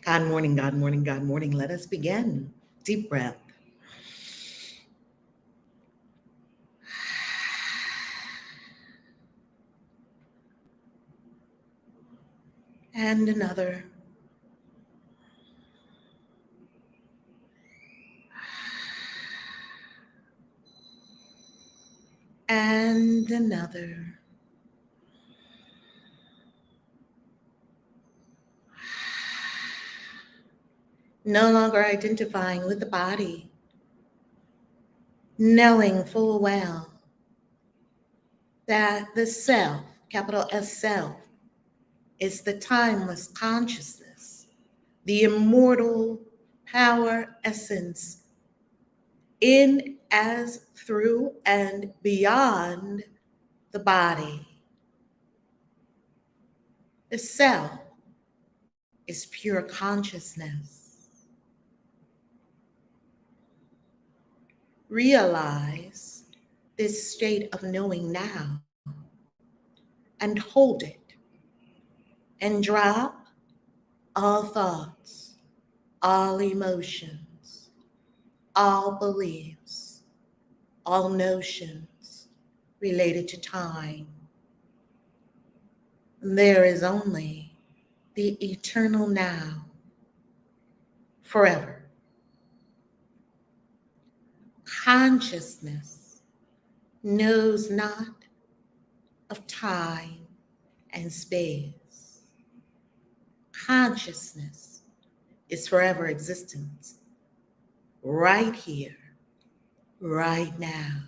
God morning, God morning, God morning. Let us begin. Deep breath. And another. And another. No longer identifying with the body, knowing full well that the self, capital S self, is the timeless consciousness, the immortal power essence in, as, through, and beyond the body. The self is pure consciousness. Realize this state of knowing now and hold it and drop all thoughts, all emotions, all beliefs, all notions related to time. There is only the eternal now, forever. Consciousness knows not of time and space. Consciousness is forever existence, right here, right now.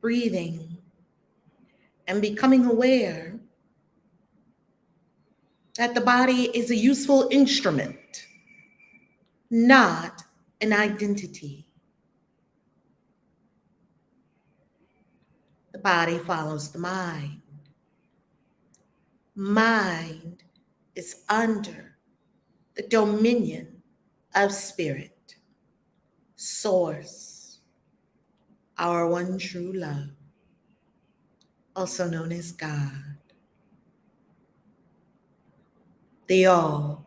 Breathing and becoming aware that the body is a useful instrument, not an identity. The body follows the mind. Mind is under the dominion of spirit, source, our one true love, also known as God, the all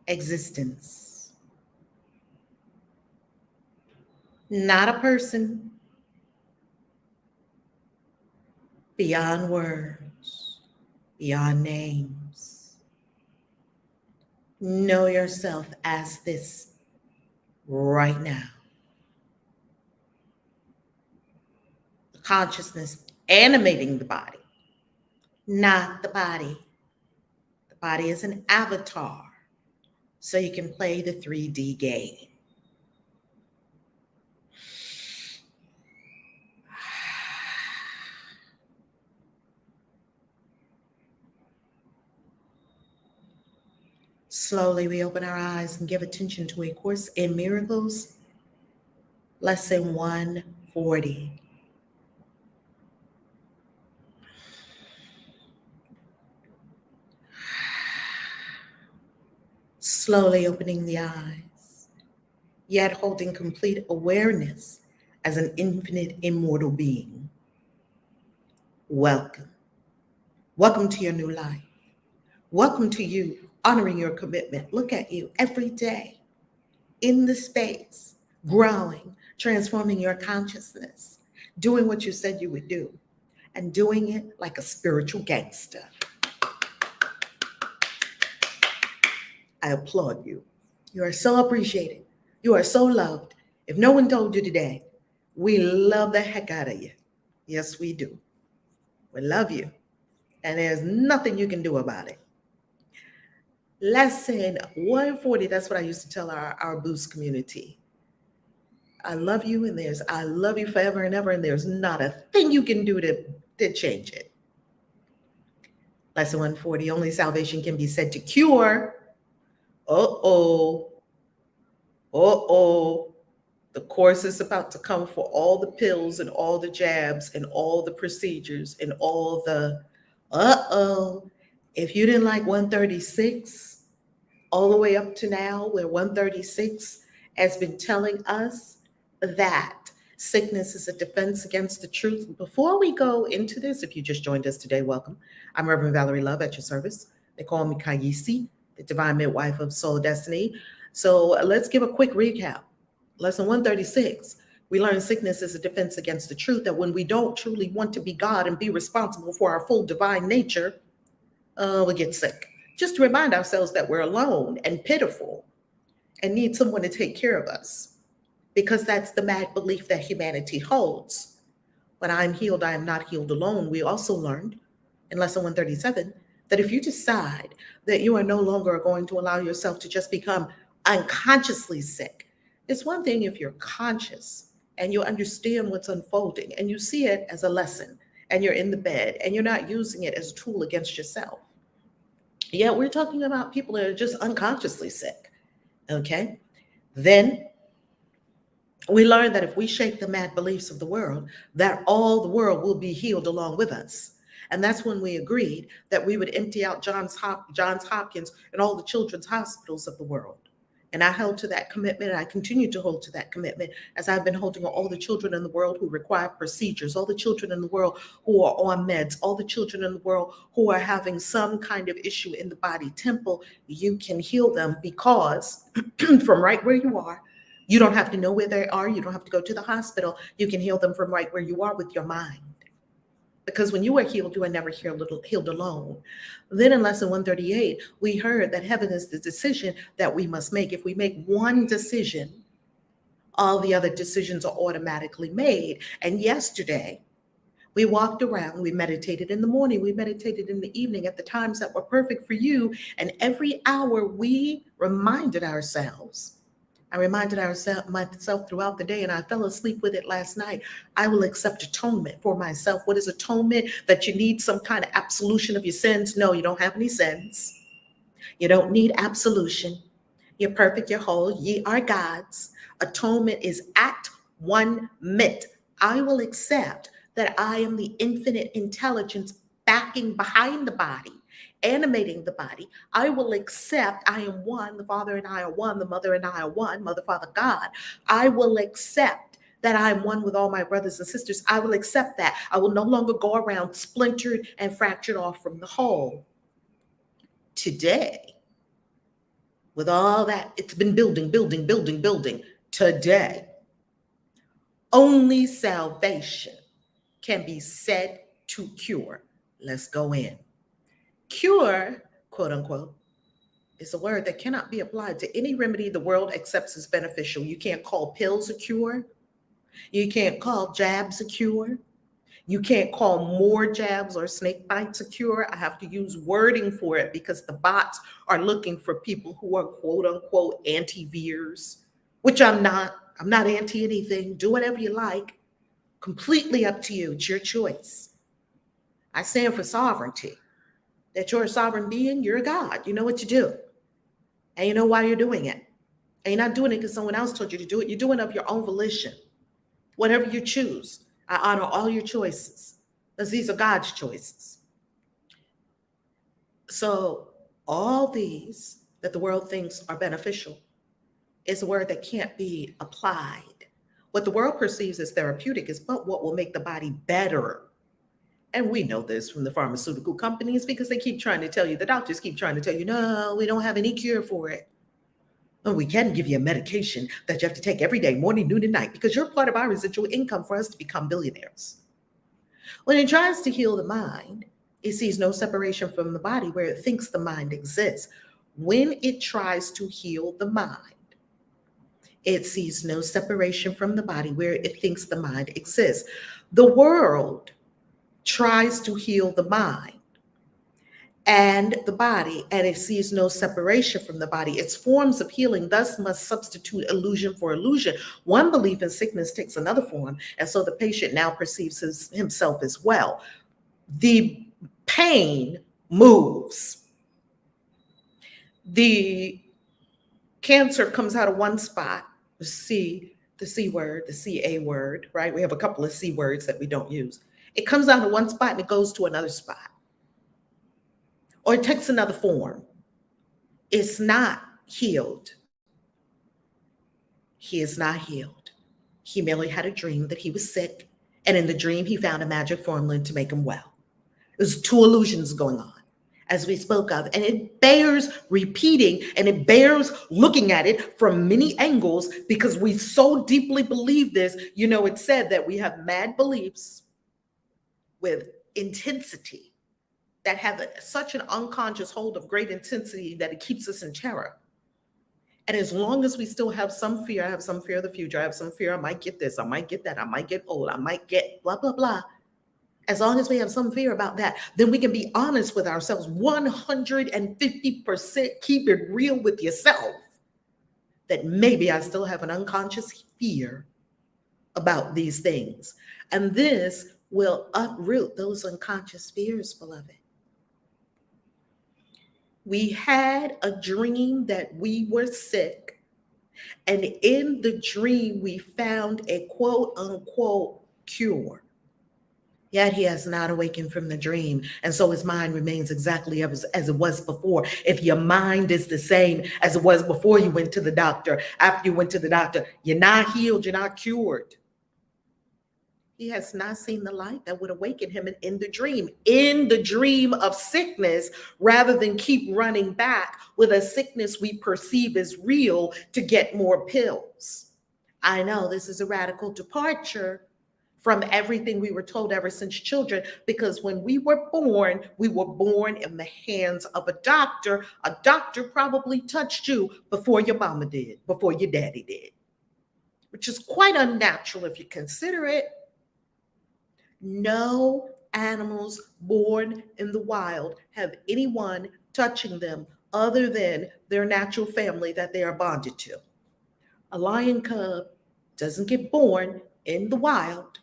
existence. Not a person, beyond words, beyond names. Know yourself as this right now. The consciousness animating the body, not the body. The body is an avatar, so you can play the 3D game. Slowly, we open our eyes and give attention to A Course in Miracles, Lesson 140. Slowly opening the eyes, yet holding complete awareness as an infinite immortal being. Welcome. Welcome to your new life. Welcome to you honoring your commitment. Look at you every day in the space, growing, transforming your consciousness, doing what you said you would do, and doing it like a spiritual gangster. I applaud you. You are so appreciated. You are so loved. If no one told you today, we love the heck out of you. Yes, we do. We love you. And there's nothing you can do about it. Lesson 140, that's what I used to tell our Boost community. I love you, and I love you forever and ever, and there's not a thing you can do to change it. Lesson 140, only salvation can be said to cure. Uh-oh. Uh-oh. The course is about to come for all the pills and all the jabs and all the procedures and all the, uh-oh. If you didn't like 136, all the way up to now, where 136 has been telling us that sickness is a defense against the truth. Before we go into this, if you just joined us today, welcome. I'm Reverend Valerie Love at your service. They call me Kayisi, the divine midwife of soul destiny. So let's give a quick recap. Lesson 136, we learn sickness is a defense against the truth, that when we don't truly want to be God and be responsible for our full divine nature, we get sick. Just to remind ourselves that we're alone and pitiful and need someone to take care of us, because that's the mad belief that humanity holds. When I'm healed, I am not healed alone. We also learned in lesson 137 that if you decide that you are no longer going to allow yourself to just become unconsciously sick, it's one thing if you're conscious and you understand what's unfolding and you see it as a lesson and you're in the bed and you're not using it as a tool against yourself. Yeah, we're talking about people that are just unconsciously sick, okay? Then we learn that if we shake the mad beliefs of the world, that all the world will be healed along with us. And that's when we agreed that we would empty out Johns Hopkins and all the children's hospitals of the world. And I held to that commitment, and I continue to hold to that commitment, as I've been holding all the children in the world who require procedures, all the children in the world who are on meds, all the children in the world who are having some kind of issue in the body temple. You can heal them because from right where you are, you don't have to know where they are. You don't have to go to the hospital. You can heal them from right where you are with your mind. Because when you are healed, you are never healed alone. Then in lesson 138, we heard that heaven is the decision that we must make. If we make one decision, all the other decisions are automatically made. And yesterday, we walked around, we meditated in the morning, we meditated in the evening at the times that were perfect for you. And every hour we reminded ourselves, I reminded myself throughout the day, and I fell asleep with it last night. I will accept atonement for myself. What is atonement? That you need some kind of absolution of your sins? No, you don't have any sins. You don't need absolution. You're perfect, you're whole, ye are God's. Atonement is at one mit. I will accept that I am the infinite intelligence backing behind the body, animating the body. I will accept I am one, the Father and I are one, the Mother and I are one, Mother, Father, God. I will accept that I am one with all my brothers and sisters. I will accept that. I will no longer go around splintered and fractured off from the whole. Today, with all that, it's been building. Today, only salvation can be said to cure. Let's go in. Cure, quote unquote, is a word that cannot be applied to any remedy the world accepts as beneficial. You can't call pills a cure. You can't call jabs a cure. You can't call more jabs or snake bites a cure. I have to use wording for it because the bots are looking for people who are quote unquote anti-veers, which I'm not. I'm not anti anything. Do whatever you like. Completely up to you. It's your choice. I stand for sovereignty. That you're a sovereign being, you're a God. You know what to do. And you know why you're doing it. And you're not doing it because someone else told you to do it. You're doing it of your own volition. Whatever you choose, I honor all your choices, because these are God's choices. So all these that the world thinks are beneficial is a word that can't be applied. What the world perceives as therapeutic is but what will make the body better. And we know this from the pharmaceutical companies because they keep trying to tell you, the doctors keep trying to tell you, no, we don't have any cure for it. Well, we can give you a medication that you have to take every day, morning, noon, and night, because you're part of our residual income for us to become billionaires. When it tries to heal the mind, it sees no separation from the body where it thinks the mind exists. When it tries to heal the mind, it sees no separation from the body where it thinks the mind exists. The world tries to heal the mind and the body, and it sees no separation from the body. Its forms of healing thus must substitute illusion for illusion. One belief in sickness takes another form, and so the patient now perceives himself as well. The pain moves. The cancer comes out of one spot, the C word, the CA word, right? We have a couple of C words that we don't use. It comes out of one spot and it goes to another spot. Or it takes another form. It's not healed. He is not healed. He merely had a dream that he was sick, and in the dream, he found a magic formula to make him well. There's two illusions going on, as we spoke of, and it bears repeating, and it bears looking at it from many angles because we so deeply believe this. You know, it's said that we have mad beliefs with intensity that have such an unconscious hold of great intensity that it keeps us in terror. And as long as we still have some fear, I have some fear of the future, I have some fear I might get this, I might get that, I might get old, I might get blah, blah, blah. As long as we have some fear about that, then we can be honest with ourselves, 150% keep it real with yourself, that maybe I still have an unconscious fear about these things. And this will uproot those unconscious fears, beloved. We had a dream that we were sick, and in the dream, we found a quote unquote cure. Yet he has not awakened from the dream, and so his mind remains exactly as it was before. If your mind is the same as it was before you went to the doctor, after you went to the doctor, you're not healed, you're not cured. He has not seen the light that would awaken him in the dream of sickness, rather than keep running back with a sickness we perceive as real to get more pills. I know this is a radical departure from everything we were told ever since children, because when we were born in the hands of a doctor. A doctor probably touched you before your mama did, before your daddy did, which is quite unnatural if you consider it. No animals born in the wild have anyone touching them other than their natural family that they are bonded to. A lion cub doesn't get born in the wild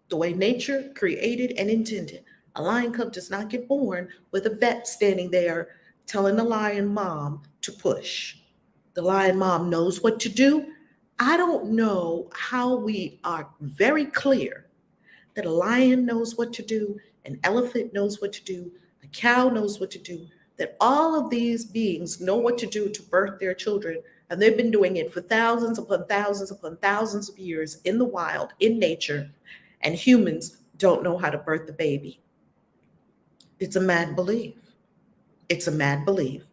the way nature created and intended. A lion cub does not get born with a vet standing there telling the lion mom to push. The lion mom knows what to do. I don't know how we are very clear that a lion knows what to do, an elephant knows what to do, a cow knows what to do, that all of these beings know what to do to birth their children, and they've been doing it for thousands upon thousands upon thousands of years in the wild, in nature, and humans don't know how to birth the baby. It's a mad belief. It's a mad belief.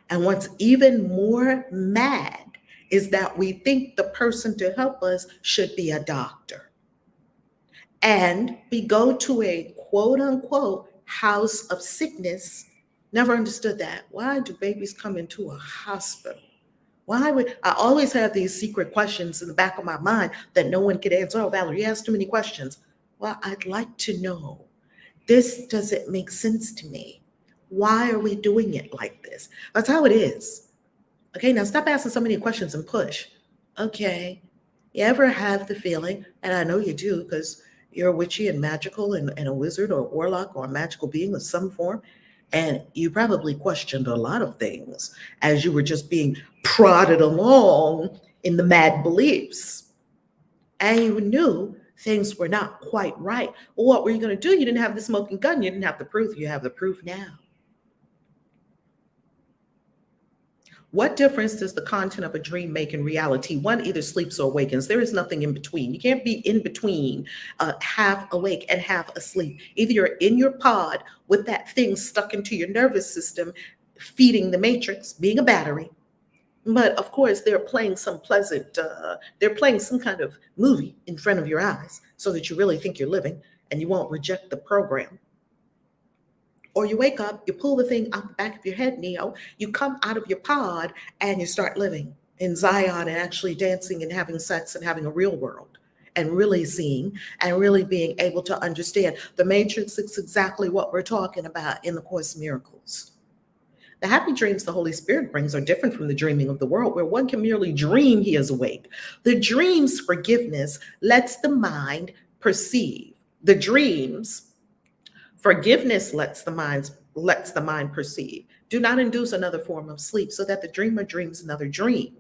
And what's even more mad is that we think the person to help us should be a doctor. And we go to a quote unquote house of sickness. Never understood that. Why do babies come into a hospital? Why would I always have these secret questions in the back of my mind that no one could answer? Oh, Valerie, you asked too many questions. Well, I'd like to know. This doesn't make sense to me. Why are we doing it like this? That's how it is. Okay, now stop asking so many questions and push. Okay, you ever have the feeling, and I know you do because you're witchy and magical and a wizard or a warlock or a magical being of some form, and you probably questioned a lot of things as you were just being prodded along in the mad beliefs. And you knew things were not quite right. Well, what were you going to do? You didn't have the smoking gun. You didn't have the proof. You have the proof now. What difference does the content of a dream make in reality? One either sleeps or awakens. There is nothing in between. You can't be in between, half awake and half asleep. Either you're in your pod with that thing stuck into your nervous system, feeding the matrix, being a battery. But of course, they're playing some kind of movie in front of your eyes so that you really think you're living and you won't reject the program. Or you wake up, you pull the thing out the back of your head, Neo, you come out of your pod and you start living in Zion and actually dancing and having sex and having a real world and really seeing and really being able to understand. The matrix is exactly what we're talking about in the Course in Miracles. The happy dreams the Holy Spirit brings are different from the dreaming of the world, where one can merely dream he is awake. The dream's forgiveness lets the mind perceive. The dream's forgiveness lets the mind lets the mind perceive. Do not induce another form of sleep so that the dreamer dreams another dream.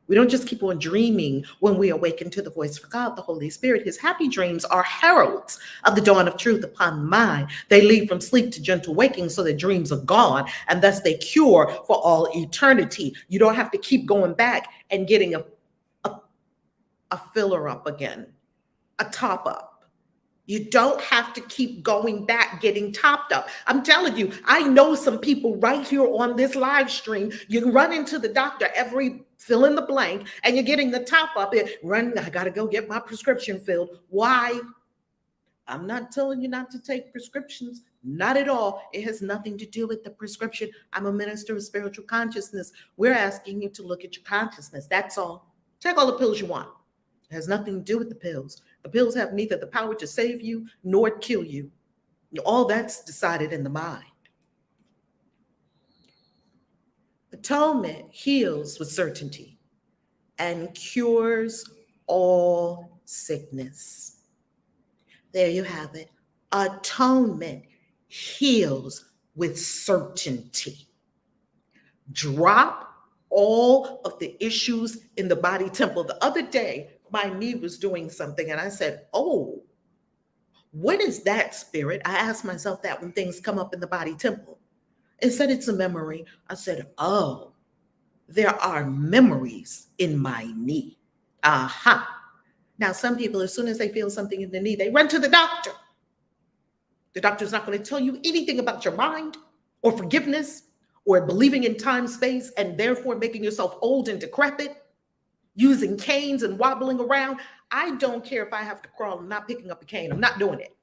We don't just keep on dreaming when we awaken to the voice of God, the Holy Spirit. His happy dreams are heralds of the dawn of truth upon the mind. They lead from sleep to gentle waking so that dreams are gone, and thus they cure for all eternity. You don't have to keep going back and getting a filler up again, a top up. You don't have to keep going back getting topped up. I'm telling you, I know some people right here on this live stream. You run into the doctor every fill in the blank and you're getting the top up. I got to go get my prescription filled. Why? I'm not telling you not to take prescriptions. Not at all. It has nothing to do with the prescription. I'm a minister of spiritual consciousness. We're asking you to look at your consciousness. That's all. Take all the pills you want. It has nothing to do with the pills. The pills have neither the power to save you nor kill you. All that's decided in the mind. Atonement heals with certainty and cures all sickness. There you have it. Atonement heals with certainty. Drop all of the issues in the body temple. The other day, my knee was doing something and I said, oh, what is that, spirit? I asked myself that when things come up in the body temple. It said it's a memory. I said, oh, there are memories in my knee. Aha. Now, some people, as soon as they feel something in the knee, they run to the doctor. The doctor's not going to tell you anything about your mind or forgiveness or believing in time, space, and therefore making yourself old and decrepit, using canes and wobbling around. I don't care if I have to crawl. I'm not picking up a cane. I'm not doing it.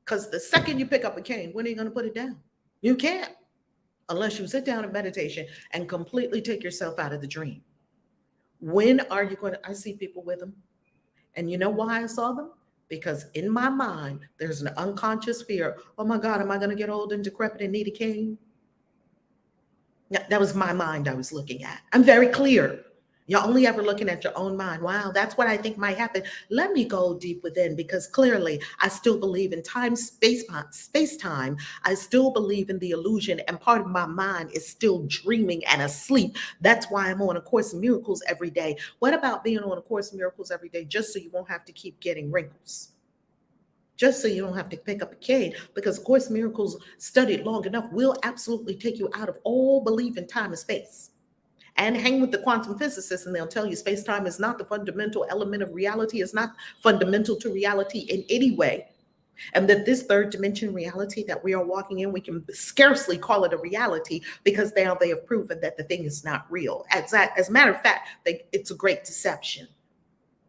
Because the second you pick up a cane, when are you going to put it down? You can't. Unless you sit down in meditation and completely take yourself out of the dream. When are you going to? I see people with them. And you know why I saw them? Because in my mind, there's an unconscious fear. Oh my God, am I going to get old and decrepit and need a cane? That was my mind I was looking at. I'm very clear. You're only ever looking at your own mind. Wow, that's what I think might happen. Let me go deep within, because clearly I still believe in time, space, time. I still believe in the illusion, and part of my mind is still dreaming and asleep. That's why I'm on A Course in Miracles every day. What about being on A Course in Miracles every day just so you won't have to keep getting wrinkles? Just so you don't have to pick up a cane, because A Course in Miracles, studied long enough, will absolutely take you out of all belief in time and space. And hang with the quantum physicists and they'll tell you space-time is not the fundamental element of reality. It's not fundamental to reality in any way. And that this third dimension reality that we are walking in, we can scarcely call it a reality, because now they have proven that the thing is not real. As a matter of fact, it's a great deception.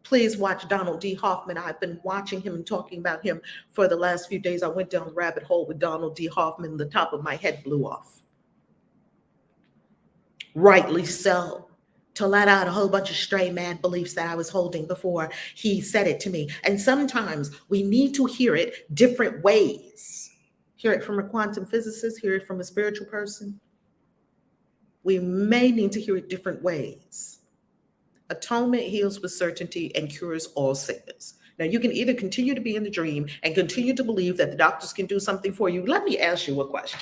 Please watch Donald D. Hoffman. I've been watching him and talking about him for the last few days. I went down the rabbit hole with Donald D. Hoffman. The top of my head blew off. Rightly so, to let out a whole bunch of stray mad beliefs that I was holding before he said it to me. And sometimes we need to hear it different ways. Hear it from a quantum physicist, hear it from a spiritual person. We may need to hear it different ways. Atonement heals with certainty and cures all sickness. Now, you can either continue to be in the dream and continue to believe that the doctors can do something for you. Let me ask you a question.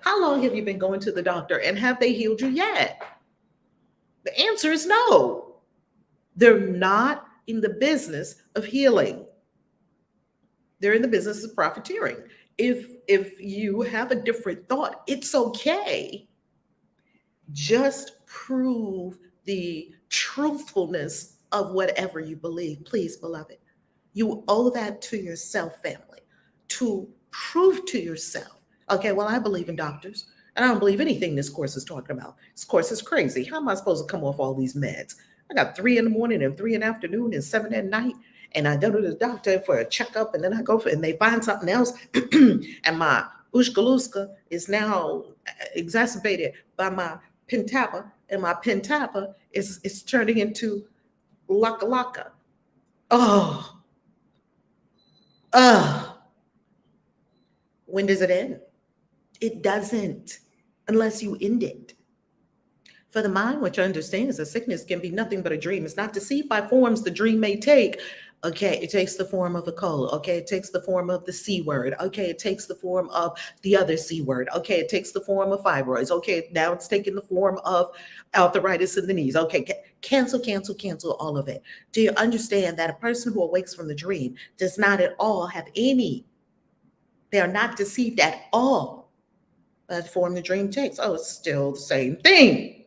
How long have you been going to the doctor, and have they healed you yet? The answer is no. They're not in the business of healing. They're in the business of profiteering. If you have a different thought, it's okay. Just prove the truthfulness of whatever you believe. Please, beloved, you owe that to yourself, family, to prove to yourself. Okay, well, I believe in doctors, and I don't believe anything this course is talking about. This course is crazy. How am I supposed to come off all these meds? I got 3 in the morning and 3 in the afternoon and 7 at night, and I go to the doctor for a checkup, and then I go and they find something else, and my ushkaluska is now exacerbated by my pentappa, and my pentappa is turning into laka laka. When does it end? It doesn't, unless you end it. For the mind, which understands that sickness can be nothing but a dream, is not deceived by forms the dream may take. Okay, it takes the form of a cold. Okay, it takes the form of the C word. Okay, it takes the form of the other C word. Okay, it takes the form of fibroids. Okay, now it's taking the form of arthritis in the knees. Okay, cancel, cancel, cancel all of it. Do you understand that a person who awakes from the dream does not at all have any, they are not deceived at all by the form the dream takes? Oh, it's still the same thing.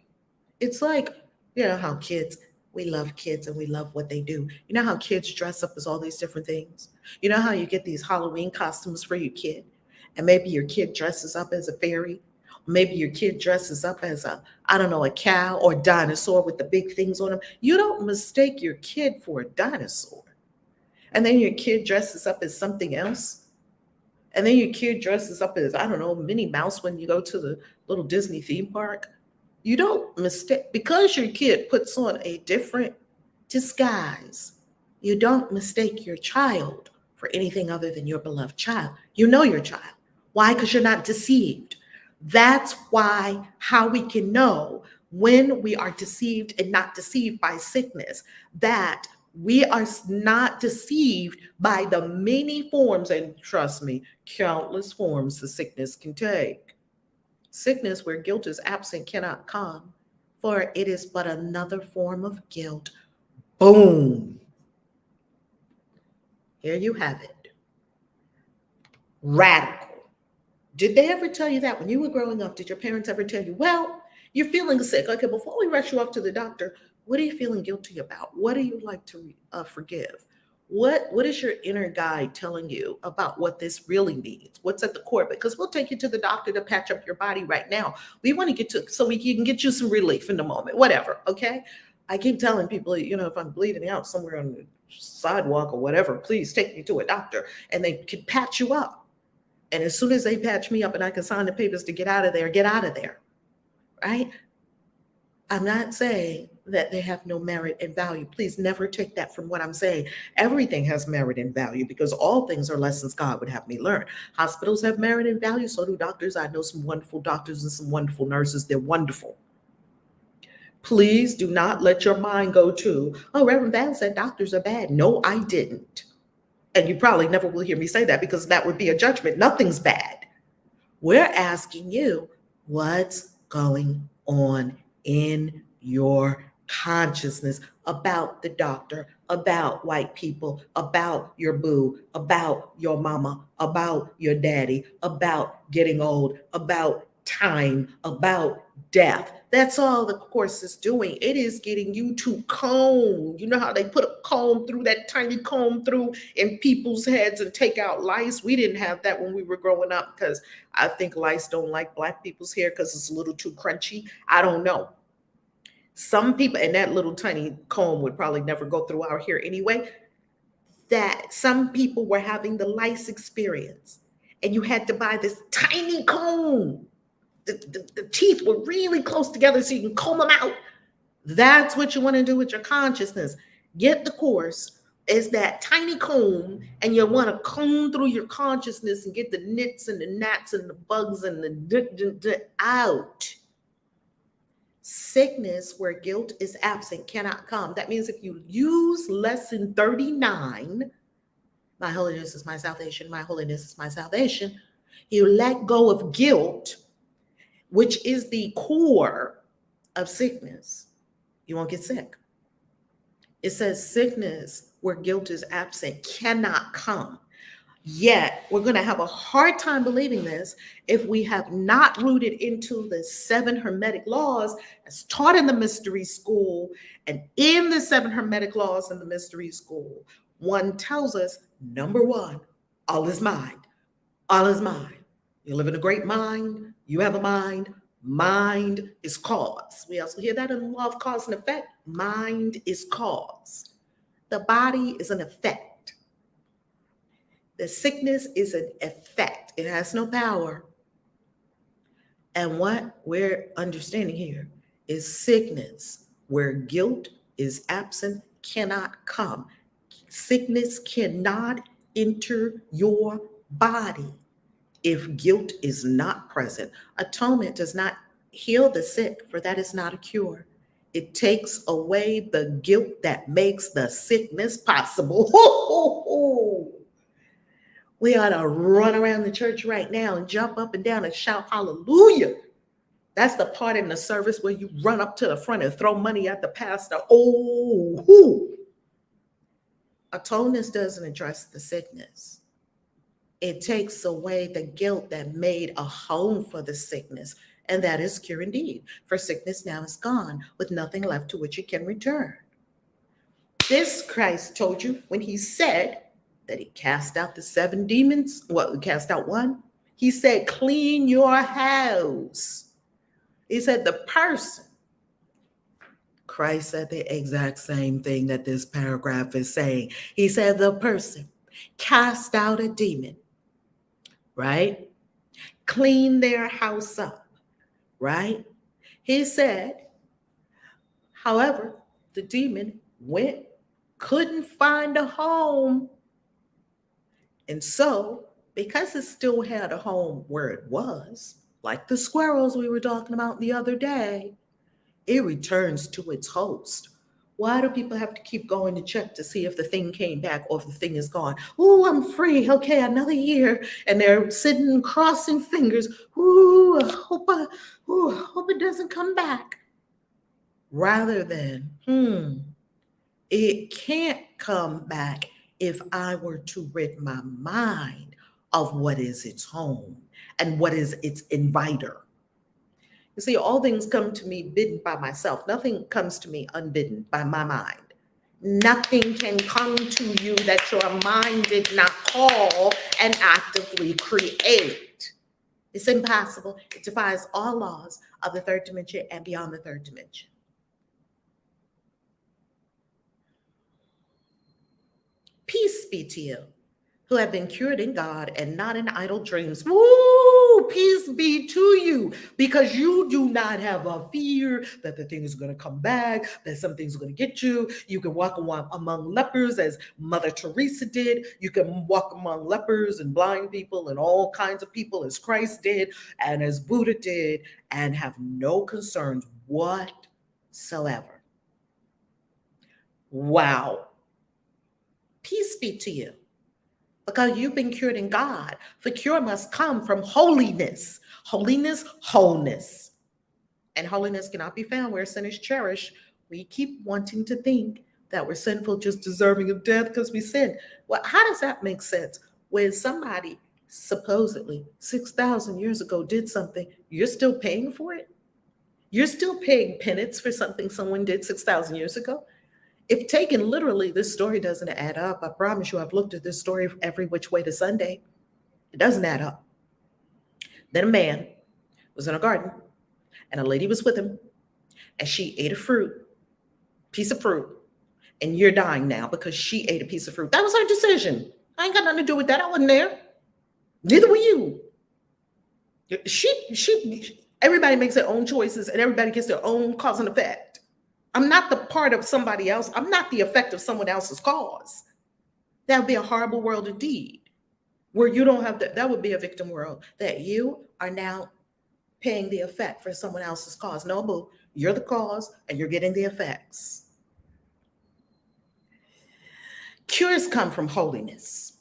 It's like, you know how kids, we love kids and we love what they do. You know how kids dress up as all these different things? You know how you get these Halloween costumes for your kid? And maybe your kid dresses up as a fairy. Maybe your kid dresses up as a, I don't know, a cow or dinosaur with the big things on them. You don't mistake your kid for a dinosaur. And then your kid dresses up as something else. And then your kid dresses up as, I don't know, Minnie Mouse when you go to the little Disney theme park. You don't mistake, because your kid puts on a different disguise, you don't mistake your child for anything other than your beloved child. You know your child. Why? Because you're not deceived. That's why how we can know when we are deceived and not deceived by sickness, that we are not deceived by the many forms, and trust me, countless forms the sickness can take. Sickness where guilt is absent cannot come, for it is but another form of guilt. Boom. Here you have it. Radical. Did they ever tell you that when you were growing up? Did your parents ever tell you, well, you're feeling sick? Okay, before we rush you off to the doctor, what are you feeling guilty about? What do you like to forgive? What is your inner guide telling you about what this really means? What's at the core of it? Because we'll take you to the doctor to patch up your body right now. We want to get to, so we can get you some relief in the moment, whatever, okay? I keep telling people, you know, if I'm bleeding out somewhere on the sidewalk or whatever, please take me to a doctor and they can patch you up. And as soon as they patch me up and I can sign the papers to get out of there, right? I'm not saying that they have no merit and value. Please never take that from what I'm saying. Everything has merit and value because all things are lessons God would have me learn. Hospitals have merit and value, so do doctors. I know some wonderful doctors and some wonderful nurses. They're wonderful. Please do not let your mind go to, oh, Reverend Van said doctors are bad. No, I didn't. And you probably never will hear me say that because that would be a judgment. Nothing's bad. We're asking you, what's going on in your consciousness about the doctor, about white people, about your boo, about your mama, about your daddy, about getting old, about time, about death. That's all the course is doing. It is getting you to comb. You know how they put a comb through, that tiny comb through in people's heads and take out lice? We didn't have that when we were growing up because I think lice don't like Black people's hair because it's a little too crunchy. I don't know. Some people, and that little tiny comb would probably never go through our hair anyway, that some people were having the lice experience and you had to buy this tiny comb. The teeth were really close together so you can comb them out. That's what you want to do with your consciousness. Get the course. Is that tiny comb, and you want to comb through your consciousness and get the nits and the gnats and the bugs and the out. Sickness where guilt is absent cannot come. That means if you use lesson 39, my holiness is my salvation, my holiness is my salvation, you let go of guilt, which is the core of sickness, you won't get sick. It says sickness where guilt is absent cannot come. Yet we're going to have a hard time believing this if we have not rooted into the 7 Hermetic laws as taught in the mystery school. And in the 7 Hermetic laws in the mystery school, one tells us, number 1, all is mind. All is mind. You live in a great mind. You have a mind. Mind is cause. We also hear that in the law of cause and effect. Mind is cause. The body is an effect. The sickness is an effect. It has no power. And what we're understanding here is sickness where guilt is absent cannot come. Sickness cannot enter your body if guilt is not present. Atonement does not heal the sick, for that is not a cure. It takes away the guilt that makes the sickness possible. Ho, ho, ho. We ought to run around the church right now and jump up and down and shout hallelujah. That's the part in the service where you run up to the front and throw money at the pastor. Oh, whoo. Atonement doesn't address the sickness. It takes away the guilt that made a home for the sickness, and that is cure indeed. For sickness now is gone, with nothing left to which it can return. This Christ told you when he said that he cast out the 7 demons. Well, he cast out one. He said, clean your house. He said the person. Christ said the exact same thing that this paragraph is saying. He said the person cast out a demon, right? Clean their house up, right? He said, however, the demon went, couldn't find a home. And so, because it still had a home where it was, like the squirrels we were talking about the other day, it returns to its host. Why do people have to keep going to check to see if the thing came back or if the thing is gone? Oh, I'm free. Okay, another year. And they're sitting crossing fingers. Ooh, I hope it doesn't come back. Rather than, it can't come back if I were to rid my mind of what is its home and what is its inviter. You see, all things come to me bidden by myself. Nothing comes to me unbidden by my mind. Nothing can come to you that your mind did not call and actively create. It's impossible. It defies all laws of the third dimension and beyond the third dimension. Peace be to you, who have been cured in God and not in idle dreams. Woo! Peace be to you, because you do not have a fear that the thing is going to come back, that something's going to get you. You can walk among lepers as Mother Teresa did. You can walk among lepers and blind people and all kinds of people as Christ did and as Buddha did, and have no concerns whatsoever. Wow. Peace be to you, because you've been cured in God. For cure must come from holiness. Holiness, wholeness. And holiness cannot be found where sin is cherished. We keep wanting to think that we're sinful, just deserving of death because we sin. Well, how does that make sense? When somebody supposedly 6,000 years ago did something, you're still paying for it? You're still paying penance for something someone did 6,000 years ago? If taken literally, this story doesn't add up. I promise you, I've looked at this story every which way to Sunday. It doesn't add up. Then a man was in a garden, and a lady was with him, and she ate a piece of fruit, and you're dying now because she ate a piece of fruit. That was her decision. I ain't got nothing to do with that. I wasn't there. Neither were you. Everybody makes their own choices, and everybody gets their own cause and effect. I'm not the part of somebody else. I'm not the effect of someone else's cause. That would be a horrible world indeed, where you don't have that. That would be a victim world, that you are now paying the effect for someone else's cause. No, boo, you're the cause and you're getting the effects. Cures come from holiness.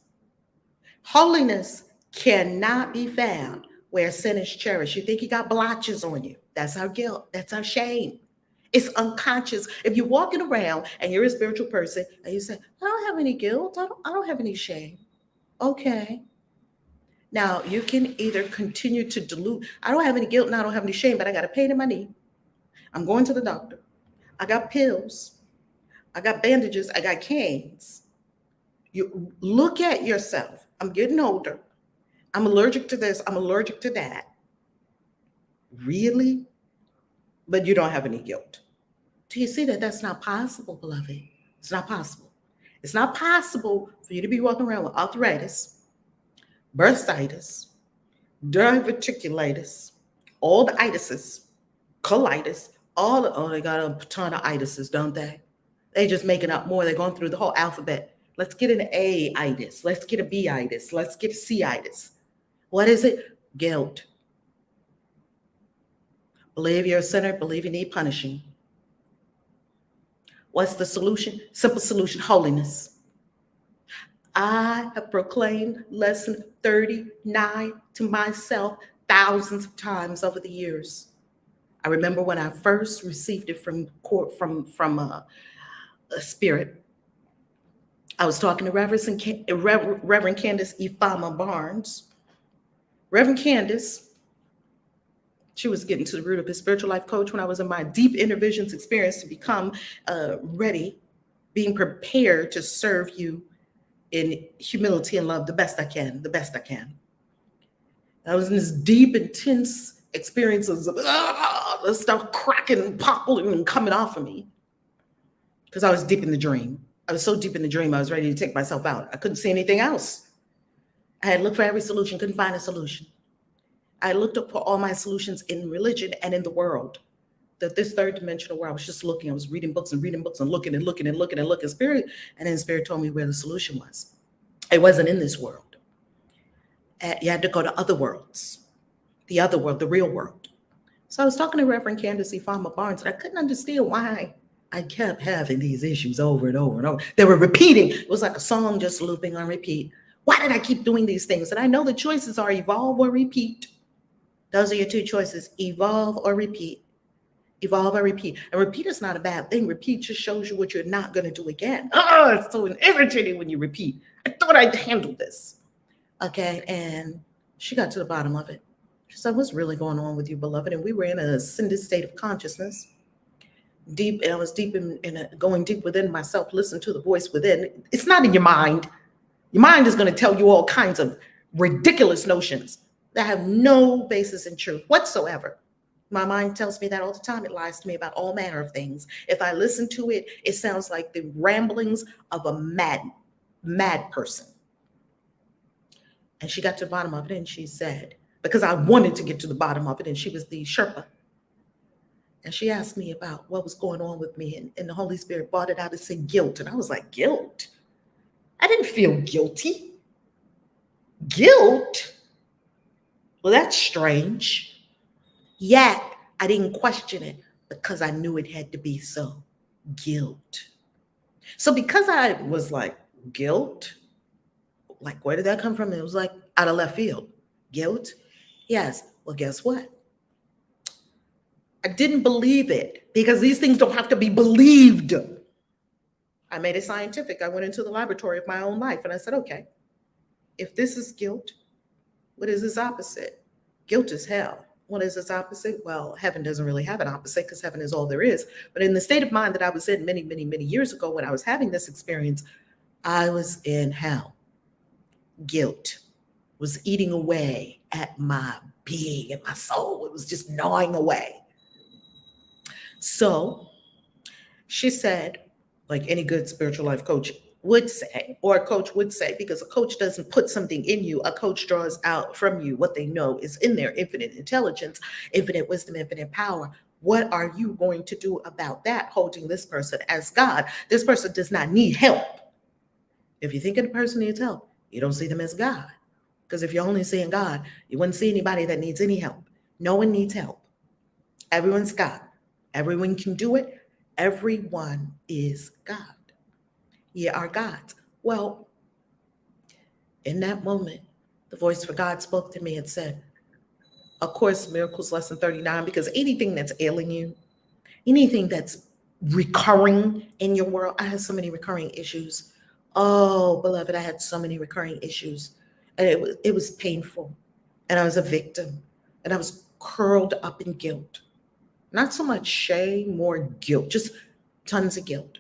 Holiness cannot be found where sin is cherished. You think you got blotches on you. That's our guilt. That's our shame. It's unconscious. If you're walking around and you're a spiritual person and you say, I don't have any guilt, I don't have any shame. Okay. Now you can either continue to dilute. I don't have any guilt and I don't have any shame, but I got a pain in my knee. I'm going to the doctor. I got pills. I got bandages. I got canes. You look at yourself. I'm getting older. I'm allergic to this. I'm allergic to that. Really? But you don't have any guilt. Do you see that that's not possible, beloved? It's not possible. It's not possible for you to be walking around with arthritis, bursitis, diverticulitis, all the itises, colitis, they got a ton of itises, don't they? They just making up more. They're going through the whole alphabet. Let's get an A-itis. Let's get a B-itis. Let's get a C-itis. What is it? Guilt. Believe you're a sinner. Believe you need punishing. What's the solution? Simple solution: holiness. I have proclaimed lesson 39 to myself thousands of times over the years. I remember when I first received it from a spirit. I was talking to Reverend Candace Ifama Barnes. Reverend Candace, she was getting to the root of his spiritual life coach when I was in my deep intervisions experience to become ready, being prepared to serve you in humility and love the best I can. I was in this deep, intense experiences of the stuff cracking and popping and coming off of me because I was deep in the dream. I was so deep in the dream, I was ready to take myself out. I couldn't see anything else. I had looked for every solution, couldn't find a solution. I looked up for all my solutions in religion and in the world. That this third dimensional where I was just looking, I was reading books and looking and looking. Spirit, and then Spirit told me where the solution was. It wasn't in this world. You had to go to other worlds, the other world, the real world. So I was talking to Reverend Candace Ifama Barnes, and I couldn't understand why I kept having these issues over and over and over. They were repeating. It was like a song just looping on repeat. Why did I keep doing these things? And I know the choices are evolve or repeat. Those are your two choices: evolve or repeat. Evolve or repeat. And repeat is not a bad thing. Repeat just shows you what you're not going to do again. Oh, it's so irritating when you repeat. I thought I'd handle this. Okay, and she got to the bottom of it. She said, what's really going on with you, beloved? And we were in a ascended state of consciousness. Deep, and I was deep going deep within myself, listen to the voice within. It's not in your mind. Your mind is going to tell you all kinds of ridiculous notions that have no basis in truth whatsoever. My mind tells me that all the time. It lies to me about all manner of things. If I listen to it, it sounds like the ramblings of a mad person. And she got to the bottom of it and she said, because I wanted to get to the bottom of it, and she was the Sherpa. And she asked me about what was going on with me, and the Holy Spirit brought it out and said guilt. And I was like, guilt? I didn't feel guilty. Guilt? Well, that's strange. Yet I didn't question it because I knew it had to be so. Guilt. So because I was like, guilt? Like, where did that come from? It was like out of left field. Guilt? Yes. Well, guess what? I didn't believe it because these things don't have to be believed. I made it scientific. I went into the laboratory of my own life and I said, okay, if this is guilt, what is its opposite? Guilt is hell. What is its opposite? Well, heaven doesn't really have an opposite because heaven is all there is. But in the state of mind that I was in many, many, many years ago when I was having this experience, I was in hell. Guilt was eating away at my being, at my soul. It was just gnawing away. So she said, like any good spiritual life coach would say, or a coach would say, because a coach doesn't put something in you, a coach draws out from you what they know is in there: infinite intelligence, infinite wisdom, infinite power. What are you going to do about that, holding this person as God? This person does not need help. If you think a person needs help, you don't see them as God. Because if you're only seeing God, you wouldn't see anybody that needs any help. No one needs help. Everyone's God. Everyone can do it. Everyone is God. Ye are gods. Well, in that moment, the voice for God spoke to me and said, of course, Miracles Lesson 39, because anything that's ailing you, anything that's recurring in your world, I had so many recurring issues. Oh, beloved, I had so many recurring issues. And it was painful. And I was a victim. And I was curled up in guilt. Not so much shame, more guilt, just tons of guilt.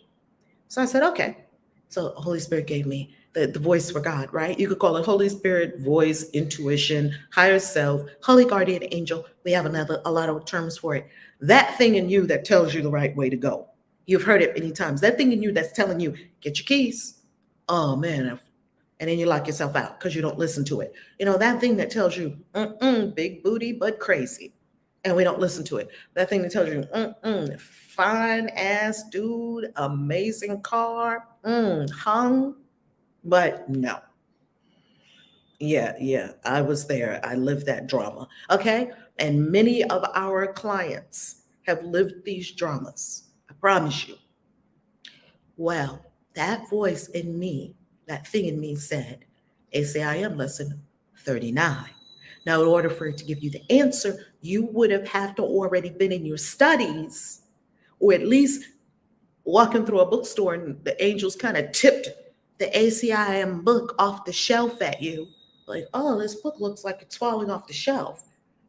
So I said, okay. So Holy Spirit gave me the voice for God, right? You could call it Holy Spirit, voice, intuition, higher self, holy guardian angel. We have a lot of terms for it. That thing in you that tells you the right way to go. You've heard it many times. That thing in you that's telling you, get your keys. Oh man. And then you lock yourself out because you don't listen to it. You know, that thing that tells you, big booty, but crazy. And we don't listen to it. That thing that tells you, fine ass dude, amazing car, hung, but no. Yeah, I was there. I lived that drama, okay? And many of our clients have lived these dramas, I promise you. Well, that voice in me, that thing in me said, ACIM lesson 39. Now, in order for it to give you the answer, you would have had to already been in your studies, or at least walking through a bookstore and the angels kind of tipped the ACIM book off the shelf at you. Like, oh, this book looks like it's falling off the shelf.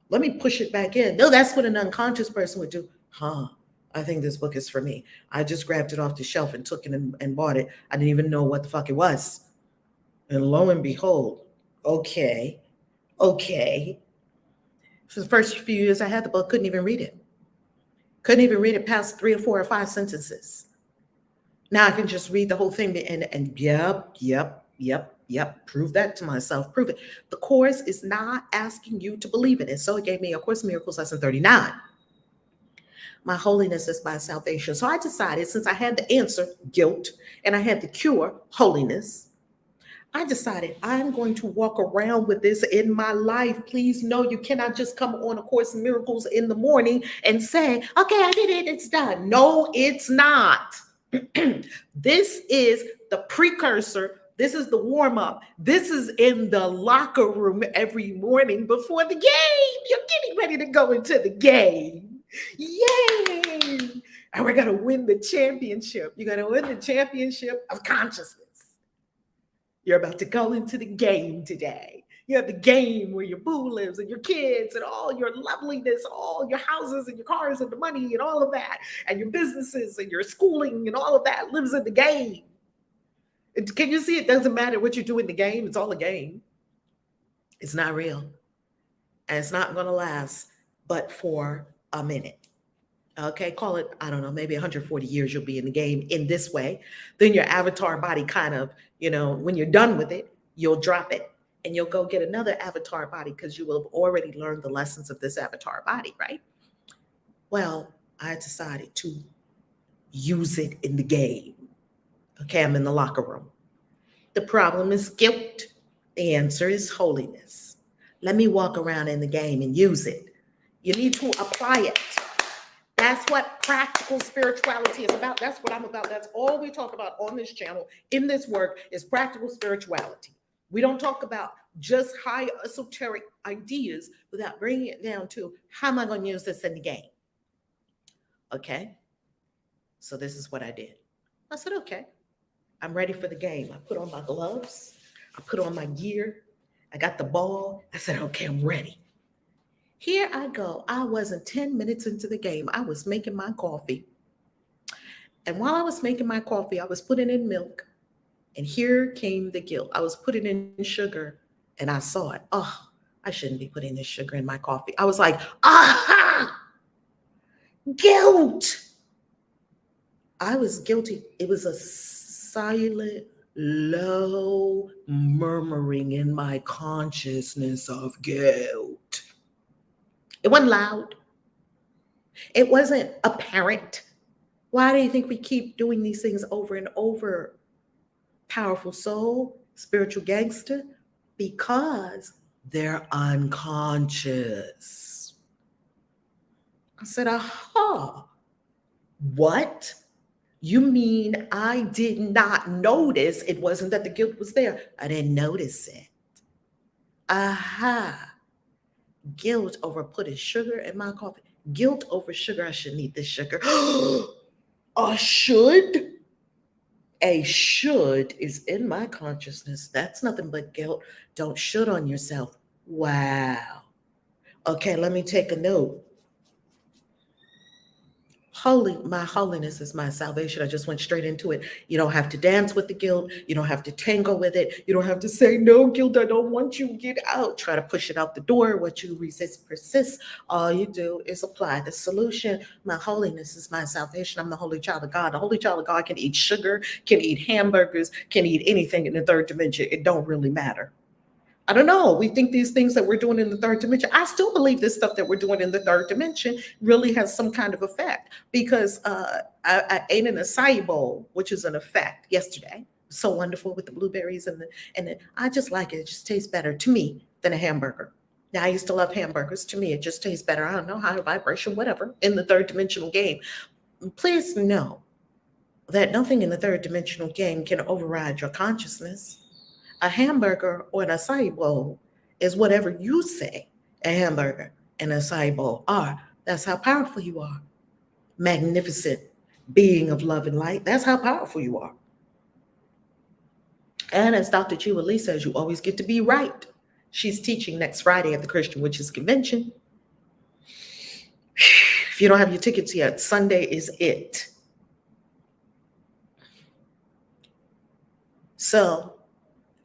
Let me push it back in. No, that's what an unconscious person would do. Huh, I think this book is for me. I just grabbed it off the shelf and took it and bought it. I didn't even know what the fuck it was. And lo and behold, okay. For the first few years I had the book, couldn't even read it. Couldn't even read it past 3 or 4 or 5 sentences. Now I can just read the whole thing and yep. Prove that to myself. Prove it. The course is not asking you to believe it. And so it gave me A Course in Miracles lesson 39. My holiness is my salvation. So I decided, since I had the answer, guilt, and I had the cure, holiness, I decided I'm going to walk around with this in my life. Please know you cannot just come on A Course in Miracles in the morning and say, okay, I did it, it's done. No, it's not. This is the precursor. This is the warm-up. This is in the locker room every morning before the game. You're getting ready to go into the game. Yay! And we're going to win the championship. You're going to win the championship of consciousness. You're about to go into the game today. You have the game where your boo lives and your kids and all your loveliness, all your houses and your cars and the money and all of that, and your businesses and your schooling and all of that lives in the game. And can you see, it doesn't matter what you do in the game. It's all a game. It's not real. And it's not going to last but for a minute. Okay, call it, I don't know, maybe 140 years you'll be in the game in this way. Then your avatar body kind of, when you're done with it, you'll drop it and you'll go get another avatar body because you will have already learned the lessons of this avatar body, right? Well, I decided to use it in the game. Okay, I'm in the locker room. The problem is guilt. The answer is holiness. Let me walk around in the game and use it. You need to apply it. That's what practical spirituality is about. That's what I'm about. That's all we talk about on this channel, in this work, is practical spirituality. We don't talk about just high esoteric ideas without bringing it down to, how am I going to use this in the game? Okay. So this is what I did. I said, okay, I'm ready for the game. I put on my gloves. I put on my gear. I got the ball. I said, okay, I'm ready. Here I go. I wasn't 10 minutes into the game. I was making my coffee. And while I was making my coffee, I was putting in milk. And here came the guilt. I was putting in sugar and I saw it. Oh, I shouldn't be putting this sugar in my coffee. I was like, aha! Guilt. I was guilty. It was a silent, low murmuring in my consciousness of guilt. It wasn't loud. It wasn't apparent. Why do you think we keep doing these things over and over? Powerful soul, spiritual gangster, because they're unconscious. I said, aha. What? You mean I did not notice? It wasn't that the guilt was there. I didn't notice it. Aha. Guilt over putting sugar in my coffee. Guilt over sugar. I shouldn't eat this sugar. A should? A should is in my consciousness. That's nothing but guilt. Don't should on yourself. Wow. Okay, let me take a note. My holiness is my salvation. I just went straight into it. You don't have to dance with the guilt. You don't have to tango with it. You don't have to say, no, guilt, I don't want you, get out. Try to push it out the door. What you resist persists. All you do is apply the solution. My holiness is my salvation. I'm the holy child of God. The holy child of God can eat sugar, can eat hamburgers, can eat anything in the third dimension. It don't really matter. I don't know. We think these things that we're doing in the third dimension. I still believe this stuff that we're doing in the third dimension really has some kind of effect, because I ate an acai bowl, which is an effect, yesterday. So wonderful with the blueberries and I just like it. It just tastes better to me than a hamburger. Now, I used to love hamburgers. To me, it just tastes better. I don't know, higher vibration, whatever, in the third dimensional game. Please know that nothing in the third dimensional game can override your consciousness. A hamburger or an acai bowl is whatever you say a hamburger and an acai bowl are. That's how powerful you are. Magnificent being of love and light. That's how powerful you are. And as Dr. Chua Lee says, you always get to be right. She's teaching next Friday at the Christian Witches Convention. If you don't have your tickets yet, Sunday is it. So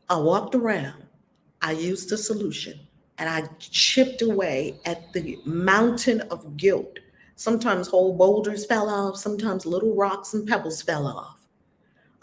I walked around, I used the solution, and I chipped away at the mountain of guilt. Sometimes whole boulders fell off, sometimes little rocks and pebbles fell off,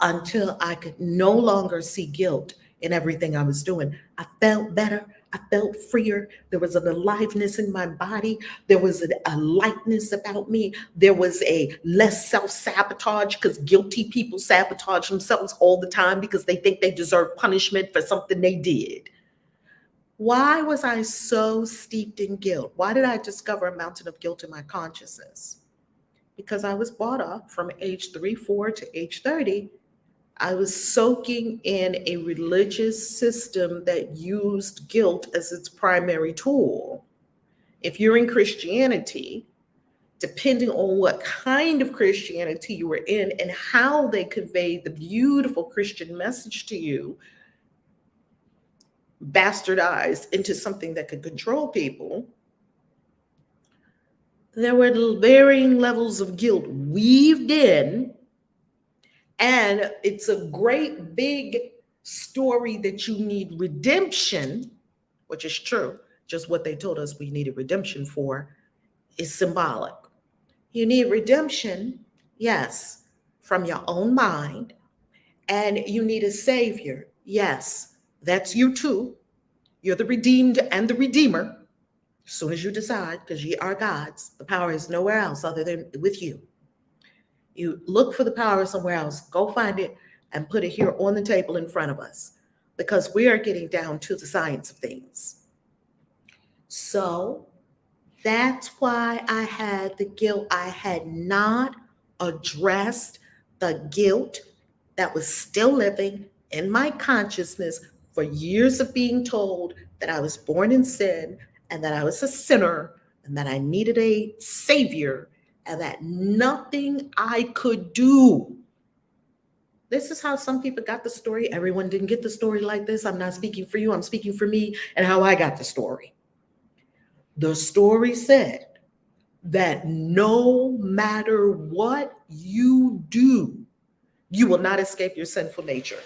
until I could no longer see guilt in everything I was doing. I felt better. I felt freer. There was an aliveness in my body. There was a lightness about me. There was a less self-sabotage, because guilty people sabotage themselves all the time because they think they deserve punishment for something they did. Why was I so steeped in guilt? Why did I discover a mountain of guilt in my consciousness? Because I was brought up from age 3, 4 to age 30. I was soaking in a religious system that used guilt as its primary tool. If you're in Christianity, depending on what kind of Christianity you were in and how they conveyed the beautiful Christian message to you, bastardized into something that could control people, there were varying levels of guilt weaved in. And it's a great big story that you need redemption, which is true. Just what they told us we needed redemption for is symbolic. You need redemption, yes, from your own mind. And you need a savior. Yes, that's you too. You're the redeemed and the redeemer. As soon as you decide, because ye are God's, the power is nowhere else other than with you. You look for the power somewhere else, go find it and put it here on the table in front of us, because we are getting down to the science of things. So that's why I had the guilt. I had not addressed the guilt that was still living in my consciousness for years of being told that I was born in sin and that I was a sinner and that I needed a savior and that nothing I could do. This is how some people got the story. Everyone didn't get the story like this. I'm not speaking for you. I'm speaking for me and how I got the story. The story said that no matter what you do, you will not escape your sinful nature.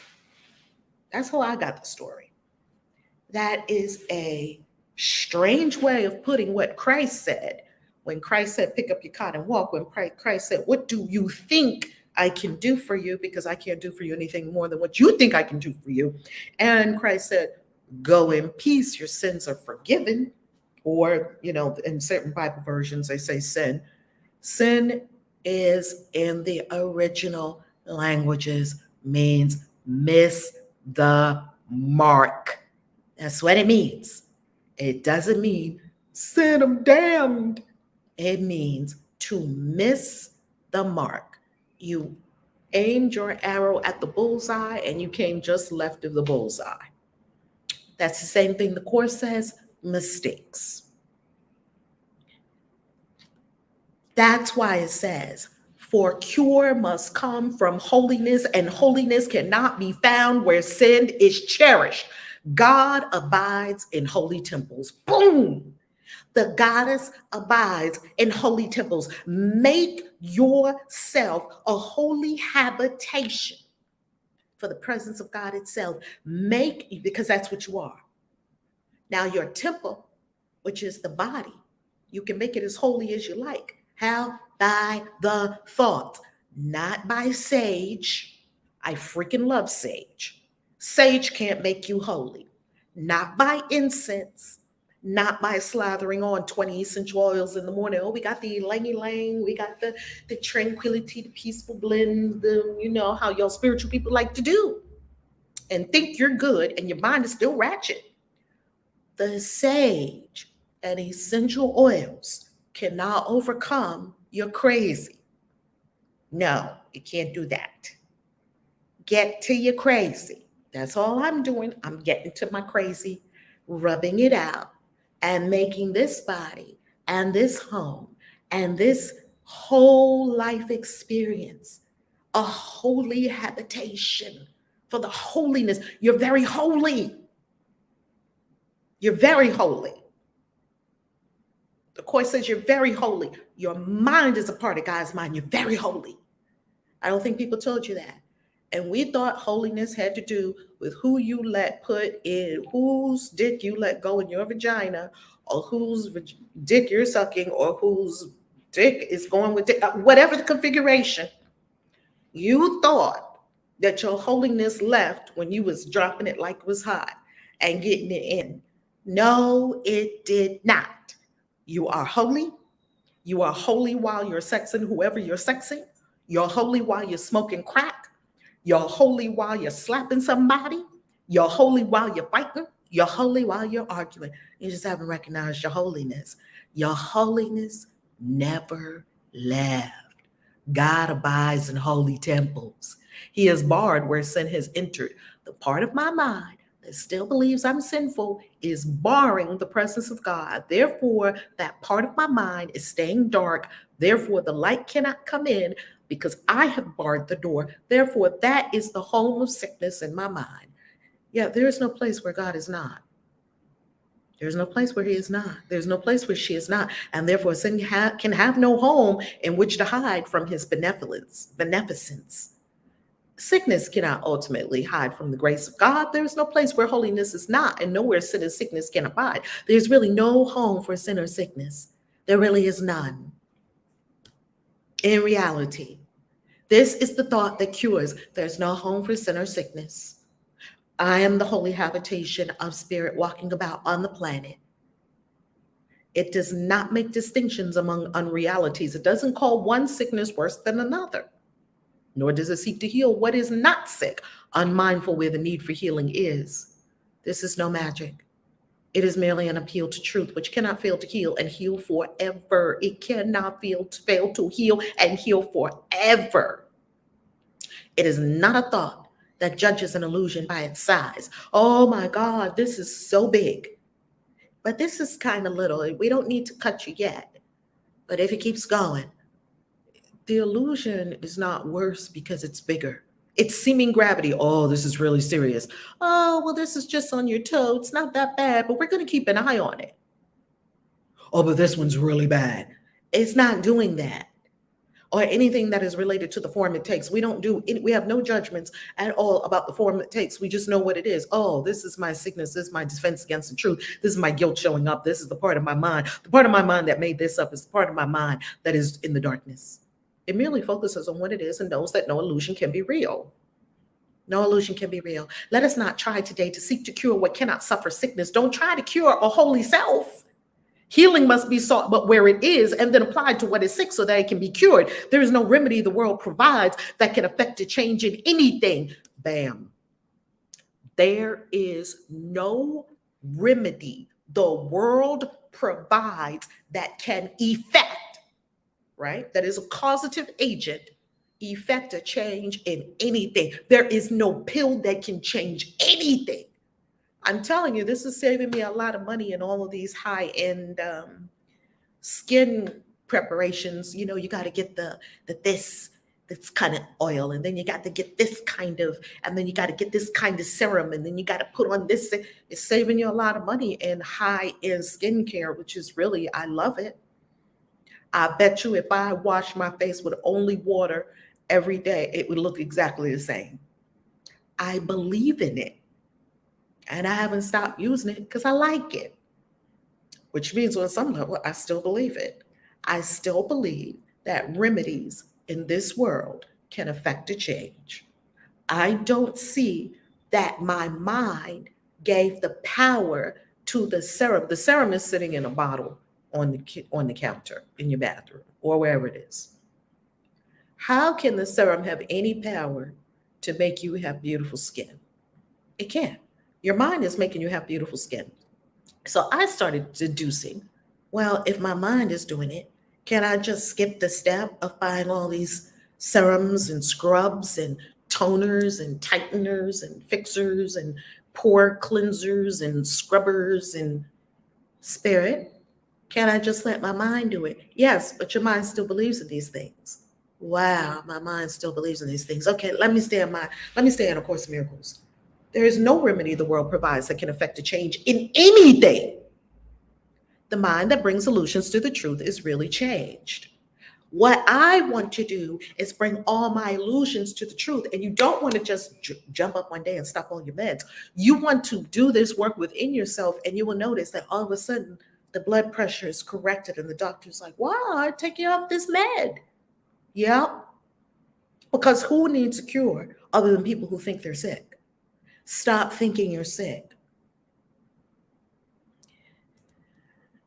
That's how I got the story. That is a strange way of putting what Christ said. When Christ said, pick up your cot and walk, when Christ said, what do you think I can do for you? Because I can't do for you anything more than what you think I can do for you. And Christ said, go in peace, your sins are forgiven. Or, in certain Bible versions, they say sin. Sin is, in the original languages, means miss the mark. That's what it means. It doesn't mean sin, I'm damned. It means to miss the mark. You aimed your arrow at the bullseye and you came just left of the bullseye. That's the same thing the Course says, mistakes. That's why it says, for cure must come from holiness, and holiness cannot be found where sin is cherished. God abides in holy temples. Boom! The goddess abides in holy temples. Make yourself a holy habitation for the presence of God itself. Because that's what you are. Now your temple, which is the body, you can make it as holy as you like. How? By the thought, not by sage. I freaking love sage. Sage can't make you holy. Not by incense, not by slathering on 20 essential oils in the morning. Oh, we got the ylang-ylang, we got the tranquility, the peaceful blend, how y'all spiritual people like to do. And think you're good and your mind is still ratchet. The sage and essential oils cannot overcome your crazy. No, You can't do that. Get to your crazy. That's all I'm doing. I'm getting to my crazy, rubbing it out, and making this body and this home and this whole life experience a holy habitation for the holiness. You're very holy. You're very holy. The Course says you're very holy. Your mind is a part of God's mind. You're very holy. I don't think people told you that. And we thought holiness had to do with who you let put in, whose dick you let go in your vagina, or whose dick you're sucking, or whose dick is going with dick, whatever the configuration. You thought that your holiness left when you was dropping it like it was hot and getting it in. No, it did not. You are holy. You are holy while you're sexing whoever you're sexing. You're holy while you're smoking crack. You're holy while you're slapping somebody. You're holy while you're fighting. You're holy while you're arguing. You just haven't recognized your holiness. Your holiness never left. God abides in holy temples. He is barred where sin has entered. The part of my mind that still believes I'm sinful is barring the presence of God. Therefore, that part of my mind is staying dark. Therefore, the light cannot come in because I have barred the door. Therefore, that is the home of sickness in my mind. Yeah, there is no place where God is not. There's no place where he is not. There's no place where she is not. And therefore, sin can have no home in which to hide from his beneficence. Sickness cannot ultimately hide from the grace of God. There's no place where holiness is not, and nowhere sin and sickness can abide. There's really no home for sin or sickness. There really is none. In reality, this is the thought that cures. There's no home for sin or sickness. I am the holy habitation of spirit walking about on the planet. It does not make distinctions among unrealities. It doesn't call one sickness worse than another, nor does it seek to heal what is not sick, unmindful where the need for healing is. This is no magic. It is merely an appeal to truth, which cannot fail to heal and heal forever. It cannot fail to heal and heal forever. It is not a thought that judges an illusion by its size. Oh my God, this is so big. But this is kind of little. We don't need to cut you yet. But if it keeps going, the illusion is not worse because it's bigger. It's seeming gravity. Oh, this is really serious. Oh, well, this is just on your toe. It's not that bad, but we're going to keep an eye on it. Oh, but this one's really bad. It's not doing that. Or anything that is related to the form it takes. We have no judgments at all about the form it takes. We just know what it is. Oh, this is my sickness. This is my defense against the truth. This is my guilt showing up. This is the part of my mind. The part of my mind that made this up is the part of my mind that is in the darkness. It merely focuses on what it is and knows that no illusion can be real. No illusion can be real. Let us not try today to seek to cure what cannot suffer sickness. Don't try to cure a holy self. Healing must be sought but where it is and then applied to what is sick so that it can be cured. There is no remedy the world provides that can affect a change in anything. Bam. There is no remedy the world provides that can effect, right? That is a causative agent, effect a change in anything. There is no pill that can change anything. I'm telling you, this is saving me a lot of money in all of these high-end skin preparations. You know, you got to get this kind of oil, and then you got to get this kind of, and then you got to get this kind of serum, and then you got to put on this. It's saving you a lot of money in high-end skincare, which is really, I love it. I bet you if I wash my face with only water every day, it would look exactly the same. I believe in it. And I haven't stopped using it because I like it, which means on some level, I still believe it. I still believe that remedies in this world can affect a change. I don't see that my mind gave the power to the serum. The serum is sitting in a bottle on the counter in your bathroom or wherever it is. How can the serum have any power to make you have beautiful skin? It can't. Your mind is making you have beautiful skin. So I started deducing, well, if my mind is doing it, can I just skip the step of buying all these serums and scrubs and toners and tighteners and fixers and pore cleansers and scrubbers and spirit. Can I just let my mind do it? Yes, but your mind still believes in these things. Wow, my mind still believes in these things. Okay, let me stay in A Course in Miracles. There is no remedy the world provides that can affect a change in anything. The mind that brings solutions to the truth is really changed. What I want to do is bring all my illusions to the truth. And you don't want to just jump up one day and stop all your meds. You want to do this work within yourself, and you will notice that all of a sudden the blood pressure is corrected and the doctor's like, wow, I take you off this med. Yeah. Because who needs a cure other than people who think they're sick? Stop thinking you're sick.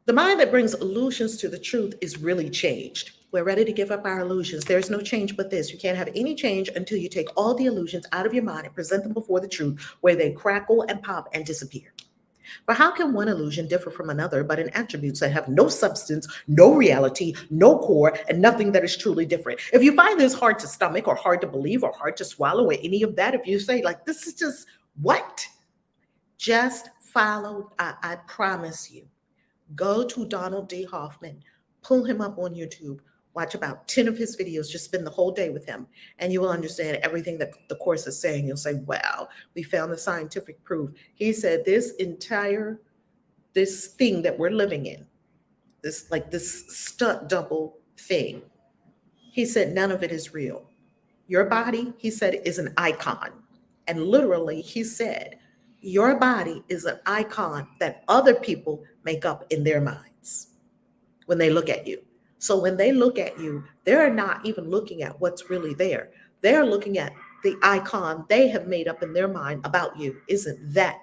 The mind that brings illusions to the truth is really changed. We're ready to give up our illusions. There's no change but this. You can't have any change until you take all the illusions out of your mind and present them before the truth, where they crackle and pop and disappear. For how can one illusion differ from another but in attributes that have no substance, no reality, no core, and nothing that is truly different? If you find this hard to stomach or hard to believe or hard to swallow or any of that, if you say like, this is just what? Just follow, I promise you. Go to Donald D. Hoffman, pull him up on YouTube, watch about 10 of his videos, just spend the whole day with him, and you will understand everything that the Course is saying. You'll say, wow, we found the scientific proof. He said this thing that we're living in, this stunt double thing, he said none of it is real. Your body, he said, is an icon. And literally, he said, your body is an icon that other people make up in their minds when they look at you. So when they look at you, they're not even looking at what's really there. They're looking at the icon they have made up in their mind about you. Isn't that?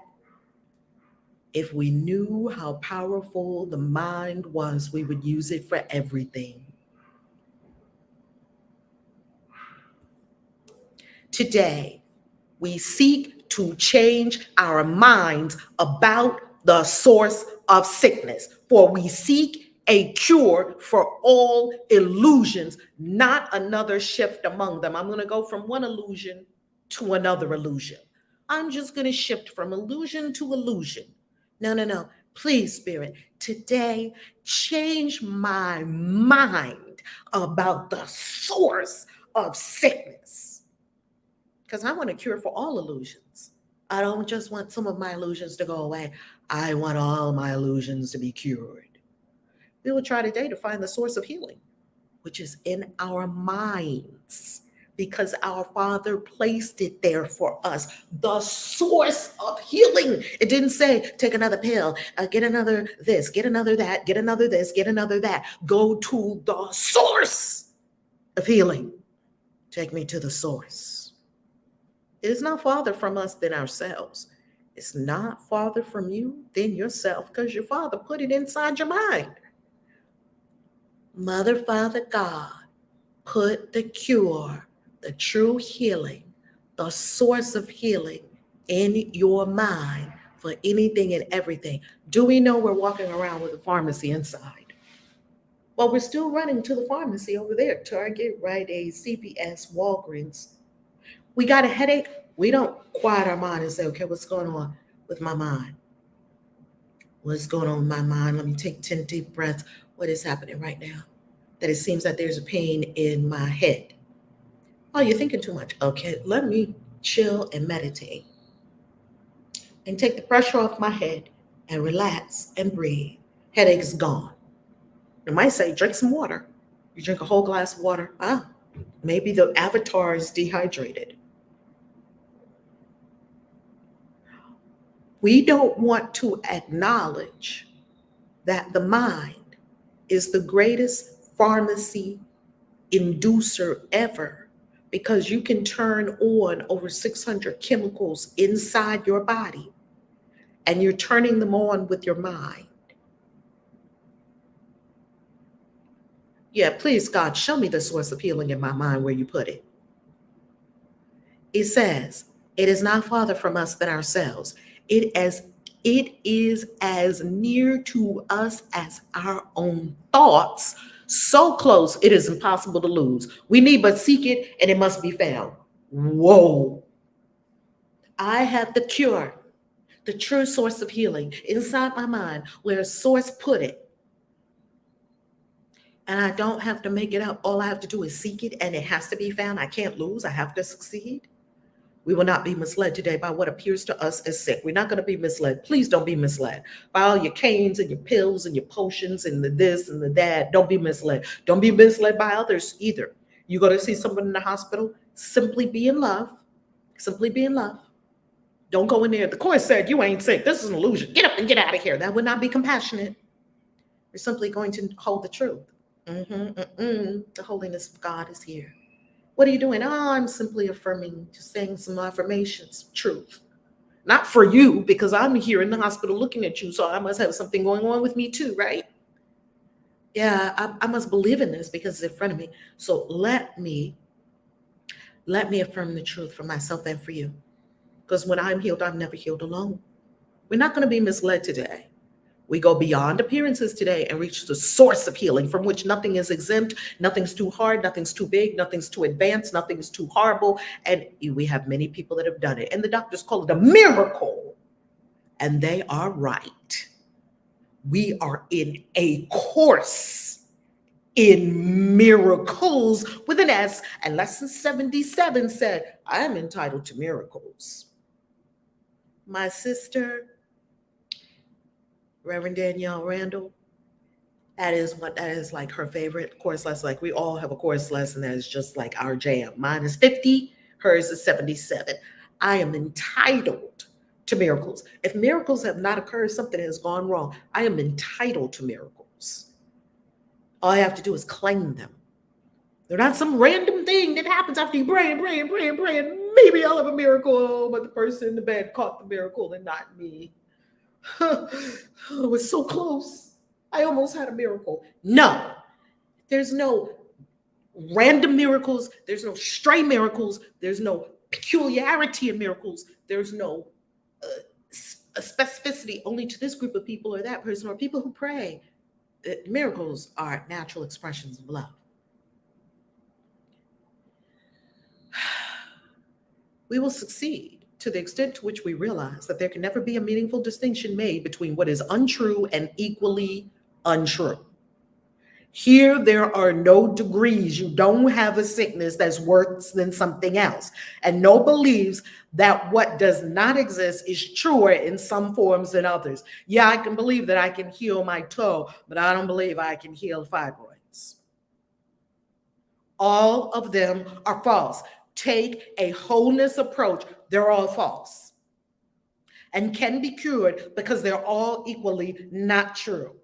If we knew how powerful the mind was, we would use it for everything. Today, we seek to change our minds about the source of sickness, for we seek a cure for all illusions, not another shift among them. I'm going to go from one illusion to another illusion. I'm just going to shift from illusion to illusion. No. Please, Spirit, today, change my mind about the source of sickness. Because I want a cure for all illusions. I don't just want some of my illusions to go away. I want all my illusions to be cured. We will try today to find the source of healing, which is in our minds, because our Father placed it there for us. The source of healing. It didn't say, take another pill, get another this, get another that, get another this, get another that. Go to the source of healing. Take me to the source. It is not farther from us than ourselves. It's not farther from you than yourself, because your Father put it inside your mind. Mother, Father, God put the cure, the true healing, the source of healing in your mind for anything and everything. Do we know we're walking around with a pharmacy inside? Well, we're still running to the pharmacy over there, Target, Rite Aid, CVS, Walgreens. We got a headache. We don't quiet our mind and say, okay, what's going on with my mind? What's going on with my mind? Let me take 10 deep breaths. What is happening right now? That it seems that there's a pain in my head. Oh, you're thinking too much. Okay, let me chill and meditate and take the pressure off my head and relax and breathe. Headache's gone. You might say, drink some water. You drink a whole glass of water. Maybe the avatar is dehydrated. We don't want to acknowledge that the mind is the greatest pharmacy inducer ever, because you can turn on over 600 chemicals inside your body, and you're turning them on with your mind. Yeah, please, God, show me the source of healing in my mind where you put it. It says, it is not farther from us than ourselves. It It is as near to us as our own thoughts. So close, it is impossible to lose. We need but seek it, and it must be found. Whoa. I have the cure, the true source of healing inside my mind, where source put it. And I don't have to make it up. All I have to do is seek it, and it has to be found. I can't lose. I have to succeed. We will not be misled today by what appears to us as sick. We're not going to be misled. Please don't be misled by all your canes and your pills and your potions and the this and the that. Don't be misled. Don't be misled by others either. You go to see someone in the hospital, simply be in love. Simply be in love. Don't go in there. The course said you ain't sick. This is an illusion. Get up and get out of here. That would not be compassionate. We're simply going to hold the truth. The holiness of God is here. What are you doing? Oh, I'm simply affirming, just saying some affirmations, truth. Not for you, because I'm here in the hospital looking at you, so I must have something going on with me too, right? Yeah, I must believe in this because it's in front of me. So let me affirm the truth for myself and for you. Because when I'm healed, I'm never healed alone. We're not going to be misled today. We go beyond appearances today and reach the source of healing from which nothing is exempt, nothing's too hard, nothing's too big, nothing's too advanced, nothing's too horrible. And we have many people that have done it. And the doctors call it a miracle. And they are right. We are in a course in miracles with an S. And lesson 77 said, I am entitled to miracles. My sister, Reverend Danielle Randall, that is like her favorite course lesson. Like we all have a course lesson that is just like our jam. Mine is 50, hers is 77. I am entitled to miracles. If miracles have not occurred, something has gone wrong. I am entitled to miracles. All I have to do is claim them. They're not some random thing that happens after you pray. Maybe I'll have a miracle, but the person in the bed caught the miracle and not me. It was so close. I almost had a miracle. No, there's no random miracles. There's no stray miracles. There's no peculiarity in miracles. There's no a specificity only to this group of people or that person or people who pray. Miracles are natural expressions of love. We will succeed to the extent to which we realize that there can never be a meaningful distinction made between what is untrue and equally untrue. Here, there are no degrees. You don't have a sickness that's worse than something else. And no believes that what does not exist is truer in some forms than others. Yeah, I can believe that I can heal my toe, but I don't believe I can heal fibroids. All of them are false. Take a wholeness approach. They're all false and can be cured because they're all equally not true.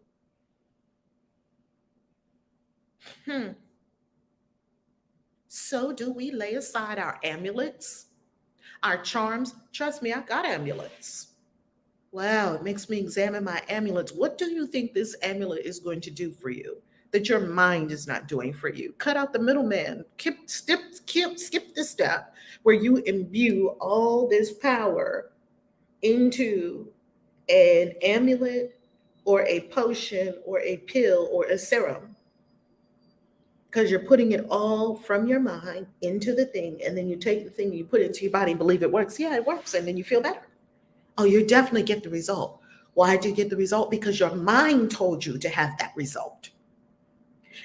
So do we lay aside our amulets, our charms? Trust me, I got amulets. Wow, it makes me examine my amulets. What do you think this amulet is going to do for you that your mind is not doing for you? Cut out the middleman. Skip the step where you imbue all this power into an amulet or a potion or a pill or a serum. Because you're putting it all from your mind into the thing, and then you take the thing and you put it into your body and believe it works. Yeah, it works, and then you feel better. Oh, you definitely get the result. Why do you get the result? Because your mind told you to have that result.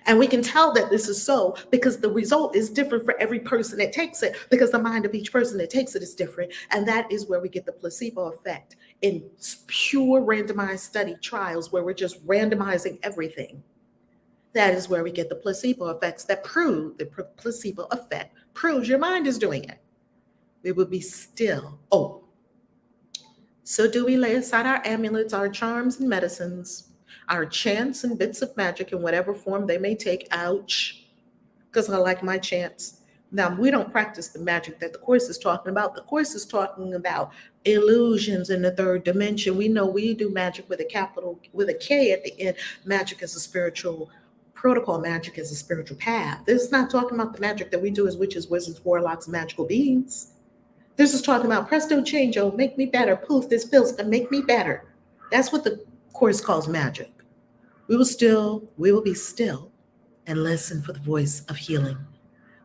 And we can tell that this is so because the result is different for every person that takes it, because the mind of each person that takes it is different. And that is where we get the placebo effect in pure randomized study trials where we're just randomizing everything. That is where we get the placebo effects that prove the placebo effect proves your mind is doing it. We will be still. Oh, so do we lay aside our amulets, our charms and medicines, our chants and bits of magic in whatever form they may take? Ouch, because I like my chants. Now, we don't practice the magic that the Course is talking about. The Course is talking about illusions in the third dimension. We know we do magic with a capital, with a K at the end. Magic is a spiritual protocol. Magic is a spiritual path. This is not talking about the magic that we do as witches, wizards, warlocks, magical beings. This is talking about presto change, oh, make me better. Poof, this pill's gonna make me better. That's what the Course calls magic. We will be still and listen for the voice of healing,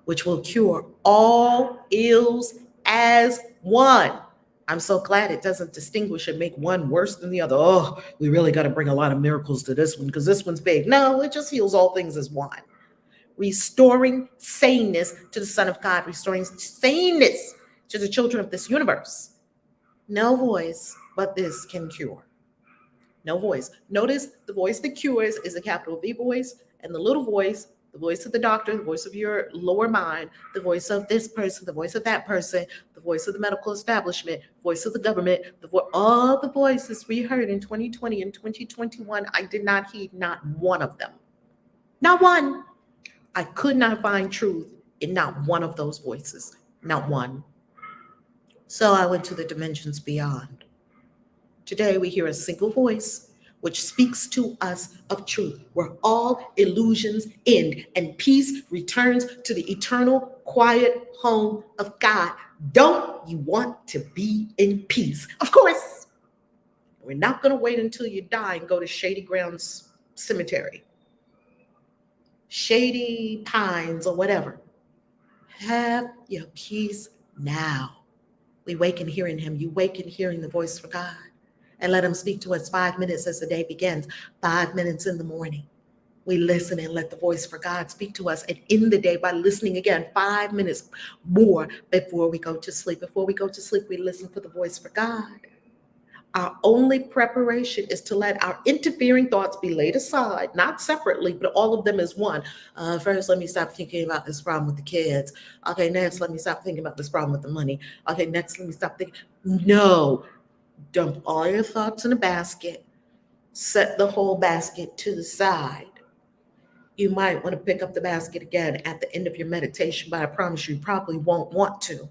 which will cure all ills as one. I'm so glad it doesn't distinguish and make one worse than the other. Oh, we really got to bring a lot of miracles to this one because this one's big. No, it just heals all things as one. Restoring saneness to the Son of God, restoring saneness to the children of this universe. No voice but this can cure. No voice. Notice the voice that cures is a capital V voice, and the little voice, the voice of the doctor, the voice of your lower mind, the voice of this person, the voice of that person, the voice of the medical establishment, voice of the government, all the voices we heard in 2020 and 2021, I did not heed not one of them. Not one. I could not find truth in not one of those voices. Not one. So I went to the dimensions beyond. Today we hear a single voice which speaks to us of truth, where all illusions end and peace returns to the eternal, quiet home of God. Don't you want to be in peace? Of course. We're not going to wait until you die and go to Shady Grounds Cemetery, Shady Pines, or whatever. Have your peace now. We waken hearing him. You waken hearing the voice for God. And let him speak to us 5 minutes as the day begins, 5 minutes in the morning. We listen and let the voice for God speak to us. And in the day, by listening again, 5 minutes more before we go to sleep. Before we go to sleep, we listen for the voice for God. Our only preparation is to let our interfering thoughts be laid aside, not separately, but all of them as one. First, let me stop thinking about this problem with the kids. Okay, next, let me stop thinking about this problem with the money. Okay, next, let me stop thinking. No. Dump all your thoughts in a basket, set the whole basket to the side. You might want to pick up the basket again at the end of your meditation, but I promise you probably won't want to.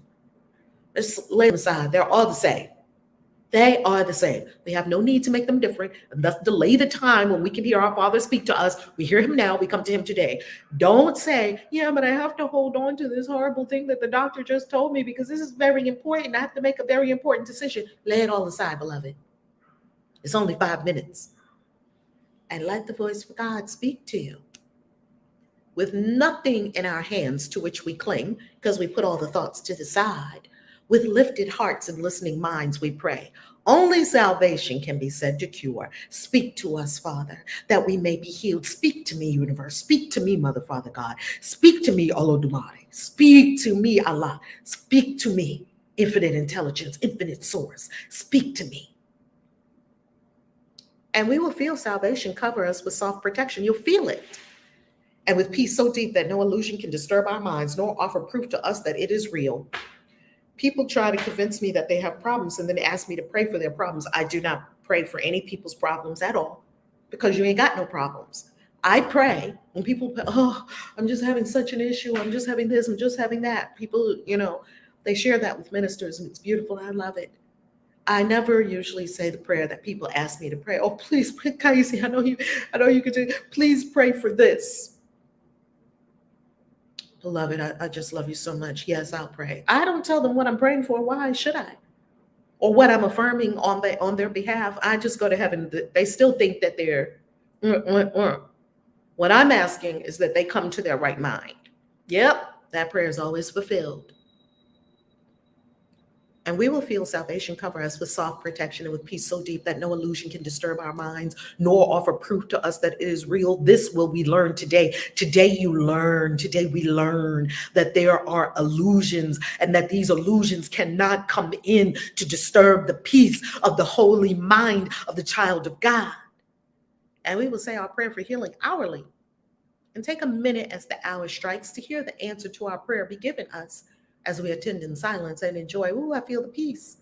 Just lay them aside. They're all the same. They are the same. We have no need to make them different, and thus delay the time when we can hear our Father speak to us. We hear him now, we come to him today. Don't say, yeah, but I have to hold on to this horrible thing that the doctor just told me because this is very important. I have to make a very important decision. Lay it all aside, beloved. It's only 5 minutes. And let the voice of God speak to you. With nothing in our hands to which we cling, because we put all the thoughts to the side, with lifted hearts and listening minds, we pray. Only salvation can be said to cure. Speak to us, Father, that we may be healed. Speak to me, universe. Speak to me, Mother, Father, God. Speak to me, Olodumare. Speak to me, Allah. Speak to me, infinite intelligence, infinite source. Speak to me. And we will feel salvation cover us with soft protection. You'll feel it. And with peace so deep that no illusion can disturb our minds, nor offer proof to us that it is real. People try to convince me that they have problems and then ask me to pray for their problems. I do not pray for any people's problems at all because you ain't got no problems. I pray when people, oh, I'm just having such an issue. I'm just having this. I'm just having that. People, they share that with ministers and it's beautiful. I love it. I never usually say the prayer that people ask me to pray. Oh, please, Kaisi, I know you could do. Please pray for this. Beloved, I just love you so much. Yes, I'll pray. I don't tell them what I'm praying for. Why should I? Or what I'm affirming on their behalf. I just go to heaven. They still think that they're. What I'm asking is that they come to their right mind. Yep, that prayer is always fulfilled. And we will feel salvation cover us with soft protection and with peace so deep that no illusion can disturb our minds, nor offer proof to us that it is real. This will we learn today. Today we learn that there are illusions and that these illusions cannot come in to disturb the peace of the holy mind of the child of God. And we will say our prayer for healing hourly and take a minute as the hour strikes to hear the answer to our prayer be given us. As we attend in silence and enjoy, I feel the peace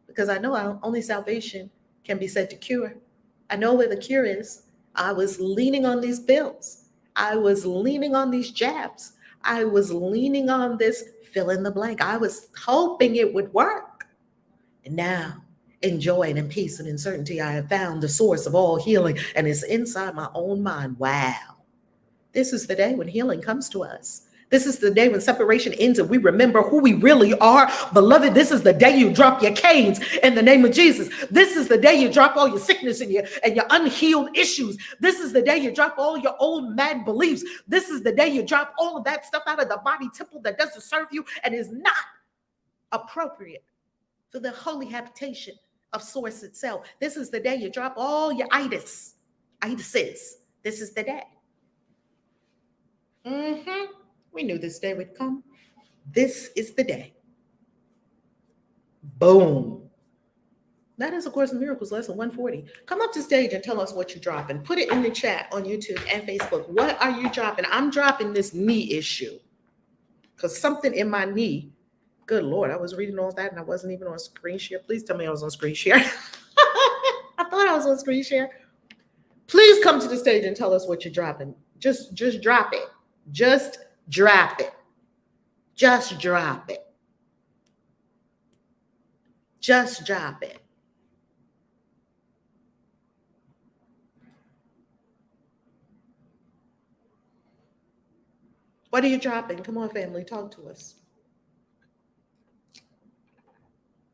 because I know only salvation can be said to cure. I know where the cure is. I was leaning on these pills. I was leaning on these jabs. I was leaning on this fill in the blank. I was hoping it would work. And now, in joy and in peace and in certainty, I have found the source of all healing and it's inside my own mind. Wow. This is the day when healing comes to us. This is the day when separation ends and we remember who we really are. Beloved, this is the day you drop your canes in the name of Jesus. This is the day you drop all your sickness and your unhealed issues. This is the day you drop all your old mad beliefs. This is the day you drop all of that stuff out of the body temple that doesn't serve you and is not appropriate for the holy habitation of source itself. This is the day you drop all your itises. This is the day. We knew this day would come. This is the day. Boom. That is, of course, Miracles Lesson 140. Come up to stage and tell us what you're dropping. Put it in the chat on YouTube and Facebook. What are you dropping? I'm dropping this knee issue because something in my knee, good Lord, I was reading all that and I wasn't even on screen share. Please tell me I was on screen share. I thought I was on screen share. Please come to the stage and tell us what you're dropping. Just drop it. Just drop it. Just drop it. Just drop it. What are you dropping? Come on, family, talk to us.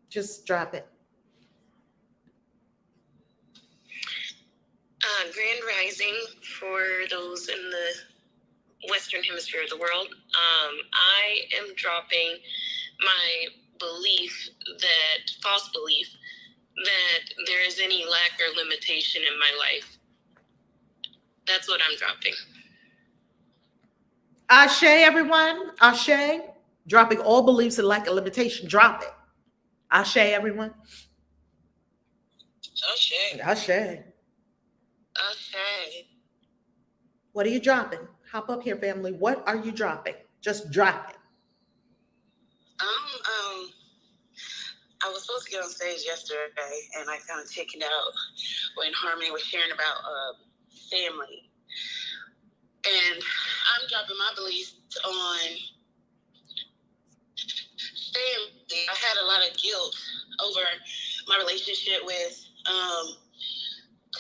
Just drop it. Grand Rising for those in the Western Hemisphere of the world. I am dropping my false belief that there is any lack or limitation in my life. That's what I'm dropping. Ashe, everyone. Ashe. Dropping all beliefs and lack of limitation. Drop it. Ashe, everyone. Ashe. Ashe. Ashe. What are you dropping? Hop up here, family. What are you dropping? Just drop it. I was supposed to get on stage yesterday, and I kind of chickened out when Harmony was sharing about family. And I'm dropping my beliefs on family. I had a lot of guilt over my relationship with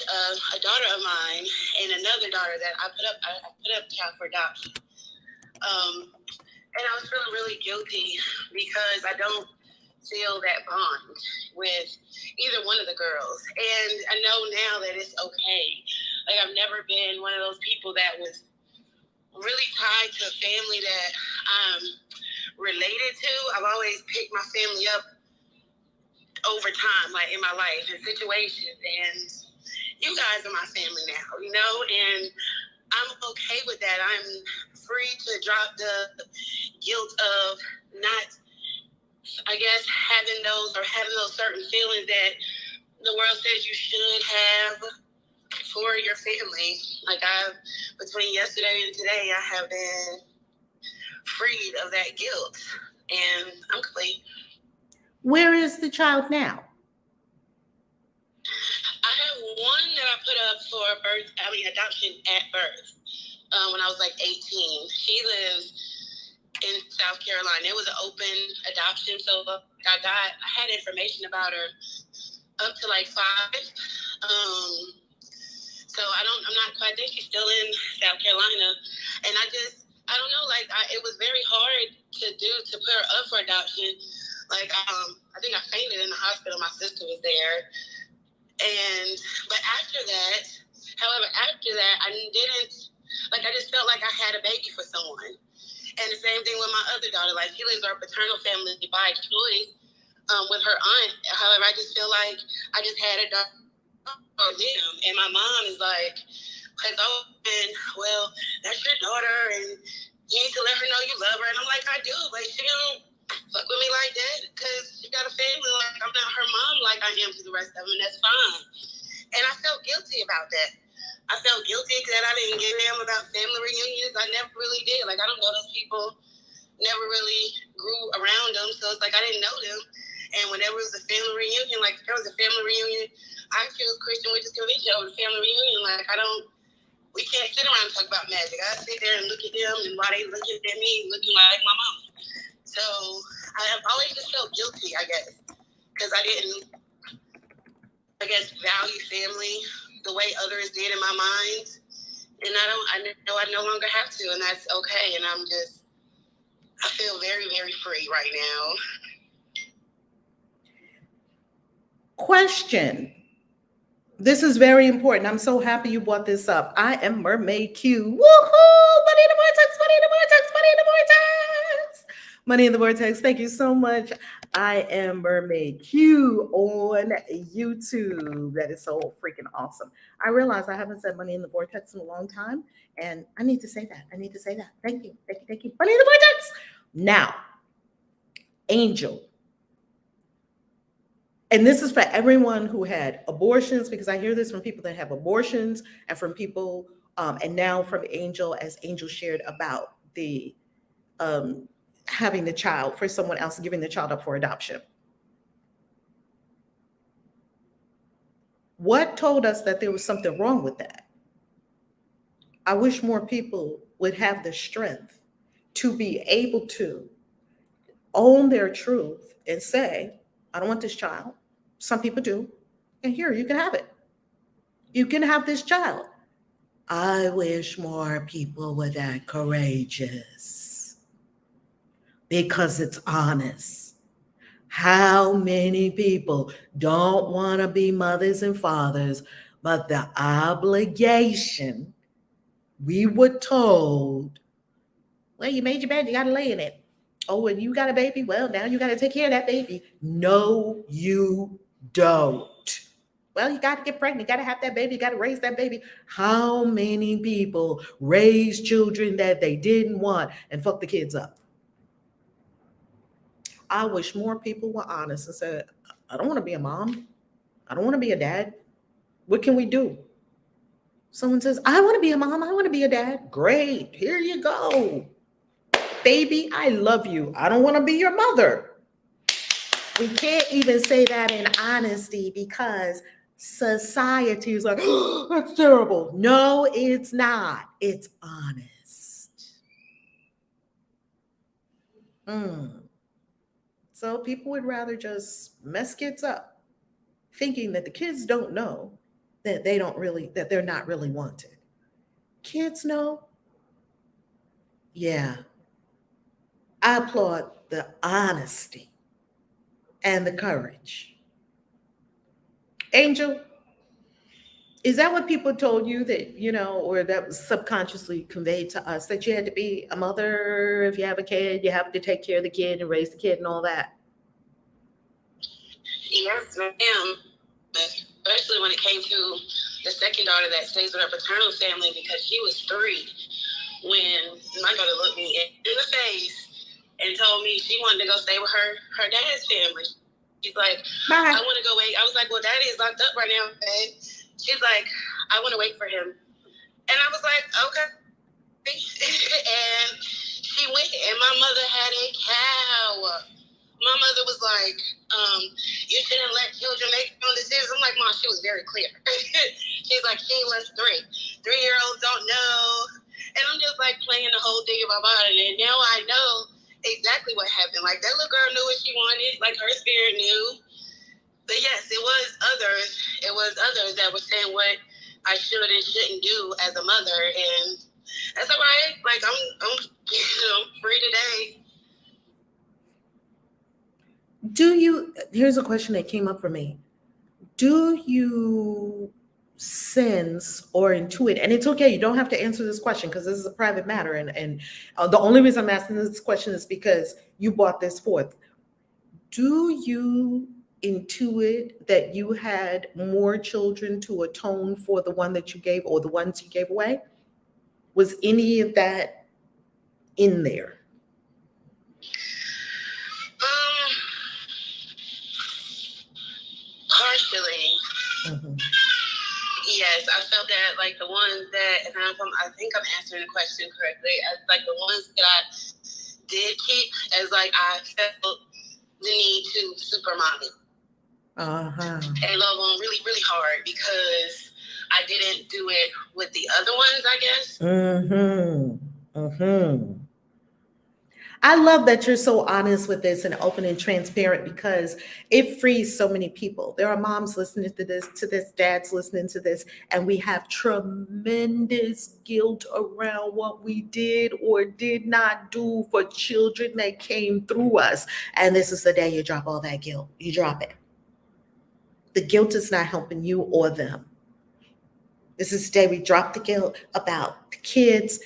a daughter of mine and another daughter that I put up child for adoption. And I was feeling really guilty because I don't feel that bond with either one of the girls. And I know now that it's okay. Like, I've never been one of those people that was really tied to a family that I'm related to. I've always picked my family up over time, like in my life and situations. And you guys are my family now, and I'm okay with that. I'm free to drop the guilt of not, I guess, having those certain feelings that the world says you should have for your family. Like, between yesterday and today, I have been freed of that guilt, and I'm complete. Where is the child now? I have one that I put up for adoption at birth when I was like 18. She lives in South Carolina. It was an open adoption, so I had information about her up to like 5. So I'm not quite. I think she's still in South Carolina, and I don't know. Like, it was very hard to put her up for adoption. Like, I think I fainted in the hospital. My sister was there. But after that, I just felt like I had a baby for someone. And the same thing with my other daughter. Like, she lives with her paternal family by choice with her aunt. However, I just feel like I just had a daughter for them. And my mom is like, well, that's your daughter, and you need to let her know you love her. And I'm like, I do. Like, she don't fuck with me like that because she got a family. Like, I'm not her mom like I am to the rest of them, and that's fine. And I felt guilty about that. I felt guilty that I didn't give a damn about family reunions. I never really did. Like, I don't know those people, never really grew around them, so it's like I didn't know them. And whenever it was a family reunion, like, if there was a family reunion, I choose Christian Witches Convention over the family reunion. Like, we can't sit around and talk about magic. I sit there and look at them, and while they looking at me, looking like my mom. So I've always just felt guilty, I guess, because I didn't, value family the way others did in my mind. And I no longer have to, and that's okay. And I'm just I feel very, very free right now. Question. This is very important. I'm so happy you brought this up. I am Mermaid Q. Woohoo! Money in the vortex, money in the vortex, money in the vortex. Money in the vortex. Thank you so much. I am Mermaid Q on YouTube. That is so freaking awesome. I realize I haven't said money in the vortex in a long time, and I need to say that. I need to say that. Thank you. Thank you. Thank you. Money in the vortex. Now, Angel. And this is for everyone who had abortions, because I hear this from people that have abortions and from people, and now from Angel, as Angel shared about the having the child for someone else, giving the child up for adoption. What told us that there was something wrong with that? I wish more people would have the strength to be able to own their truth and say, I don't want this child. Some people do. And here, you can have it. You can have this child. I wish more people were that courageous because it's honest. How many people don't want to be mothers and fathers, but the obligation, we were told, well, you made your bed, you got to lay in it. Oh, and you got a baby? Well, now you got to take care of that baby. No, you don't. Well, you got to get pregnant, you got to have that baby, you got to raise that baby. How many people raise children that they didn't want and fuck the kids up? I wish more people were honest and said, I don't want to be a mom. I don't want to be a dad. What can we do? Someone says, I want to be a mom. I want to be a dad. Great. Here you go. Baby, I love you. I don't want to be your mother. We can't even say that in honesty because society is like, oh, that's terrible. No, it's not. It's honest. So people would rather just mess kids up, thinking that the kids don't know that that they're not really wanted. Kids know. Yeah. I applaud the honesty and the courage. Angel, is that what people told you that, or that was subconsciously conveyed to us, that you had to be a mother? If you have a kid, you have to take care of the kid and raise the kid and all that? Yes, ma'am. Especially when it came to the second daughter that stays with her paternal family, because she was 3 when my daughter looked me in the face and told me she wanted to go stay with her dad's family. She's like, I want to go wait. I was like, well, Daddy is locked up right now, babe. She's like, I want to wait for him. And I was like, okay. And she went, and my mother had a cow. My mother was like, you shouldn't let children make their own decisions. I'm like, Mom, she was very clear. She's like, she was 3. 3-year-olds don't know. And I'm just like playing the whole thing about it. And now I know exactly what happened. Like, that little girl knew what she wanted. Like, her spirit knew. But yes, it was others. It was others that were saying what I should and shouldn't do as a mother. And that's all right. Like, I'm free today. Here's a question that came up for me. Do you sense or intuit, and it's okay, you don't have to answer this question because this is a private matter, and the only reason I'm asking this question is because you brought this forth. Do you intuit that you had more children to atone for the one that you gave or the ones you gave away? Was any of that in there? Partially. Mm-hmm. Yes, I felt that, like, the ones that, and I think I'm answering the question correctly, like the ones that I did keep, as like I felt the need to super mommy. And love on really, really hard because I didn't do it with the other ones, I guess. I love that you're so honest with this and open and transparent because it frees so many people. There are moms listening to this, dads listening to this, and we have tremendous guilt around what we did or did not do for children that came through us. And this is the day you drop all that guilt. You drop it. The guilt is not helping you or them. This is the day we drop the guilt about the kids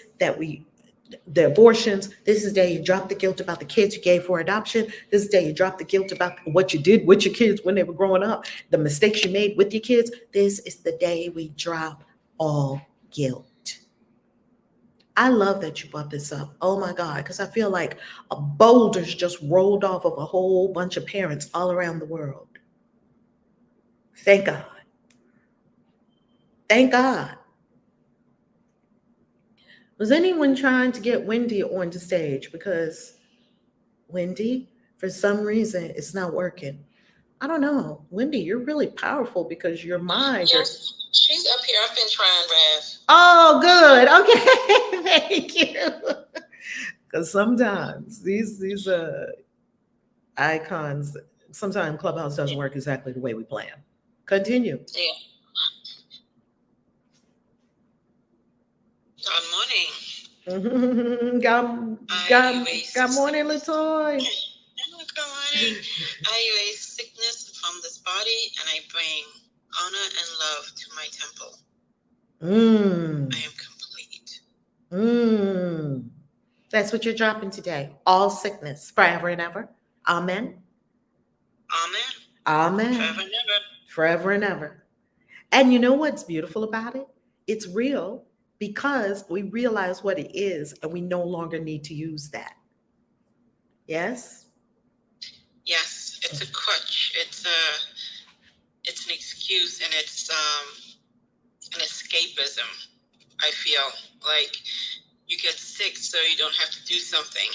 the abortions. This is the day you drop the guilt about the kids you gave for adoption. This is the day you drop the guilt about what you did with your kids when they were growing up, the mistakes you made with your kids. This is the day we drop all guilt. I love that you brought this up. Oh my God, because I feel like a boulder's just rolled off of a whole bunch of parents all around the world. Thank God. Thank God. Was anyone trying to get Wendy on the stage? Because Wendy, for some reason, it's not working. I don't know. Wendy, you're really powerful because your mind. Yes, she's up here. I've been trying, Rev. Oh, good. Okay. Thank you. Because sometimes these icons, sometimes Clubhouse doesn't work exactly the way we plan. Continue. Yeah. Good morning. Good morning, Latoy. Good morning. I erase sickness from this body and I bring honor and love to my temple. I am complete. That's what you're dropping today. All sickness, forever and ever. Amen. Amen. Forever and ever. Forever and ever. And you know what's beautiful about it? It's real because we realize what it is and we no longer need to use that. Yes? Yes, it's a crutch. It's an excuse and it's an escapism. I feel like you get sick so you don't have to do something.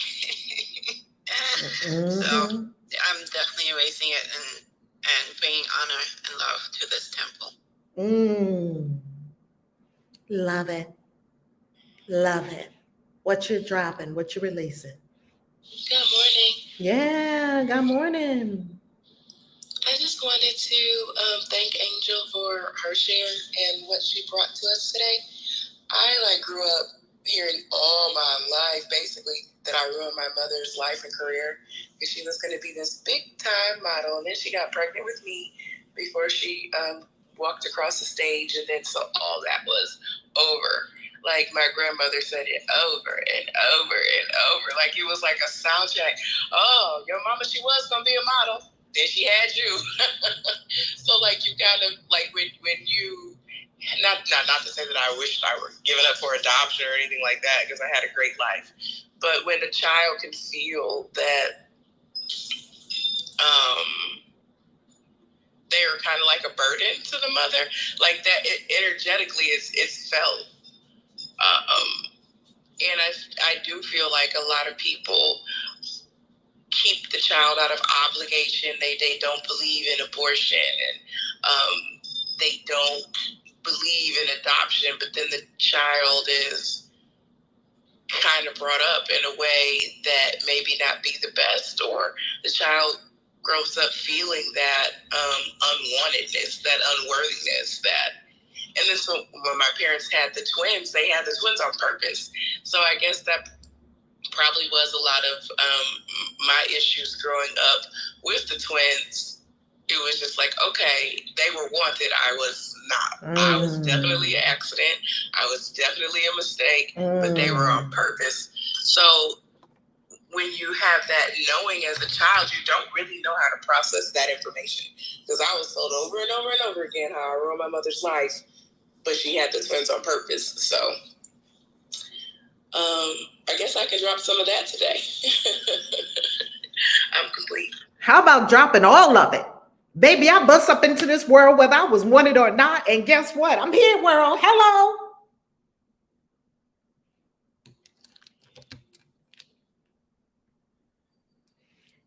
So I'm definitely erasing it and bringing honor and love to this temple. Love it. Love it. What you're dropping, what you're releasing. Good morning. Yeah, good morning. I just wanted to thank Angel for her share and what she brought to us today. I grew up hearing all my life basically that I ruined my mother's life and career because she was going to be this big time model, and then she got pregnant with me before she walked across the stage, and then so all that was over. Like my grandmother said it over and over and over, like it was like a soundtrack. Oh, your mama, she was gonna be a model, then she had you. So you kind of when you not to say that I wished I were given up for adoption or anything like that, because I had a great life, but when a child can feel that they're kind of like a burden to the mother, like that, energetically it's felt. And I do feel like a lot of people keep the child out of obligation. They don't believe in abortion, and they don't believe in adoption, but then the child is kind of brought up in a way that maybe not be the best, or the child grows up feeling that unwantedness, that unworthiness, and then so when my parents had the twins, they had the twins on purpose. So I guess that probably was a lot of my issues growing up with the twins. It was just like, okay, they were wanted. I was not. I was definitely an accident. I was definitely a mistake, but they were on purpose. So when you have that knowing as a child, you don't really know how to process that information. Because I was told over and over and over again how I ruined my mother's life, but she had the twins on purpose. So I guess I can drop some of that today. I'm complete. How about dropping all of it? Baby, I bust up into this world whether I was wanted or not, and guess what? I'm here, world. Hello.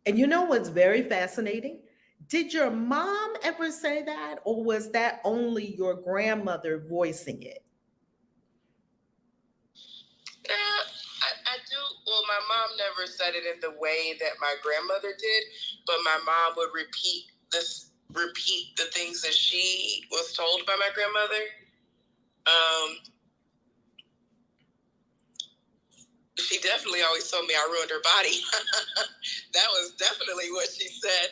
And you know what's very fascinating? Did your mom ever say that, or was that only your grandmother voicing it? I do. Well, my mom never said it in the way that my grandmother did, but my mom would repeat the things that she was told by my grandmother. She definitely always told me I ruined her body. That was definitely what she said.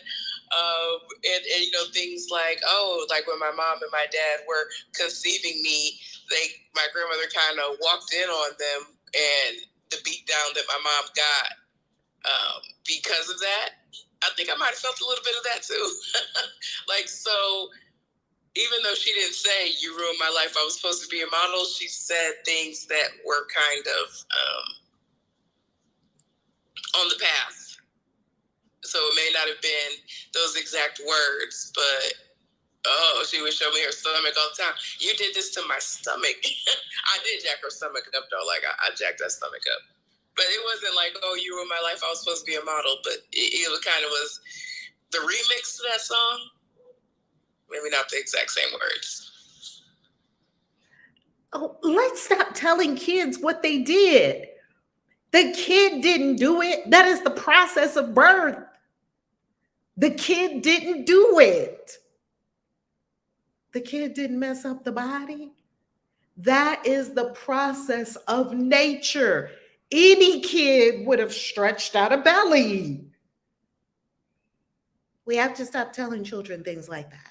And things like, like when my mom and my dad were conceiving me, my grandmother kind of walked in on them, and the beat down that my mom got because of that, I think I might have felt a little bit of that too. So even though she didn't say you ruined my life, I was supposed to be a model, she said things that were kind of on the path. So it may not have been those exact words, but she would show me her stomach all the time. You did this to my stomach. I did jack her stomach up though. Like I jacked that stomach up. But it wasn't like, you ruined my life, I was supposed to be a model. But it kind of was the remix to that song. Maybe not the exact same words. Oh, let's stop telling kids what they did. The kid didn't do it. That is the process of birth. The kid didn't do it. The kid didn't mess up the body. That is the process of nature. Any kid would have stretched out a belly. We have to stop telling children things like that.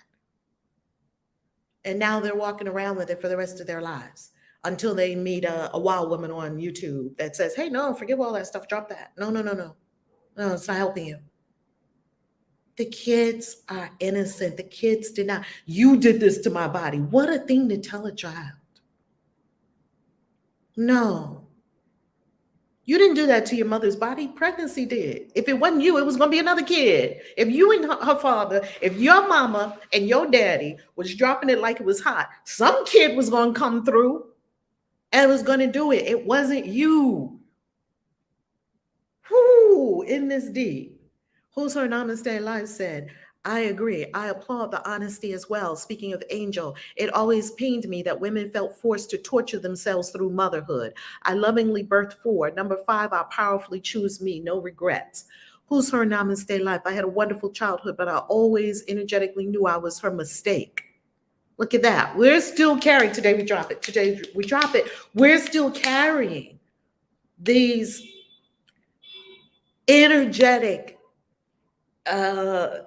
And now they're walking around with it for the rest of their lives until they meet a wild woman on YouTube that says, hey, no, forgive all that stuff. Drop that. No, it's not helping you. The kids are innocent. The kids did not. You did this to my body. What a thing to tell a child. No. You didn't do that to your mother's body. Pregnancy did. If it wasn't you, it was going to be another kid. If you and her father, if your mama and your daddy was dropping it like it was hot, some kid was going to come through and was going to do it. It wasn't you. Whoo, in this deep. Who's her namaste life said, I agree. I applaud the honesty as well. Speaking of Angel, it always pained me that women felt forced to torture themselves through motherhood. I lovingly birthed 4. Number 5, I powerfully choose me. No regrets. Who's her namaste life? I had a wonderful childhood, but I always energetically knew I was her mistake. Look at that. We're still carrying. Today we drop it. Today we drop it. We're still carrying these energetic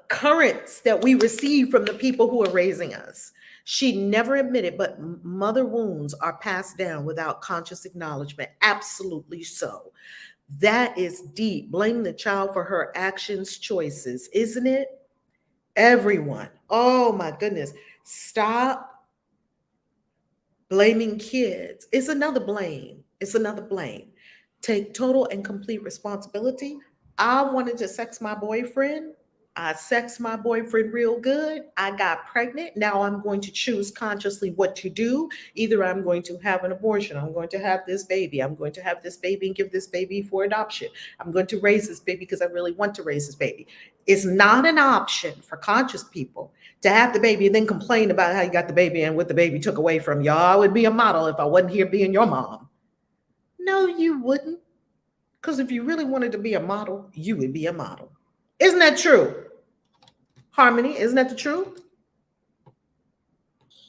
currents that we receive from the people who are raising us. She never admitted, but mother wounds are passed down without conscious acknowledgement. Absolutely so. That is deep. Blame the child for her actions, choices, isn't it? Everyone. Oh my goodness. Stop blaming kids. It's another blame. It's another blame. Take total and complete responsibility. I wanted to sex my boyfriend. I sexed my boyfriend real good. I got pregnant. Now I'm going to choose consciously what to do. Either I'm going to have an abortion. I'm going to have this baby. I'm going to have this baby and give this baby for adoption. I'm going to raise this baby because I really want to raise this baby. It's not an option for conscious people to have the baby and then complain about how you got the baby and what the baby took away from you. I would be a model if I wasn't here being your mom. No, you wouldn't. Because if you really wanted to be a model, you would be a model. Isn't that true? Harmony, isn't that the truth?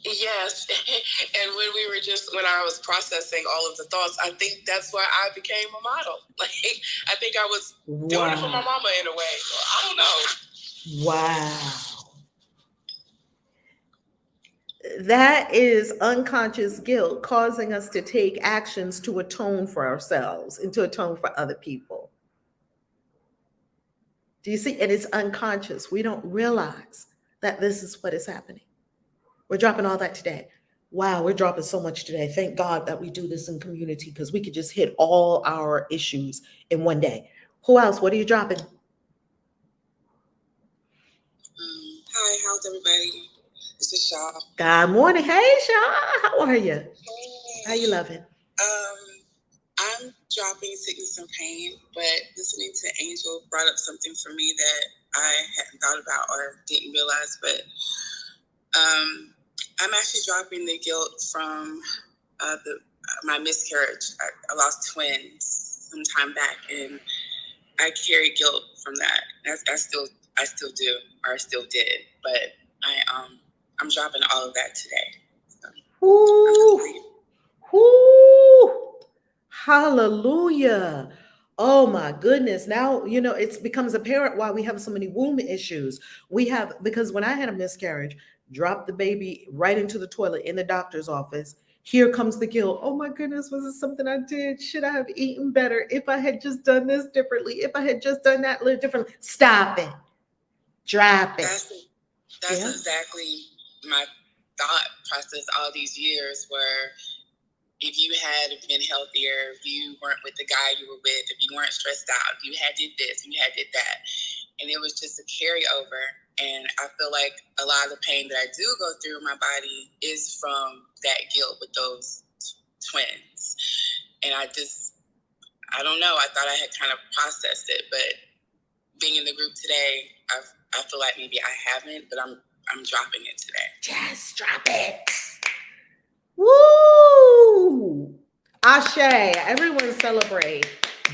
Yes. And when I was processing all of the thoughts, I think that's why I became a model. I think I was doing it for my mama in a way. I don't know. Wow. That is unconscious guilt causing us to take actions to atone for ourselves and to atone for other people. Do you see? And it's unconscious. We don't realize that this is what is happening. We're dropping all that today. Wow, we're dropping so much today. Thank God that we do this in community because we could just hit all our issues in one day. Who else? What are you dropping? Hi, how's everybody? This is Shaw. Good morning. Hey, Shaw. How are you? Hey. How you loving? I'm dropping sickness and pain, but listening to Angel brought up something for me that I hadn't thought about or didn't realize. But I'm actually dropping the guilt from my miscarriage. I lost twins some time back, and I carry guilt from that. I still do, or I still did, but I'm dropping all of that today. So, Hallelujah. Oh my goodness. Now, it becomes apparent why we have so many womb issues. Because when I had a miscarriage, dropped the baby right into the toilet in the doctor's office. Here comes the guilt. Oh my goodness, was it something I did? Should I have eaten better? If I had just done this differently, if I had just done that a little differently. Stop it. Drop it. That's exactly my thought process all these years, where if you had been healthier, if you weren't with the guy you were with, if you weren't stressed out, if you had did this, you had did that. And it was just a carryover. And I feel like a lot of the pain that I do go through in my body is from that guilt with those twins. And I don't know. I thought I had kind of processed it, but being in the group today, I feel like maybe I haven't, but I'm dropping it today. Just drop it. Woo! Ashe, everyone celebrate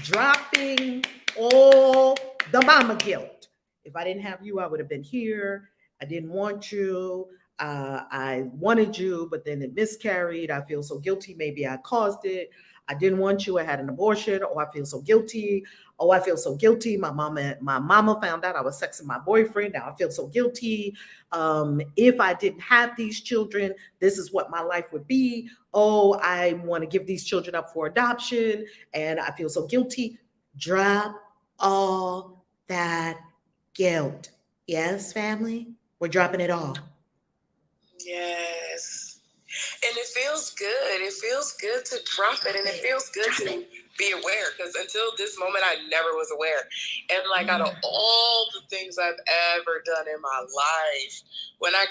dropping all the mama guilt. If I didn't have you, I would have been here. I didn't want you. I wanted you, but then it miscarried. I feel so guilty. Maybe I caused it. I didn't want you. I had an abortion. Oh, I feel so guilty. Oh, I feel so guilty. My mama found out I was sexing my boyfriend. Now I feel so guilty. If I didn't have these children, this is what my life would be. Oh, I want to give these children up for adoption, and I feel so guilty. Drop all that guilt. Yes, family? We're dropping it all. Yes. And it feels good. It feels good to drop it, and it feels good to be aware, because until this moment, I never was aware. And like out of all the things I've ever done in my life, when I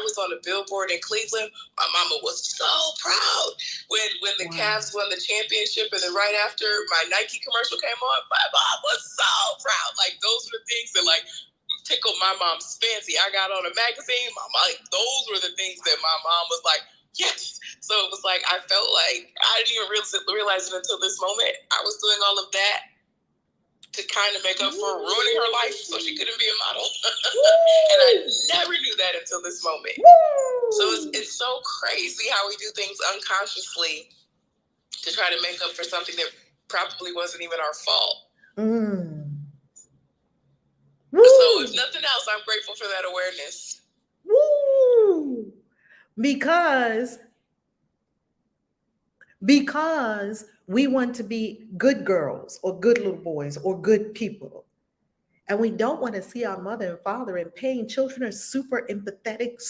was on the billboard in Cleveland, my mama was so proud. When the Cavs won the championship, and then right after my Nike commercial came on, my mom was so proud. Like, those were the things that tickled my mom's fancy. I got on a magazine. Those were the things that my mom was like, yes. So it was like, I felt like I didn't even realize it until this moment. I was doing all of that to kind of make up for ruining her life so she couldn't be a model. And I never knew that until this moment. So it's so crazy how we do things unconsciously to try to make up for something that probably wasn't even our fault. So if nothing else, I'm grateful for that awareness. Woo! Because we want to be good girls or good little boys or good people. And we don't want to see our mother and father in pain. Children are super empathetic,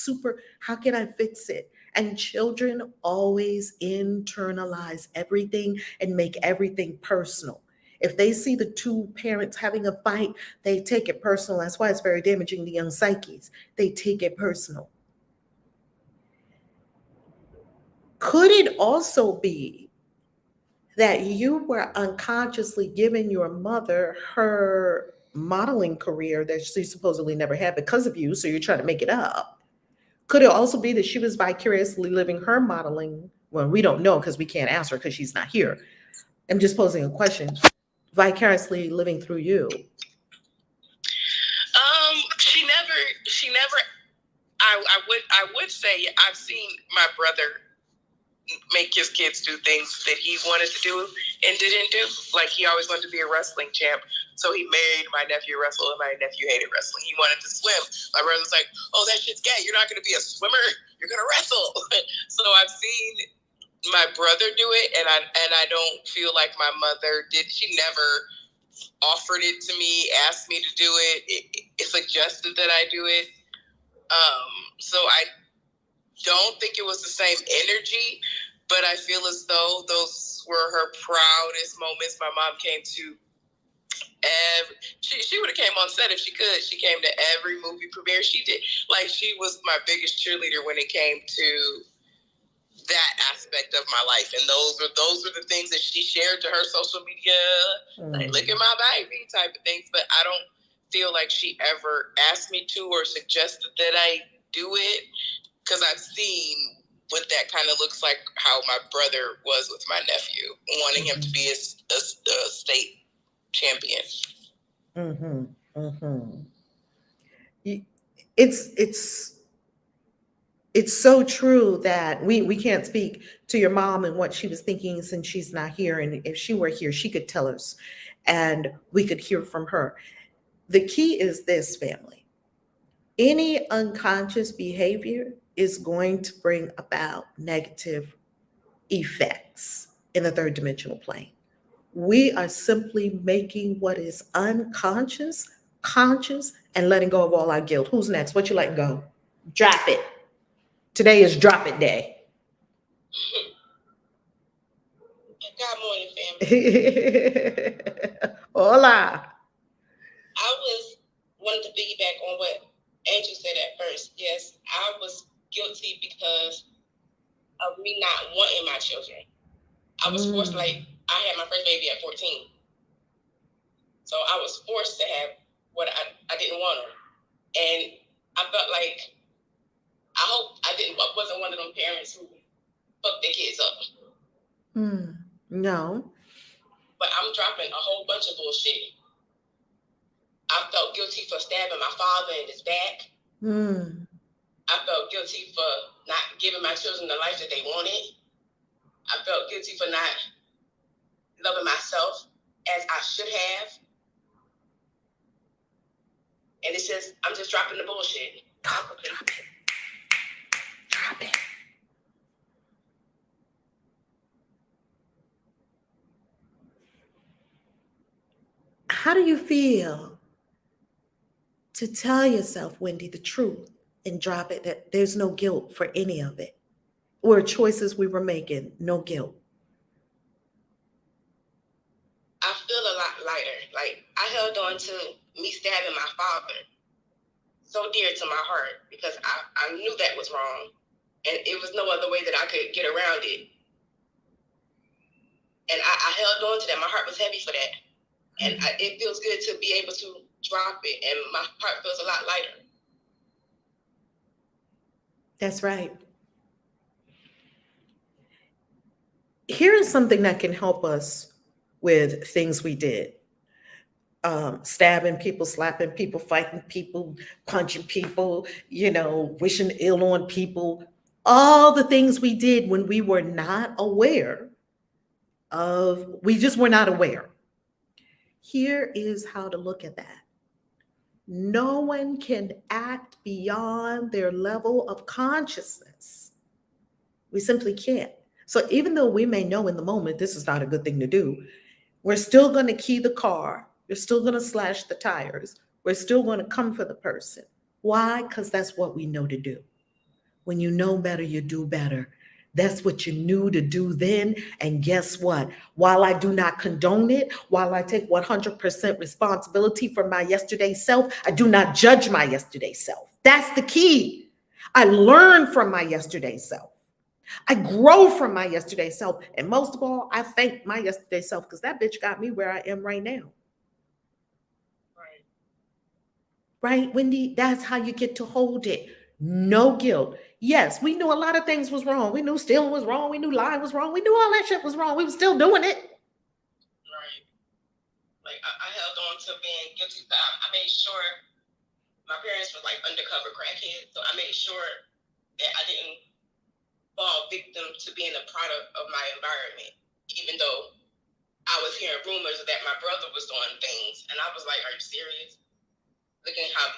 how can I fix it? And children always internalize everything and make everything personal. If they see the two parents having a fight, they take it personal. That's why it's very damaging to young psyches. They take it personal. Could it also be that you were unconsciously giving your mother her modeling career that she supposedly never had because of you, so you're trying to make it up? Could it also be that she was vicariously living her modeling? Well, we don't know because we can't ask her because she's not here. I'm just posing a question. Vicariously living through you. She never. I would say I've seen my brother make his kids do things that he wanted to do and didn't do. Like, he always wanted to be a wrestling champ, so he made my nephew wrestle, and my nephew hated wrestling. He wanted to swim. My brother was like, oh, that shit's gay. You're not going to be a swimmer. You're going to wrestle. So I've seen my brother do it, and I don't feel like my mother did. She never offered it to me, asked me to do it. It suggested that I do it. So I don't think it was the same energy, but I feel as though those were her proudest moments. My mom came to she would have came on set if she could. She came to every movie premiere she did. Like, she was my biggest cheerleader when it came to that aspect of my life. And those were the things that she shared to her social media. Like, look at my baby type of things. But I don't feel like she ever asked me to or suggested that I do it, because I've seen what that kind of looks like, how my brother was with my nephew, wanting him to be a state champion. It's so true that we can't speak to your mom and what she was thinking since she's not here. And if she were here, she could tell us and we could hear from her. The key is this, family. Any unconscious behavior is going to bring about negative effects in the third dimensional plane. We are simply making what is unconscious conscious and letting go of all our guilt. Who's next? What you letting go? Drop it. Today is drop it day. Good morning, family. Hola. I wanted to piggyback on what Angel said at first. Yes, I was guilty because of me not wanting my children. I was forced, like, I had my first baby at 14. So I was forced to have what I didn't want them. And I felt like, I hope I wasn't one of them parents who fucked their kids up. No. But I'm dropping a whole bunch of bullshit. I felt guilty for stabbing my father in his back. I felt guilty for not giving my children the life that they wanted. I felt guilty for not loving myself as I should have. And it's just, I'm just dropping the bullshit. Drop it. Drop it. How do you feel to tell yourself, Wendy, the truth and drop it, that there's no guilt for any of it? Or choices we were making, no guilt? I feel a lot lighter. Like, I held on to me stabbing my father so dear to my heart because I knew that was wrong. And it was no other way that I could get around it. And I held on to that. My heart was heavy for that. And it feels good to be able to drop it. And my heart feels a lot lighter. That's right. Here is something that can help us with things we did. Stabbing people, slapping people, fighting people, punching people, wishing ill on people. All the things we did when we were not aware of, we just were not aware. Here is how to look at that. No one can act beyond their level of consciousness. We simply can't. So even though we may know in the moment this is not a good thing to do, we're still going to key the car. We're still going to slash the tires. We're still going to come for the person. Why? Because that's what we know to do. When you know better, you do better. That's what you knew to do then. And guess what? While I do not condone it, while I take 100% responsibility for my yesterday self, I do not judge my yesterday self. That's the key. I learn from my yesterday self. I grow from my yesterday self. And most of all, I thank my yesterday self because that bitch got me where I am right now. Right, Wendy? That's how you get to hold it. No guilt. Yes, we knew a lot of things was wrong. We knew stealing was wrong. We knew lying was wrong. We knew all that shit was wrong. We were still doing it. Right. Like, I held on to being guilty. I made sure my parents were like undercover crackheads. So I made sure that I didn't fall victim to being a product of my environment. Even though I was hearing rumors that my brother was doing things. And I was like, are you serious? Look at how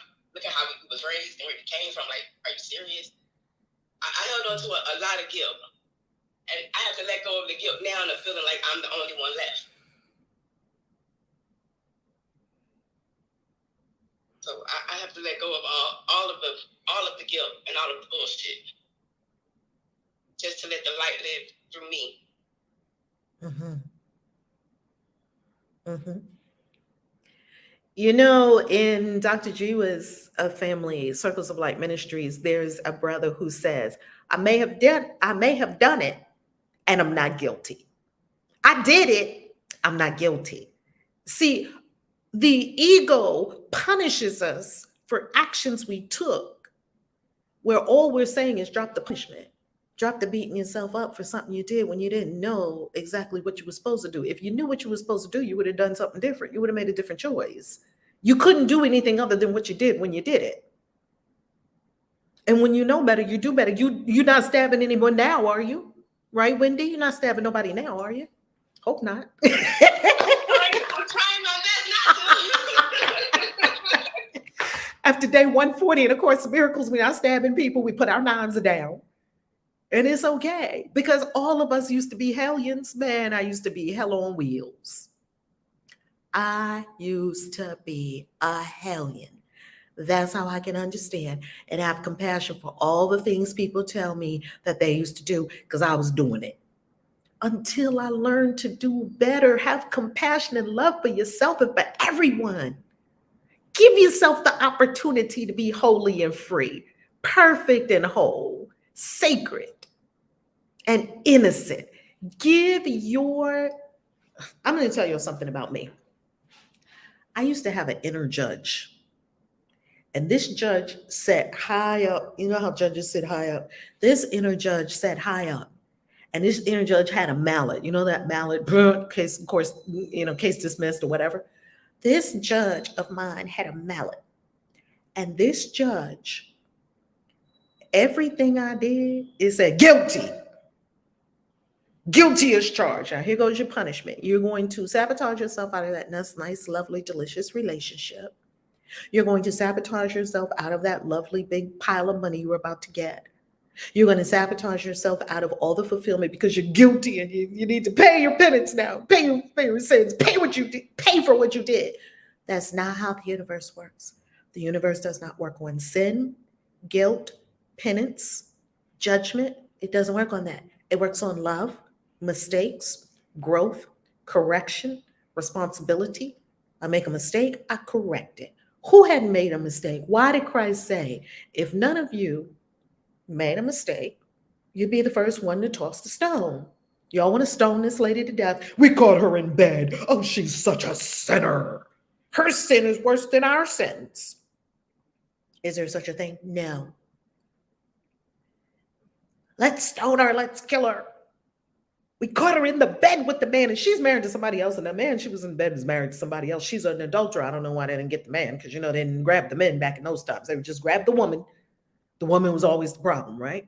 he was raised and where he came from. Like, are you serious? I held on to a lot of guilt. And I have to let go of the guilt now and the feeling like I'm the only one left. So I have to let go of all of the guilt and all of the bullshit. Just to let the light live through me. In Dr. Jiwa's family, Circles of Light Ministries, there's a brother who says, I may have done it, and I'm not guilty. I did it, I'm not guilty. See, the ego punishes us for actions we took, where all we're saying is drop the punishment. Drop the beating yourself up for something you did when you didn't know exactly what you were supposed to do. If you knew what you were supposed to do, you would have done something different. You would have made a different choice. You couldn't do anything other than what you did when you did it. And when you know better, you do better. You're not stabbing anyone now, are you? Right, Wendy? You're not stabbing nobody now, are you? Hope not. I'm trying my best not to. After day 140 in A Course of Miracles, we're not stabbing people. We put our knives down. And it's okay, because all of us used to be hellions. Man, I used to be hell on wheels. I used to be a hellion. That's how I can understand and have compassion for all the things people tell me that they used to do, because I was doing it. Until I learned to do better, have compassion and love for yourself and for everyone. Give yourself the opportunity to be holy and free, perfect and whole, sacred and innocent. I'm going to tell you something about me. I used to have an inner judge. And this judge sat high up. You know how judges sit high up? This inner judge sat high up. And this inner judge had a mallet. You know that mallet? Case, of course, case dismissed or whatever. This judge of mine had a mallet. And this judge, everything I did, it said guilty. Guilty as charged. Now, here goes your punishment. You're going to sabotage yourself out of that nice, lovely, delicious relationship. You're going to sabotage yourself out of that lovely big pile of money you're about to get. You're going to sabotage yourself out of all the fulfillment because you're guilty and you need to pay your penance now. Pay your sins. Pay what you did. Pay for what you did. That's not how the universe works. The universe does not work on sin, guilt, penance, judgment. It doesn't work on that. It works on love, mistakes, growth, correction, responsibility. I make a mistake, I correct it. Who hadn't made a mistake? Why did Christ say, if none of you made a mistake, you'd be the first one to toss the stone? Y'all want to stone this lady to death? We caught her in bed. Oh, she's such a sinner. Her sin is worse than our sins. Is there such a thing? No. Let's stone her. Let's kill her. We caught her in the bed with the man, and she's married to somebody else. And the man she was in bed was married to somebody else. She's an adulterer. I don't know why they didn't get the man, because, they didn't grab the men back in those times. They would just grab the woman. The woman was always the problem, right?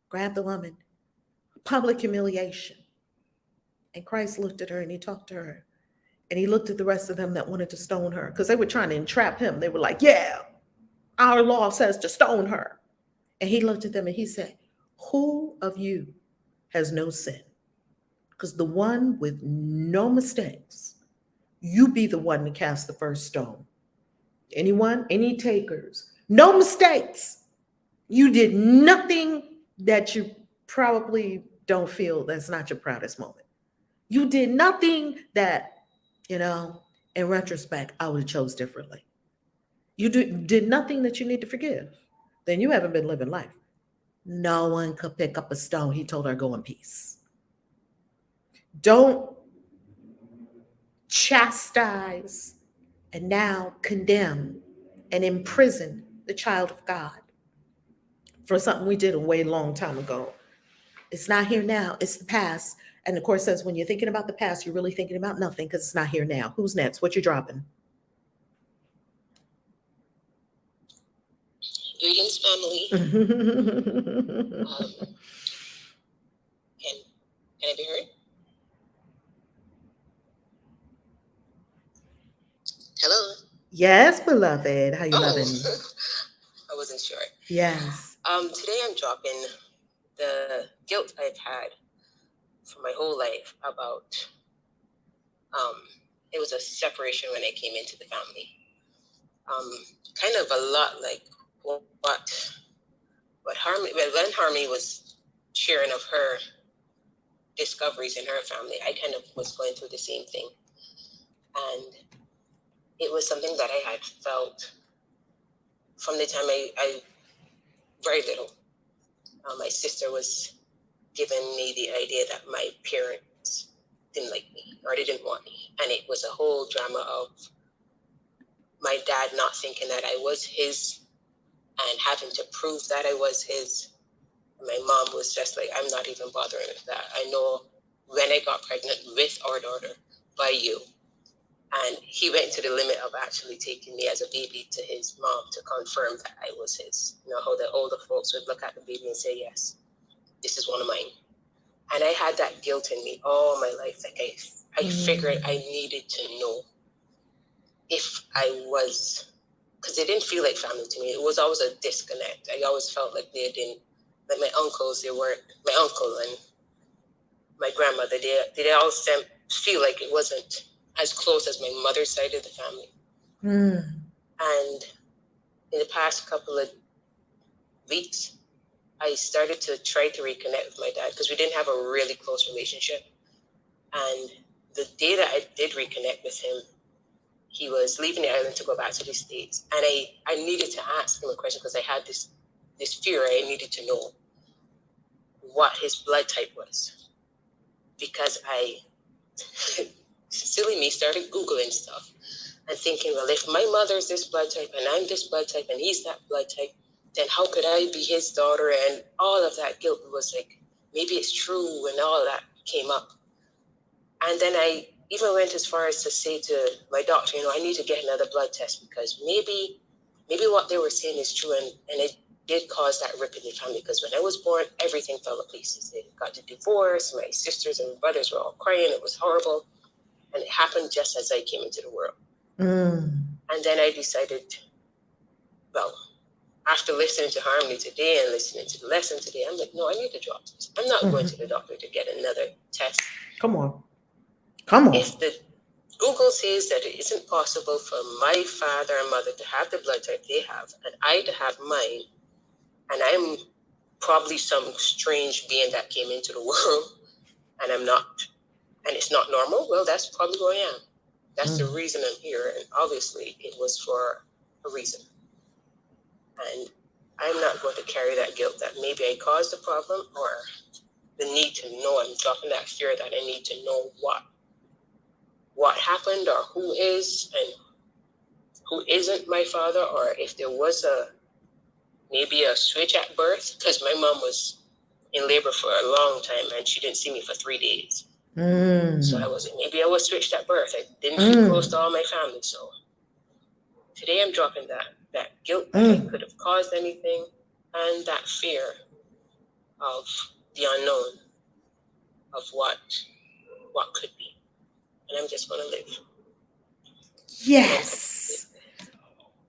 Grab the woman. Public humiliation. And Christ looked at her and he talked to her. And he looked at the rest of them that wanted to stone her, because they were trying to entrap him. They were like, yeah, our law says to stone her. And he looked at them and he said, who of you has no sin? Because the one with no mistakes, you be the one to cast the first stone. Anyone? Any takers? No mistakes. You did nothing that you probably don't feel that's not your proudest moment. You did nothing that, in retrospect, I would have chose differently. You did nothing that you need to forgive. Then you haven't been living life. No one could pick up a stone. He told her, go in peace. Don't chastise and now condemn and imprison the child of God for something we did a way long time ago. It's not here now. It's the past. And the Course says when you're thinking about the past, you're really thinking about nothing, because it's not here now. Who's next? What you dropping? Greetings, family. Can I be heard? Hello. Yes, beloved. How you loving? I wasn't sure. Yes. Today I'm dropping the guilt I've had for my whole life about it was a separation when I came into the family. Kind of a lot like what Harmony was sharing of her discoveries in her family. I kind of was going through the same thing, and it was something that I had felt from the time I very little. My sister was giving me the idea that my parents didn't like me or they didn't want me. And it was a whole drama of my dad not thinking that I was his and having to prove that I was his. My mom was just like, I'm not even bothering with that. I know when I got pregnant with our daughter by you. And he went to the limit of actually taking me as a baby to his mom to confirm that I was his. You know, how the older folks would look at the baby and say, yes, this is one of mine. And I had that guilt in me all my life. Like I figured I needed to know if I was, because they didn't feel like family to me. It was always a disconnect. I always felt like they didn't, like my uncles, they weren't, my uncle and my grandmother, they all feel like it wasn't as close as my mother's side of the family. And in the past couple of weeks, I started to try to reconnect with my dad because we didn't have a really close relationship. And the day that I did reconnect with him, he was leaving the island to go back to the States. And I needed to ask him a question because I had this fear. I needed to know what his blood type was. Because silly me, started Googling stuff and thinking, well, if my mother's this blood type and I'm this blood type and he's that blood type, then how could I be his daughter? And all of that guilt was like, maybe it's true, and all of that came up. And then I even went as far as to say to my doctor, I need to get another blood test because maybe what they were saying is true, and it did cause that rip in the family because when I was born, everything fell to pieces. They got a divorce, my sisters and brothers were all crying, it was horrible, and it happened just as I came into the world. And then I decided, well, after listening to Harmony today and listening to the lesson today, I'm like, no, I need to drop this. I'm not going to the doctor to get another test. Come on. If the Google says that it isn't possible for my father and mother to have the blood type they have and I to have mine, and I'm probably some strange being that came into the world and I'm not, and it's not normal, well, that's probably who I am. That's the reason I'm here, and obviously it was for a reason. And I'm not going to carry that guilt that maybe I caused the problem, or the need to know. I'm dropping that fear that I need to know what happened, or who is and who isn't my father, or if there was maybe a switch at birth, because my mom was in labor for a long time and she didn't see me for 3 days. So maybe I was switched at birth. I didn't feel close to all my family. So today I'm dropping that guilt that I could have caused anything, and that fear of the unknown, of what could be. And I'm just going to live. Yes.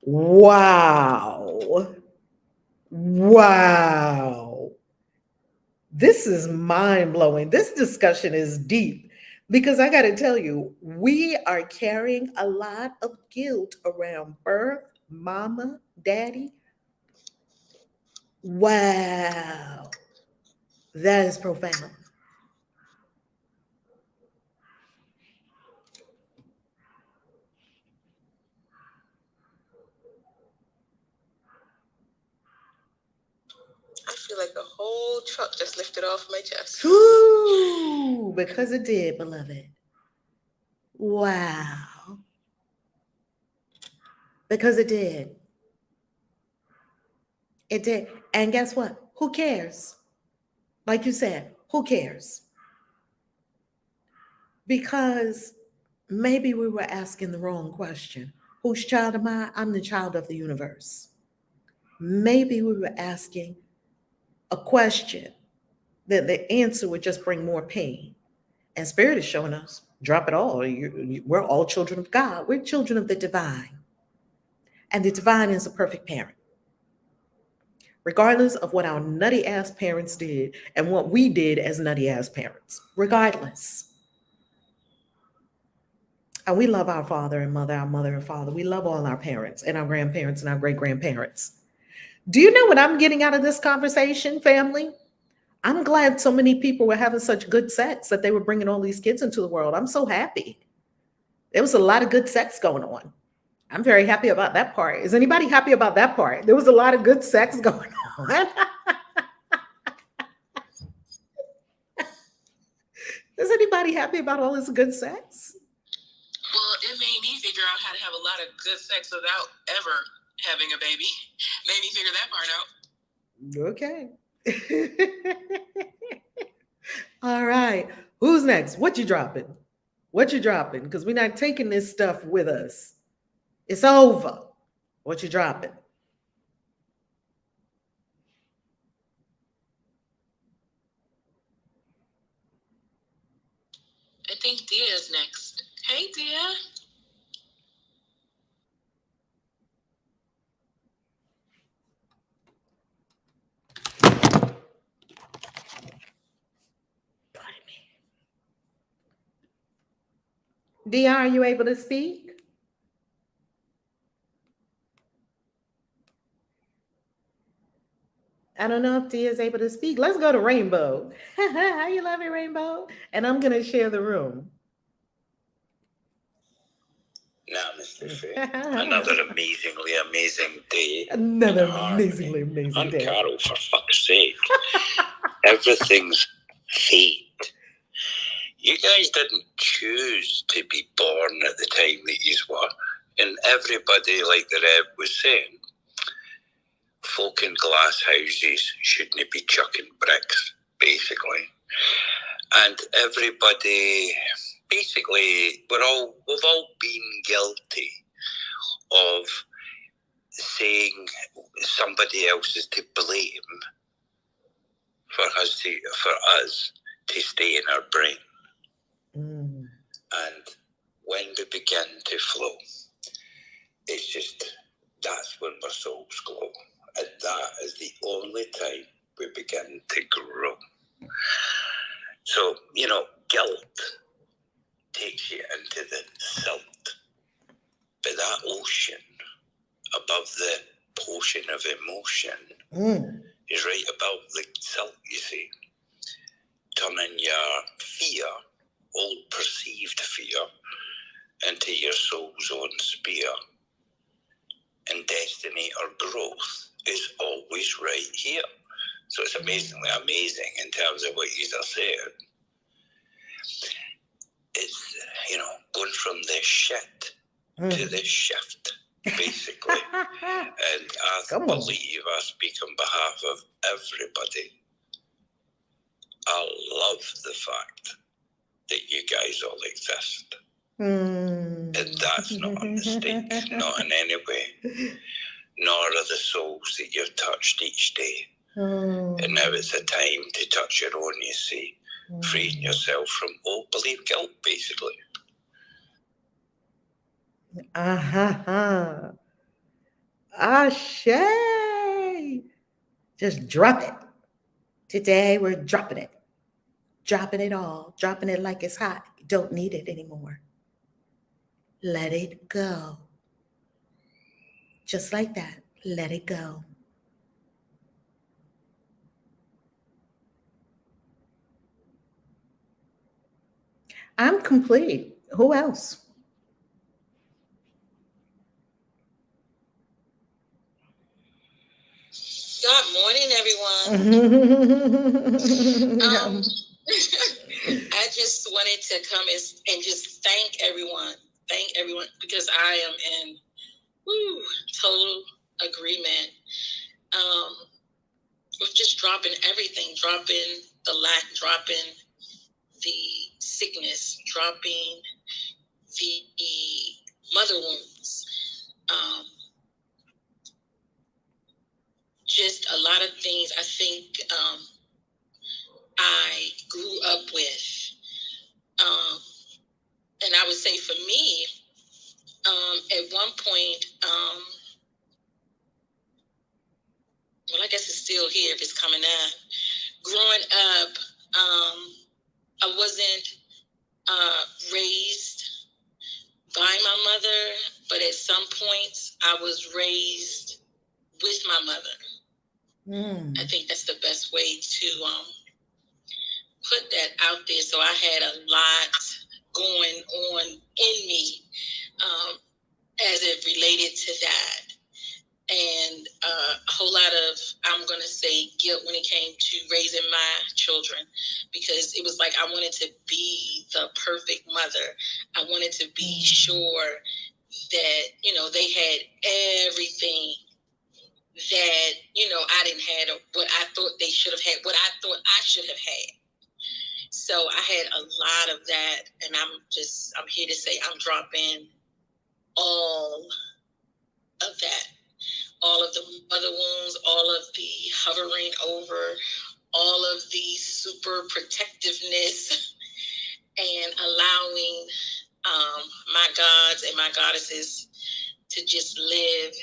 Wow. This is mind-blowing. This discussion is deep because I got to tell you, we are carrying a lot of guilt around birth, mama, daddy. Wow. That is profound. I feel like a whole truck just lifted off my chest. Ooh, because it did, beloved. Wow. Because it did. It did. And guess what? Who cares? Like you said, who cares? Because maybe we were asking the wrong question. Whose child am I? I'm the child of the universe. Maybe we were asking a question that the answer would just bring more pain. And Spirit is showing us drop it all. We're all children of God, we're children of the divine. And the divine is a perfect parent. Regardless of what our nutty ass parents did and what we did as nutty ass parents, regardless. And we love our father and mother, our mother and father. We love all our parents and our grandparents and our great grandparents. Do you know what I'm getting out of this conversation, family? I'm glad so many people were having such good sex that they were bringing all these kids into the world. I'm so happy. There was a lot of good sex going on. I'm very happy about that part. Is anybody happy about that part? There was a lot of good sex going on. Is anybody happy about all this good sex? Well, it made me figure out how to have a lot of good sex without ever having a baby. Made me figure that part out. Okay. All right. Who's next? What you dropping? What you dropping? Because we're not taking this stuff with us. It's over. What you dropping? I think Dia's next. Hey, Dia. Pardon me. Dia, are you able to speak? I don't know if Dia is able to speak. Let's go to Rainbow. How you loving, Rainbow? And I'm gonna share the room. Namaste, Faye. Another amazing day. Another in harmony. amazingly amazing And day. Carol, for fuck's sake. Everything's fate. You guys didn't choose to be born at the time that you were. And everybody, like the Rev was saying, folk in glass houses shouldn't be chucking bricks, basically. And everybody, basically, we've all been guilty of saying somebody else is to blame for us to stay in our brain. Mm. And when we begin to flow, it's just, that's when our souls glow. And that is the only time we begin to grow. So, guilt takes you into the silt. But that ocean above the potion of emotion is right above the silt, you see. Turning your fear, old perceived fear, into your soul's own spear. And destiny or growth is always right here. So it's amazingly amazing in terms of what you just said. It's, going from the shit to the shift, basically. And I believe I speak on behalf of everybody. I love the fact that you guys all exist. And that's not a mistake, not in any way. Nor are the souls that you've touched each day. And now it's a time to touch your own, you see. Freeing yourself from believe guilt, basically. Ashe. Just drop it. Today we're dropping it. Dropping it all. Dropping it like it's hot. You don't need it anymore. Let it go. Just like that. Let it go. I'm complete. Who else? Good morning, everyone. I just wanted to come and just thank everyone. Because I am in total agreement with just dropping everything, dropping the lack, dropping the sickness, dropping the mother wounds. Just a lot of things I think I grew up with. And I would say for me, at one point, well, I guess it's still here if it's coming out. Growing up, I wasn't raised by my mother, but at some points I was raised with my mother. I think that's the best way to put that out there. So I had a lot going on in me as it related to that. And a whole lot of, I'm going to say, guilt when it came to raising my children, because it was like I wanted to be the perfect mother. I wanted to be sure that, they had everything that, you know, I didn't have what I thought they should have had, what I thought I should have had. So I had a lot of that, and I'm here to say I'm dropping all of that, all of the mother wounds, all of the hovering over, all of the super protectiveness, and allowing my gods and my goddesses to just live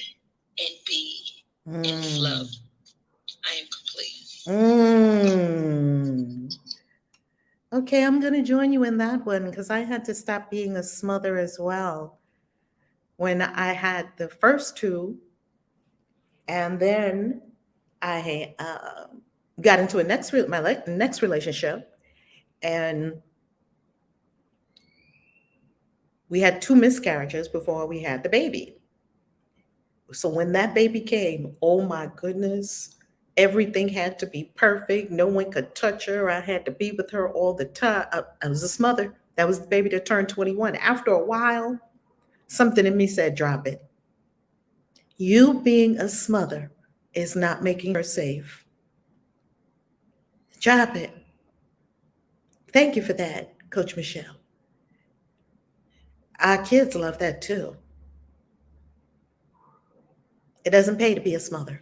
and be and flow. I am complete. Okay, I'm going to join you in that one because I had to stop being a smother as well when I had the first two, and then I got into my next relationship, and we had 2 miscarriages before we had the baby. So when that baby came, oh my goodness, everything had to be perfect. No one could touch her. I had to be with her all the time. I was a smother. That was the baby that turned 21. After a while, something in me said, drop it. You being a smother is not making her safe. Drop it. Thank you for that, Coach Michelle. Our kids love that too. It doesn't pay to be a smother.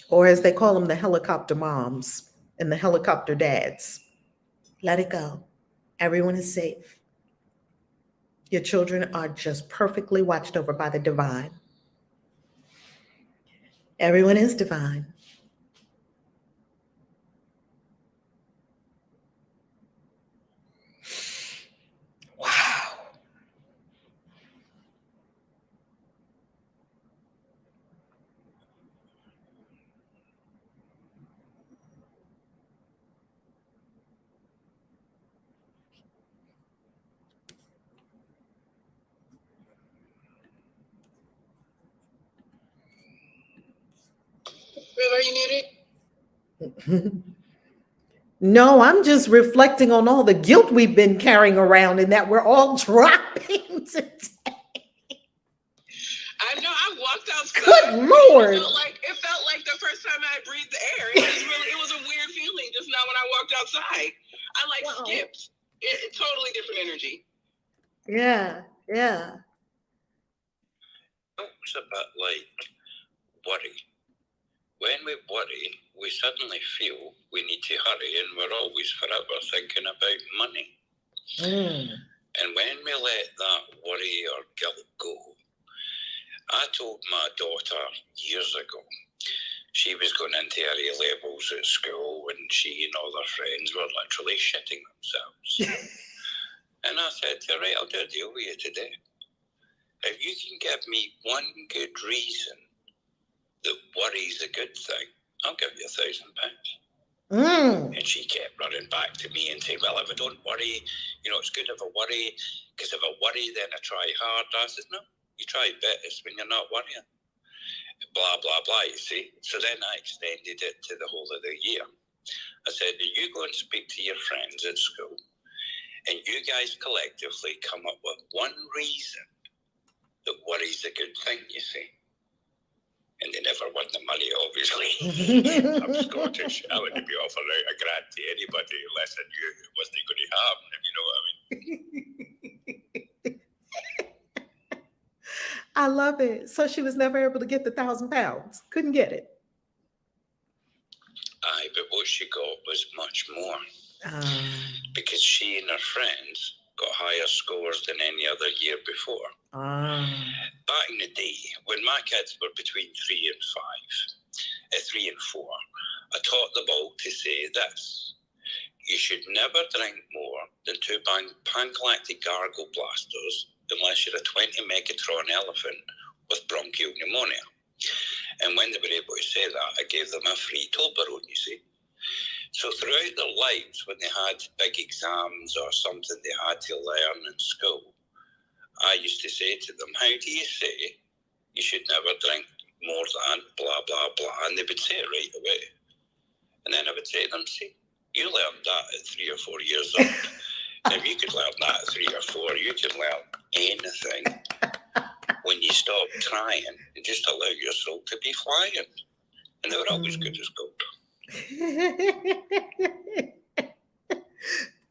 Or as they call them, the helicopter moms and the helicopter dads. Let it go. Everyone is safe. Your children are just perfectly watched over by the divine. Everyone is divine. Wow. River, you muted? No, I'm just reflecting on all the guilt we've been carrying around and that we're all dropping today. I know. I walked outside. Good Lord. It felt like the first time I breathed the air. It was a weird feeling just now when I walked outside. I skipped. It totally different energy. Yeah. It's a bit like worry. When we worry, we suddenly feel we need to hurry, and we're always forever thinking about money. And when we let that worry or guilt go, I told my daughter years ago, she was going into her A-levels at school, and she and all her friends were literally shitting themselves. And I said to her, right, I'll do a deal with you today. If you can give me one good reason that worry's a good thing, I'll give you £1,000. And she kept running back to me and saying, well, if I don't worry, it's good if I worry, because if I worry, then I try hard. I said, no, you try best when you're not worrying. Blah, blah, blah, you see. So then I extended it to the whole of the year. I said, you go and speak to your friends at school, and you guys collectively come up with one reason that worry's a good thing, you see. And they never won the money, obviously. I'm Scottish. I wouldn't be offering out £1,000 to anybody unless I knew it wasn't going to happen, if you know what I mean. I love it. So she was never able to get the £1,000. Couldn't get it. Aye, but what she got was much more. Because she and her friends got higher scores than any other year before. Back in the day, when my kids were between 3 and 4, I taught them all to say this: you should never drink more than 2 pan-galactic gargle blasters unless you're a 20 megatron elephant with bronchial pneumonia. And when they were able to say that, I gave them a free Toblerone, you see. So throughout their lives, when they had big exams or something they had to learn in school, I used to say to them, how do you say you should never drink more than blah, blah, blah? And they would say it right away. And then I would say to them, see, You learned that at 3 or 4 years old. If you could learn that at 3 or 4, you can learn anything when you stop trying and just allow your soul to be flying. And they're always good as gold.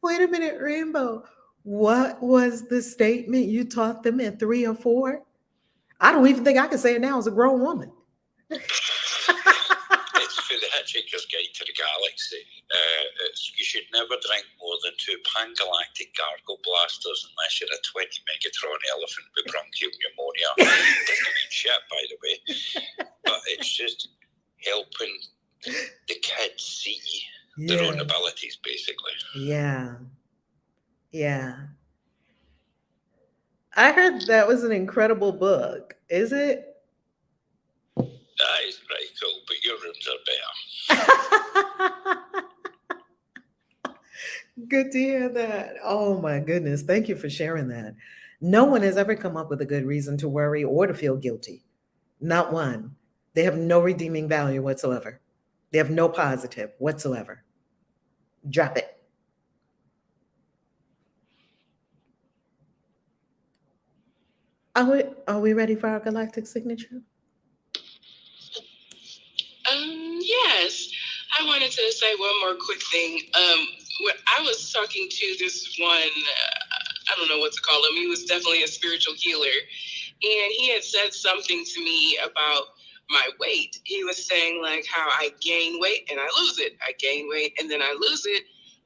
Wait a minute, Rainbow. What was the statement you taught them at 3 or 4? I don't even think I can say it now as a grown woman. It's for the Hitchhiker's Guide to the Galaxy. You should never drink more than 2 pan-galactic gargle blasters unless you're a 20 Megatron elephant with bronchial pneumonia. It doesn't mean shit, by the way. But it's just helping the kids see their own abilities, basically. Yeah. I heard that was an incredible book. Is it? That is pretty cool, but your rooms are better. Good to hear that. Oh my goodness. Thank you for sharing that. No one has ever come up with a good reason to worry or to feel guilty. Not one. They have no redeeming value whatsoever. They have no positive whatsoever. Drop it. Are we ready for our galactic signature? Yes. I wanted to say one more quick thing. I was talking to this one, I don't know what to call him. He was definitely a spiritual healer. And he had said something to me about my weight. He was saying like how I gain weight and I lose it. I gain weight and then I lose it.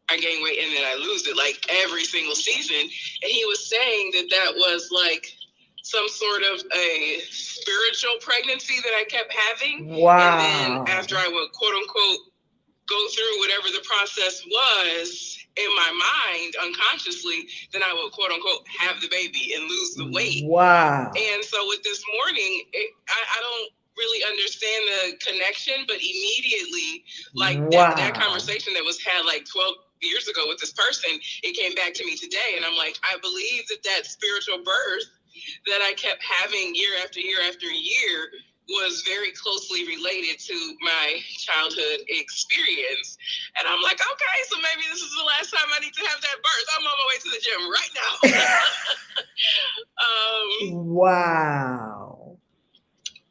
I gain weight and then I lose it, like every single season. And he was saying that that was like some sort of a spiritual pregnancy that I kept having. Wow. And then after I would quote unquote go through whatever the process was in my mind unconsciously, then I would quote unquote have the baby and lose the weight. Wow. And so with this morning, I don't really understand the connection, but immediately like that conversation that was had like 12 years ago with this person, it came back to me today. And I'm like, I believe that spiritual birth that I kept having year after year after year was very closely related to my childhood experience. And I'm like, okay, so maybe this is the last time I need to have that birth. I'm on my way to the gym right now. Wow.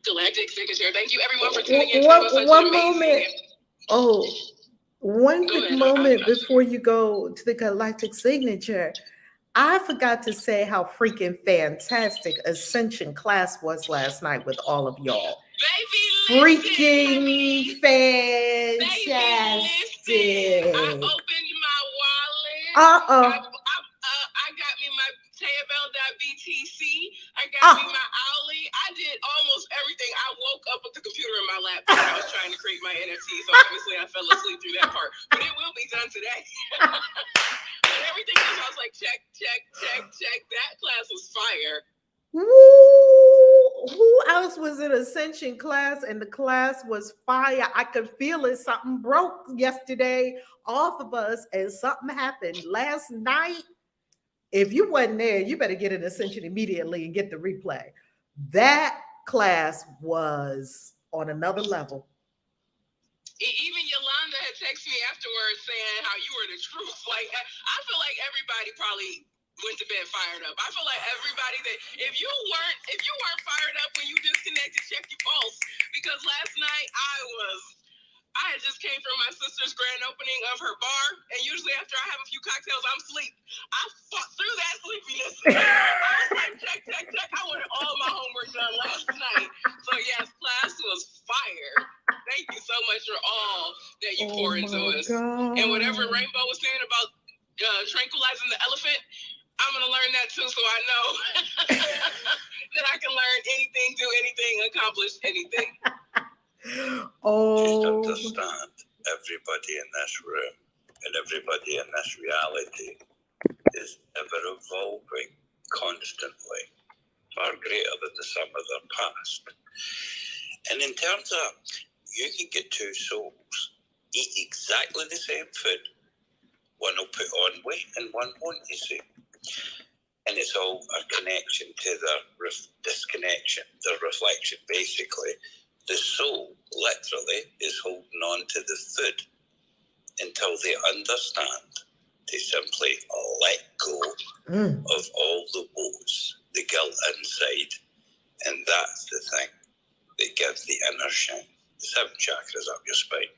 Galactic Signature. Thank you everyone for tuning in. One moment. One quick moment before you go to the Galactic Signature. I forgot to say how freaking fantastic Ascension class was last night with all of y'all. Baby, freaking fantastic. Baby, I opened my wallet. I got me my Tayabel.btc. I got me my Owly. I did almost everything. I woke up with the computer in my lap and I was trying to create my NFT. So obviously I fell asleep through that part, but it will be done today. But everything else, I was like, check. That class was fire. Woo! Who else was in Ascension class and the class was fire? I could feel it. Something broke yesterday off of us and something happened last night. If you wasn't there, you better get an Ascension immediately and get the replay. That class was on another level. Even Yolanda had texted me afterwards saying how you were the truth. Like, I feel like everybody probably went to bed fired up. I feel like everybody that if you weren't fired up when you disconnected, check your pulse. Because last night I had just came from my sister's grand opening of her bar, and usually after I have a few cocktails, I'm asleep. I fought through that sleepiness. I was like, check. I wanted all my homework done last night. So yes, class was fire. Thank you so much for all that you pour into us. God. And whatever Rainbow was saying about tranquilizing the elephant, I'm going to learn that too, so I know that I can learn anything, do anything, accomplish anything. Just understand, everybody in this room and everybody in this reality is ever evolving constantly, far greater than the sum of their past. And in terms of, you can get two souls, eat exactly the same food, one will put on weight and one won't, you see. And it's all a connection to the disconnection, the reflection, basically. The soul literally is holding on to the food in until they understand to simply let go of all the woes, the guilt inside. And that's the thing that gives the inner shine. The 7 chakras up your spine.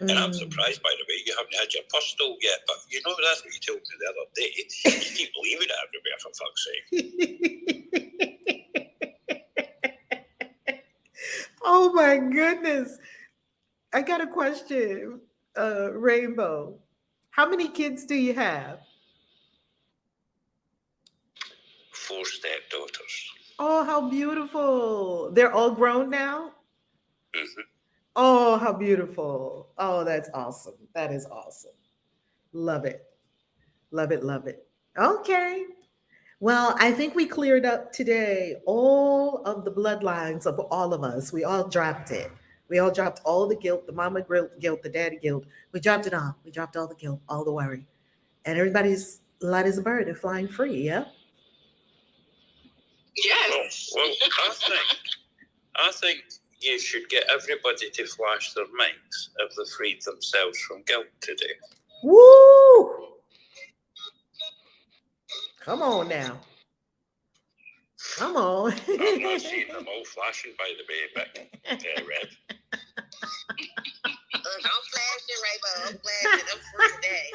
And I'm surprised, by the way, you haven't had your pistol yet, but you know, that's what you told me the other day. You keep believing it everywhere, for fuck's sake. Oh my goodness. I got a question, Rainbow. How many kids do you have? 4 stepdaughters. Oh, how beautiful. They're all grown now? Mm-hmm. Oh, how beautiful. Oh, that's awesome. That is awesome. Love it. Love it. Love it. Okay. Well, I think we cleared up today all of the bloodlines of all of us. We all dropped it. We all dropped all the guilt, the mama guilt, the daddy guilt. We dropped it all. We dropped all the guilt, all the worry. And everybody's light as a bird and flying free. Yeah. Yes. Well, I think you should get everybody to flash their mics if they freed themselves from guilt today. Woo! Come on now. Come on. I'm not seeing them all flashing, by the way, but red. Don't flash it, Rainbow. I'm flashing. I'm free today.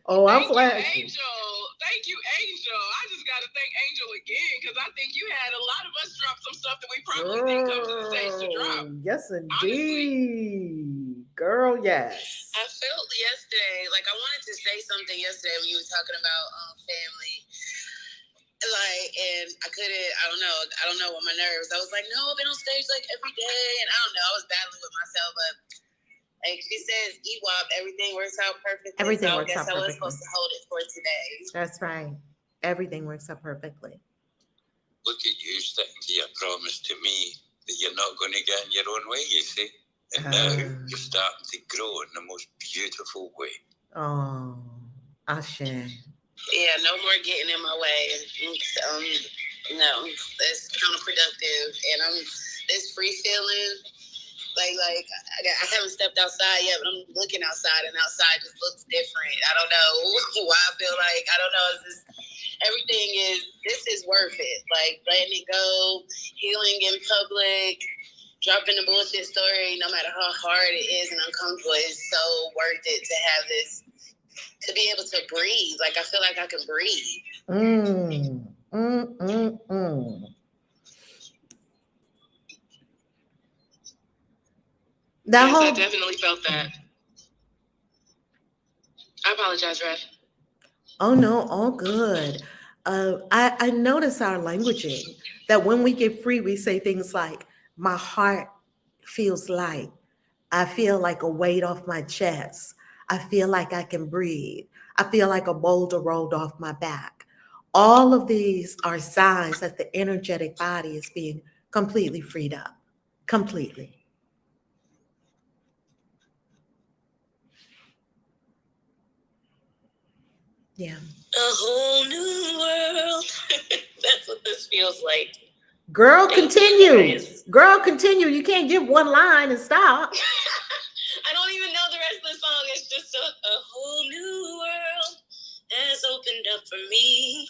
Oh, I'm Thank flashing. you, Angel. Thank you, Angel. I just got to thank Angel again because I think you had a lot of us drop some stuff that we probably didn't come to the stage to drop. Yes, indeed. Girl, yes. I felt yesterday, like I wanted to say something yesterday when you were talking about family. Like, and I don't know what my nerves. I was like, no, I've been on stage like every day. And I don't know, I was battling with myself, but like she says, EWAP, everything works out perfectly. Everything so works I guess out I was perfectly. supposed to hold it for today. That's right. Everything works out perfectly. Look at you sticking to your promise to me that you're not going to get in your own way, you see. And now you're starting to grow in the most beautiful way. Oh, Ashe. Yeah, no more getting in my way. No, that's counterproductive. And this free feeling, like I haven't stepped outside yet, but I'm looking outside, and outside just looks different. I don't know why I feel like, I don't know, this is worth it. Like letting it go, healing in public, dropping the bullshit story, no matter how hard it is and uncomfortable, it's so worth it to have this, to be able to breathe. Like I feel like I can breathe. I definitely felt that. I apologize, Rev. Oh no, all good. I notice our languaging that when we get free, we say things like, my heart feels light. I feel like a weight off my chest. I feel like I can breathe. I feel like a boulder rolled off my back. All of these are signs that the energetic body is being completely freed up. Completely. Yeah. A whole new world. That's what this feels like. Girl, continue. Girl, continue. You can't give one line and stop. I don't even know the rest of the song. It's just a whole new world has opened up for me.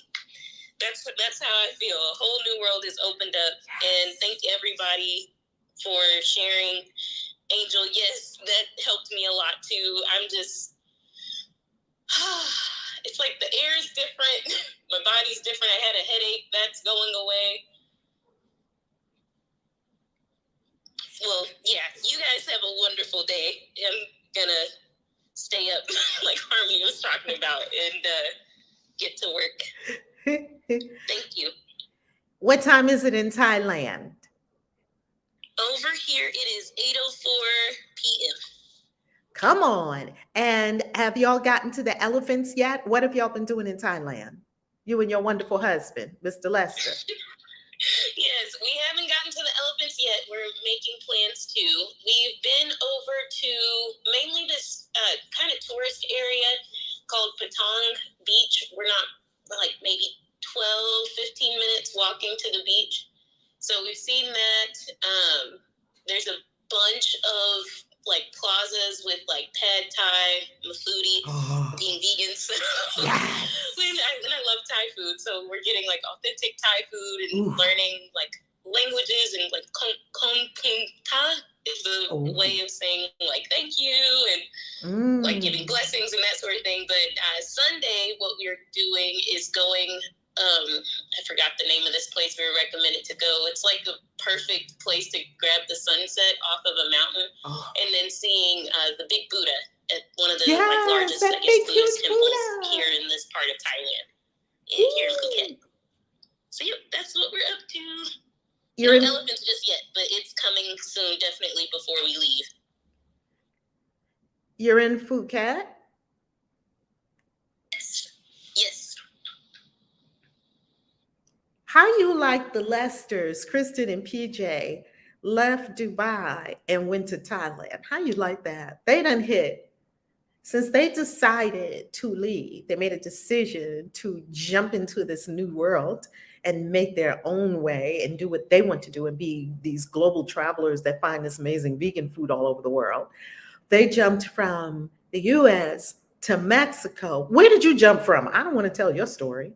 That's how I feel. A whole new world is opened up. Yes. And thank everybody for sharing. Angel, yes, that helped me a lot too. I'm just, it's like the air is different. My body's different. I had a headache. That's going away. Well, yeah, you guys have a wonderful day. I'm gonna stay up like Harmony was talking about and get to work. Thank you. What time is it in Thailand? Over here, it is 8:04 p.m. Come on. And have y'all gotten to the elephants yet? What have y'all been doing in Thailand? You and your wonderful husband, Mr. Lester. Yes, we haven't gotten to the elephants yet. We're making plans to. We've been over to mainly this kind of tourist area called Patong Beach. We're not like maybe 12, 15 minutes walking to the beach. So we've seen that. There's a bunch of like plazas with like pad Thai, foodie, being vegan. So Yes. and I love Thai food, so we're getting like authentic Thai food and Ooh. learning like languages and like ta is the way of saying like thank you and like giving blessings and that sort of thing. But Sunday, what we're doing is going. I forgot the name of this place we were recommended to go. It's like the perfect place to grab the sunset off of a mountain and then seeing the Big Buddha at one of the like, largest, I guess, Buddhist temples here in this part of Thailand, here in Phuket. So yeah, that's what we're up to. No elephants just yet, but it's coming soon, definitely before we leave. You're in Phuket? Yes. How you like the Lesters, Kristen and PJ, left Dubai and went to Thailand? How you like that? They done hit. Since they decided to leave, they made a decision to jump into this new world and make their own way and do what they want to do and be these global travelers that find this amazing vegan food all over the world. They jumped from the US to Mexico. Where did you jump from? I don't want to tell your story.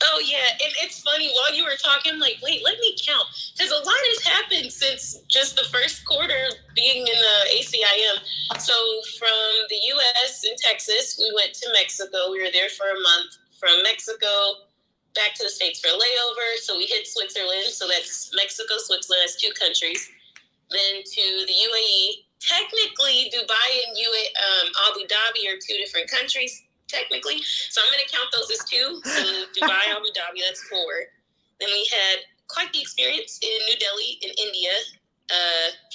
Oh, yeah. And it's funny, while you were talking, I'm like, wait, let me count. Because a lot has happened since just the first quarter being in the ACIM. So from the US and Texas, we went to Mexico. We were there for a month. From Mexico back to the States for a layover. So we hit Switzerland. So that's Mexico, Switzerland. That's 2 countries. Then to the UAE. Technically, Dubai and Abu Dhabi are 2 different countries. Technically, so I'm going to count those as 2. So Dubai, Abu Dhabi, that's 4. Then we had quite the experience in New Delhi in India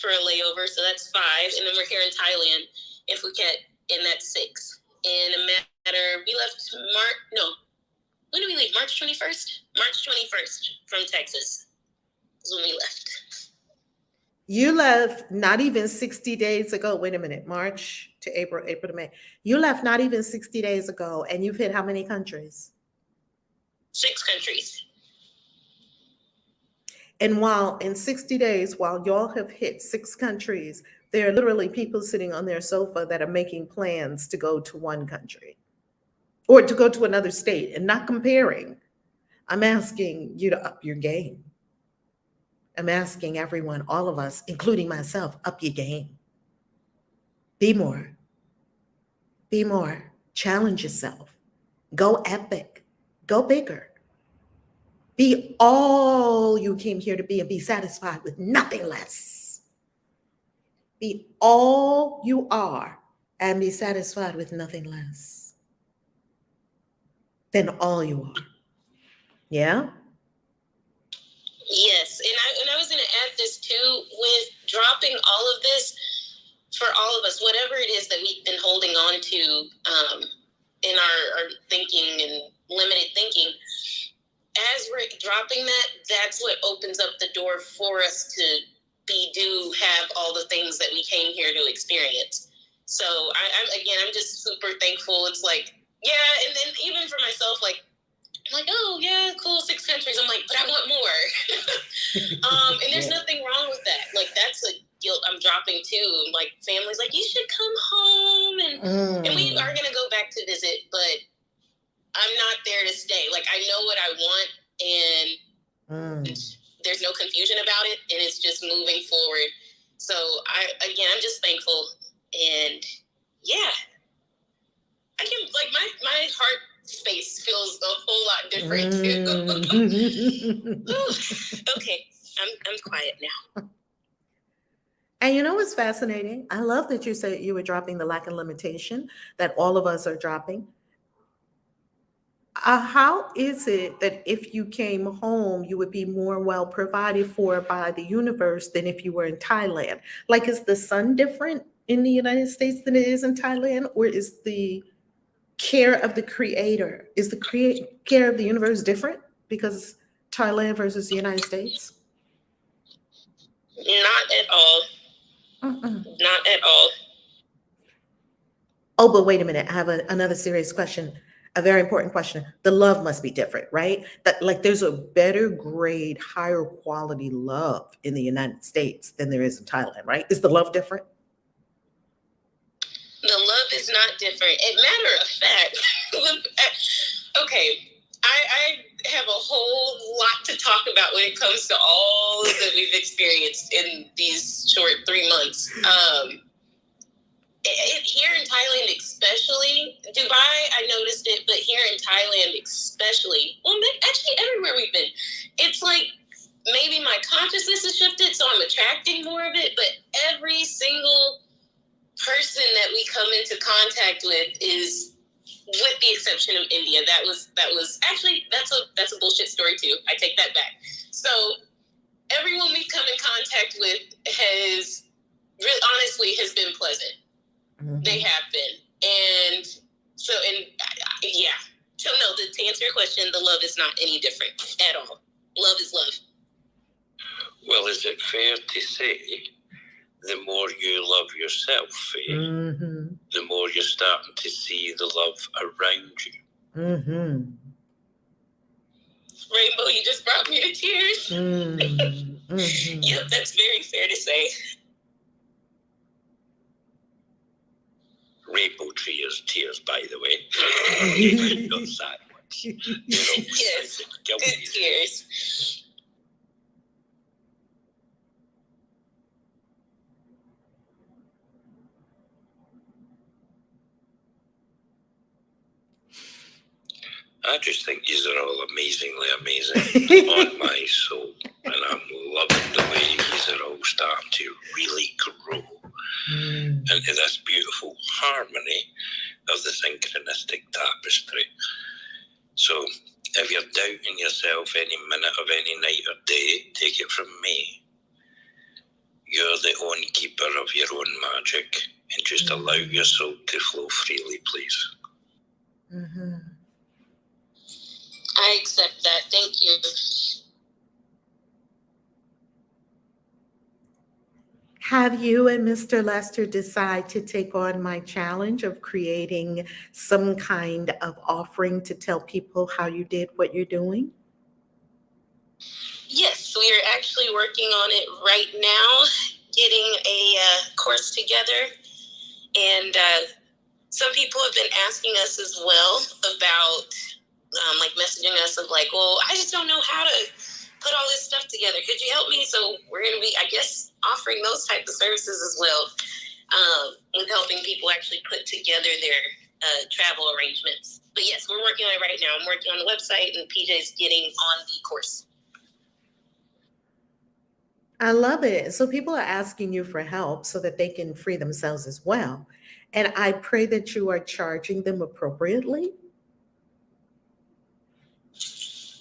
for a layover, so that's 5. And then we're here in Thailand, in Phuket, and that's 6. In a matter, we left when did we leave? March 21st? March 21st from Texas is when we left. You left not even 60 days ago. Wait a minute, March to April, April to May. You left not even 60 days ago, and you've hit how many countries? 6 countries. And while in 60 days, while y'all have hit 6 countries, there are literally people sitting on their sofa that are making plans to go to one country or to go to another state and not comparing. I'm asking you to up your game. I'm asking everyone, all of us, including myself, up your game. Be more. Be more. Challenge yourself. Go epic. Go bigger. Be all you came here to be and be satisfied with nothing less. Be all you are and be satisfied with nothing less than all you are. Yeah? Yes, and I was going to add this too, with dropping all of this for all of us, whatever it is that we've been holding on to in our thinking and limited thinking, as we're dropping that, that's what opens up the door for us to have all the things that we came here to experience. So I'm just super thankful. It's like, yeah, and then even for myself, like, I'm like, oh, yeah, cool, 6 countries. I'm like, but I want more. And there's nothing wrong with that. Like, that's a guilt I'm dropping, too. Like, family's like, you should come home. And we are going to go back to visit, but I'm not there to stay. Like, I know what I want, and there's no confusion about it, and it's just moving forward. So, I'm just thankful. And, yeah. I can, like, my heart space feels a whole lot different too. Okay, I'm quiet now. And you know what's fascinating? I love that you said you were dropping the lack and limitation that all of us are dropping. How is it that if you came home, you would be more well provided for by the universe than if you were in Thailand? Like, is the sun different in the United States than it is in Thailand? Or is the care of the creator, is the care of the universe different because Thailand versus the United States? Not at all. Not at all. Oh, but wait a minute. I have another serious question, a very important question. The love must be different, right? That, like, there's a better grade, higher quality love in the United States than there is in Thailand, right? Is the love different? is not different. As a matter of fact, okay, I have a whole lot to talk about when it comes to all that we've experienced in these short 3 months. Here in Thailand especially, Dubai, I noticed it, but here in Thailand especially, well, actually everywhere we've been, it's like maybe my consciousness has shifted, so I'm attracting more of it, but every single person that we come into contact with is, with the exception of India, that was actually, that's a bullshit story too. I take that back. So everyone we've come in contact with has really, honestly, has been pleasant. Mm-hmm. They have been. And so, yeah. So no, to answer your question, the love is not any different at all. Love is love. Well, is it fair to say the more you love yourself, mm-hmm. the more you're starting to see the love around you? Mm-hmm. Rainbow, you just brought me to tears. Mm-hmm. Yep, that's very fair to say. Rainbow tears, by the way. Not sad ones. Yes, good tears. I just think these are all amazingly amazing on my soul. And I'm loving the way these are all starting to really grow into this beautiful harmony of the synchronistic tapestry. So if you're doubting yourself any minute of any night or day, take it from me. You're the own keeper of your own magic, and just allow your soul to flow freely, please. Mm-hmm. I accept that. Thank you. Have you and Mr. Lester decide to take on my challenge of creating some kind of offering to tell people how you did what you're doing? Yes, we are actually working on it right now, getting a course together. And some people have been asking us as well about like messaging us of like, well, I just don't know how to put all this stuff together. Could you help me? So we're going to be, I guess, offering those types of services as well, with helping people actually put together their travel arrangements. But yes, we're working on it right now. I'm working on the website, and PJ's getting on the course. I love it. So people are asking you for help so that they can free themselves as well. And I pray that you are charging them appropriately.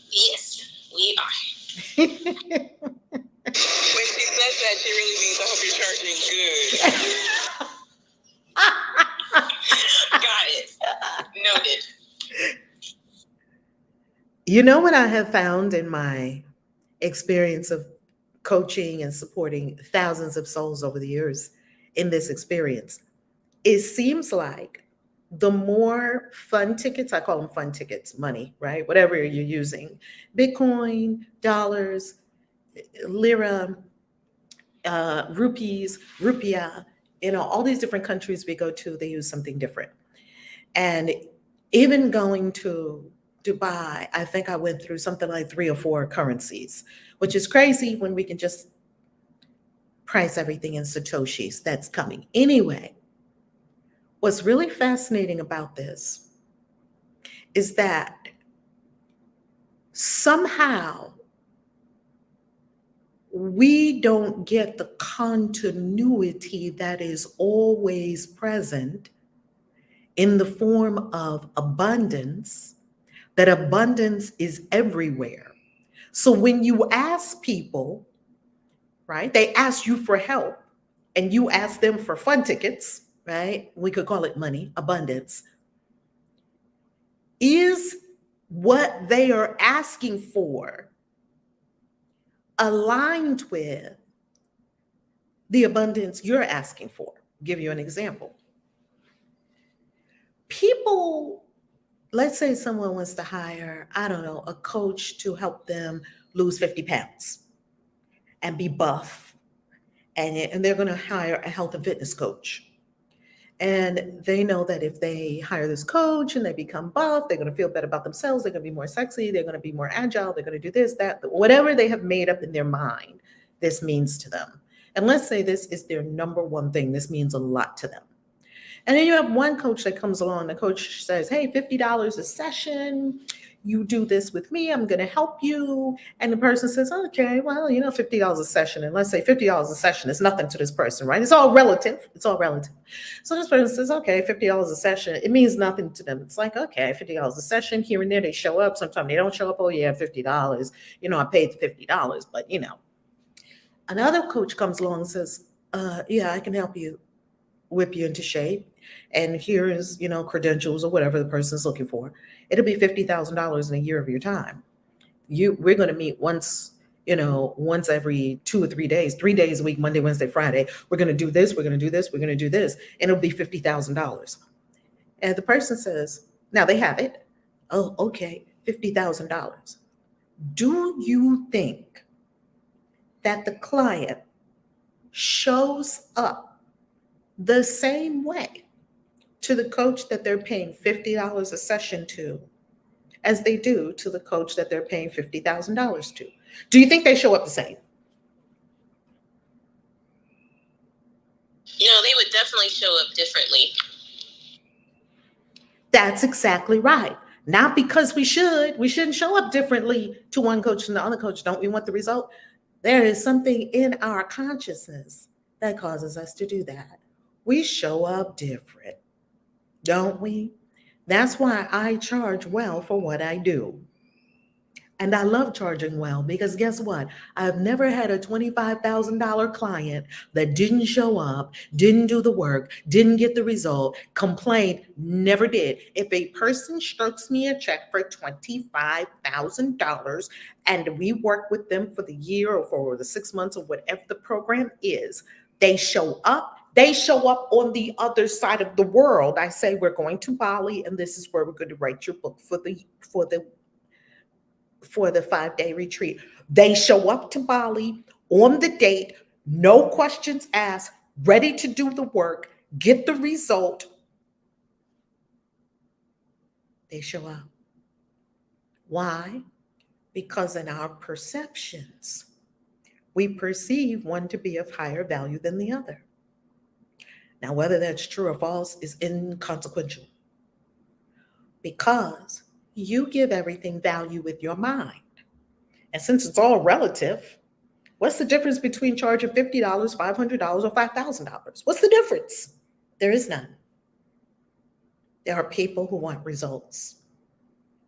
Yes, we are. When she says that, she really means I hope you're charging good. Got it. Noted. You know what I have found in my experience of coaching and supporting thousands of souls over the years in this experience? It seems like the more fun tickets, I call them fun tickets, money, right? Whatever you're using, Bitcoin, dollars, lira, rupees, rupiah, all these different countries we go to, they use something different. And even going to Dubai, I think I went through something like 3 or 4 currencies, which is crazy when we can just price everything in Satoshis. That's coming. Anyway, what's really fascinating about this is that somehow we don't get the continuity that is always present in the form of abundance, that abundance is everywhere. So when you ask people, right, they ask you for help and you ask them for fun tickets, right? We could call it money, abundance. Is what they are asking for aligned with the abundance you're asking for? I'll give you an example. People, let's say someone wants to hire, I don't know, a coach to help them lose 50 pounds and be buff. And they're going to hire a health and fitness coach. And they know that if they hire this coach and they become buff, they're going to feel better about themselves. They're going to be more sexy. They're going to be more agile. They're going to do this, that, whatever they have made up in their mind, this means to them. And let's say this is their number one thing. This means a lot to them. And then you have one coach that comes along. The coach says, hey, $50 a session. You do this with me. I'm going to help you. And the person says, okay, well, $50 a session. And let's say $50 a session is nothing to this person, right? It's all relative. It's all relative. So this person says, okay, $50 a session. It means nothing to them. It's like, okay, $50 a session. Here and there, they show up. Sometimes they don't show up. Oh, yeah, $50. I paid the $50. But, another coach comes along and says, yeah, I can help you whip you into shape. And here is, credentials or whatever the person's looking for. It'll be $50,000 in a year of your time. We're going to meet once every 2 or 3 days, 3 days a week, Monday, Wednesday, Friday. We're going to do this. We're going to do this. We're going to do this. And it'll be $50,000. And the person says, now they have it. Oh, okay. $50,000. Do you think that the client shows up the same way to the coach that they're paying $50 a session to as they do to the coach that they're paying $50,000 to? Do you think they show up the same? They would definitely show up differently. That's exactly right. Not because we shouldn't show up differently to one coach than the other coach. Don't we want the result? There is something in our consciousness that causes us to do that. We show up different, don't we? That's why I charge well for what I do. And I love charging well because guess what? I've never had a $25,000 client that didn't show up, didn't do the work, didn't get the result, complained, never did. If a person strokes me a check for $25,000 and we work with them for the year or for the 6 months or whatever the program is, they show up. They show up on the other side of the world. I say, we're going to Bali, and this is where we're going to write your book for the 5-day retreat. They show up to Bali on the date, no questions asked, ready to do the work, get the result. They show up. Why? Because in our perceptions, we perceive one to be of higher value than the other. Now, whether that's true or false is inconsequential because you give everything value with your mind. And since it's all relative, what's the difference between charging $50, $500, or $5,000? What's the difference? There is none. There are people who want results.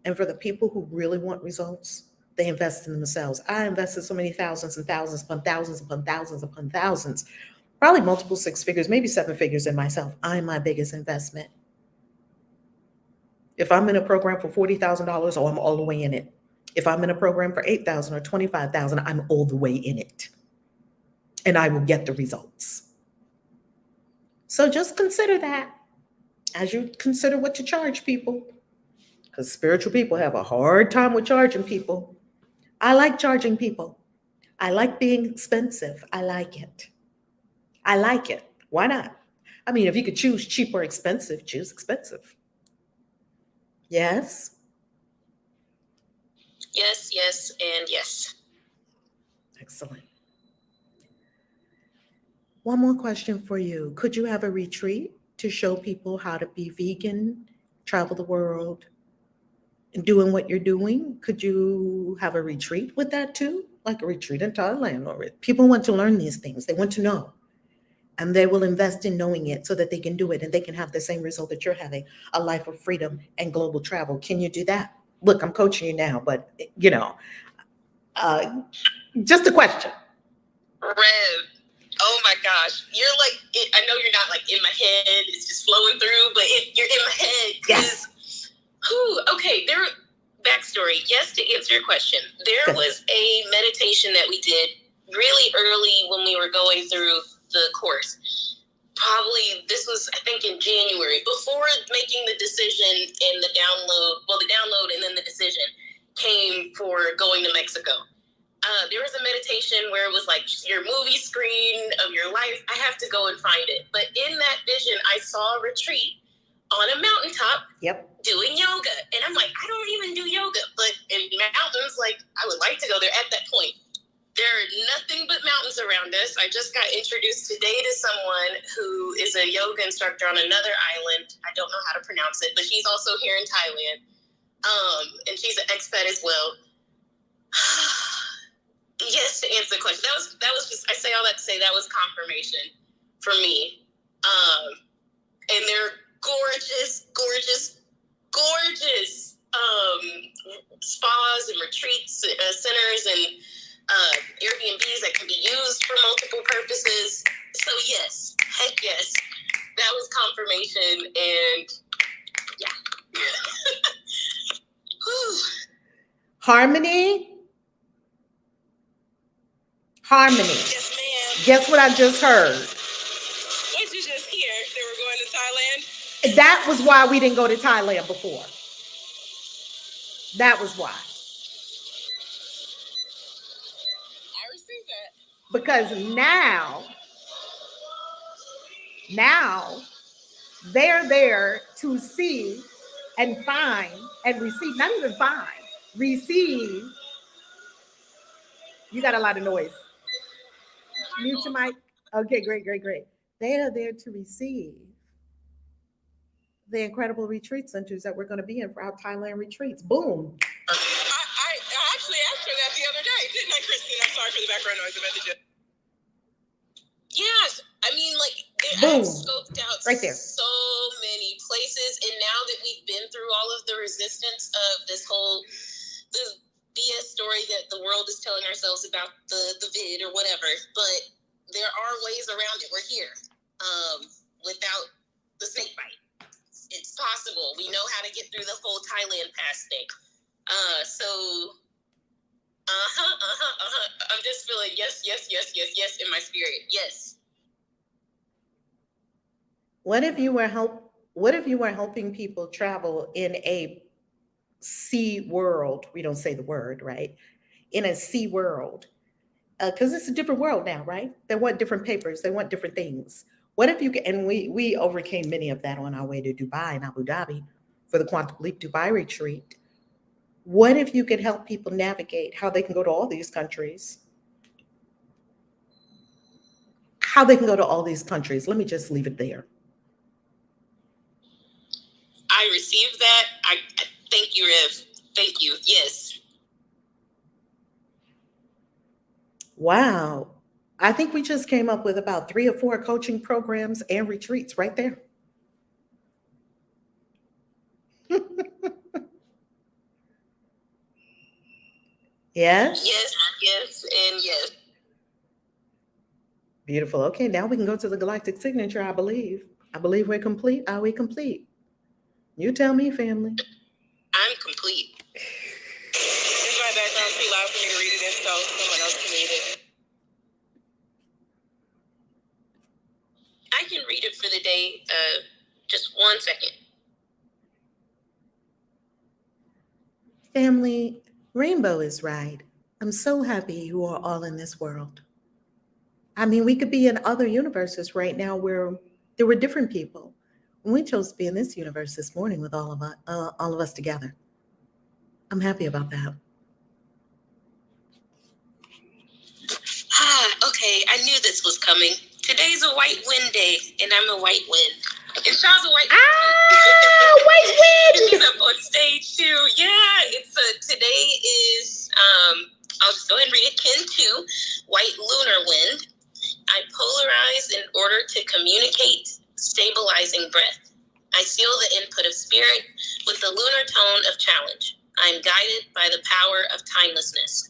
And for the people who really want results, they invest in themselves. I invested so many thousands and thousands upon thousands upon thousands upon thousands, probably multiple 6 figures, maybe 7 figures in myself. I'm my biggest investment. If I'm in a program for $40,000, I'm all the way in it. If I'm in a program for $8,000 or $25,000, I'm all the way in it. And I will get the results. So just consider that as you consider what to charge people. Because spiritual people have a hard time with charging people. I like charging people. I like being expensive. I like it. I like it. Why not? I mean, if you could choose cheap or expensive, choose expensive. Yes? Yes, yes, and yes. Excellent. One more question for you. Could you have a retreat to show people how to be vegan, travel the world, and doing what you're doing? Could you have a retreat with that too? Like a retreat in Thailand or people want to learn these things. They want to know. And they will invest in knowing it so that they can do it and they can have the same result that you're having, a life of freedom and global travel. Can you do that? Look, I'm coaching you now, but just a question. Rev, oh my gosh. You're like, I know you're not like in my head. It's just flowing through, but you're in my head. Yes. Okay, backstory. Yes, to answer your question, there was a meditation that we did really early when we were going through the course. Probably this was, I think, in January, before making the decision and the download and then the decision came for going to Mexico. there was a meditation where it was like your movie screen of your life. I have to go and find it. But in that vision, I saw a retreat on a mountaintop doing yoga. And I'm like, I don't even do yoga. But in mountains, like, I would like to go there at that point. There are nothing but mountains around us. I just got introduced today to someone who is a yoga instructor on another island. I don't know how to pronounce it, but she's also here in Thailand. And she's an expat as well. Yes, to answer the question. That was just, I say all that to say that was confirmation for me. And they're gorgeous, gorgeous, gorgeous spas and retreats, centers, and Airbnbs that can be used for multiple purposes. So yes, heck yes, that was confirmation, and yeah. Harmony. Yes, ma'am. Guess what I just heard? What did you just hear? They were going to Thailand? That was why we didn't go to Thailand before. That was why. I received that. Because now they're there to see and find and receive, not even find, receive. You got a lot of noise. Mute your mic. Okay, great. They are there to receive the incredible retreat centers that we're going to be in for our Thailand retreats. Boom. I actually asked her that the other day, didn't I, Kristen? I'm sorry for the background noise. Yes, I mean, like, Boom. I've scoped out Right there. so many places, and now that we've been through all of the resistance of the BS story that the world is telling ourselves about the vid or whatever, but there are ways around it. We're here without the snake bite. It's possible. We know how to get through the whole Thailand pass thing. I'm just feeling yes in my spirit. Yes. What if you were helping people travel in a sea world? We don't say the word, right? In a sea world. Because it's a different world now, right? They want different papers. They want different things. What if you could, and we overcame many of that on our way to Dubai and Abu Dhabi for the Quantum Leap Dubai retreat. What if you could help people navigate how they can go to all these countries? How they can go to all these countries. Let me just leave it there. I received that. I thank you, Rev. Thank you. Yes. Wow. I think we just came up with about 3 or 4 coaching programs and retreats right there. Yes? Yes, and yes. Beautiful. Okay, now we can go to the Galactic Signature, I believe. I believe we're complete. Are we complete? You tell me, family. I'm complete. Is my background too loud for me to read it in, so someone else can read it? I can read it for the day. Just 1 second. Family, Rainbow is right. I'm so happy you are all in this world. I mean, we could be in other universes right now where there were different people. We chose to be in this universe this morning with all of us together. I'm happy about that. Okay, I knew this was coming. Today's a white wind day, and I'm a white wind. And Shaw's a white wind. White wind! She's up on stage too. Yeah, today is I'll just go ahead and read it. Kin 2, white lunar wind. I polarize in order to communicate, stabilizing breath. I seal the input of spirit with the lunar tone of challenge. I am guided by the power of timelessness.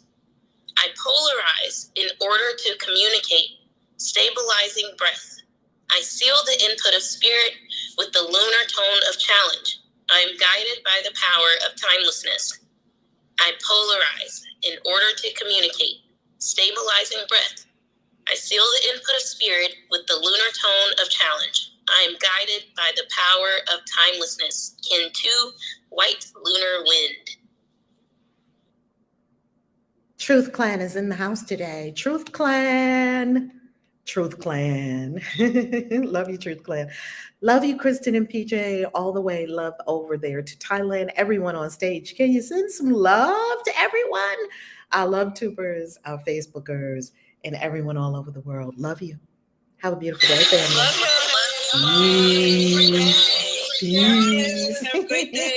I polarize in order to communicate, stabilizing breath. I seal the input of spirit with the lunar tone of challenge. I am guided by the power of timelessness. I polarize in order to communicate, stabilizing breath. I seal the input of spirit with the lunar tone of challenge. I am guided by the power of timelessness. Kin 2, white lunar wind. Truth Clan is in the house today. Truth Clan. Truth Clan. Love you, Truth Clan. Love you, Kristen and PJ, all the way. Love over there to Thailand. Everyone on stage. Can you send some love to everyone? Our love tubers, our Facebookers, and everyone all over the world. Love you. Have a beautiful day, family. Love you. Peace. Peace. Have a great day.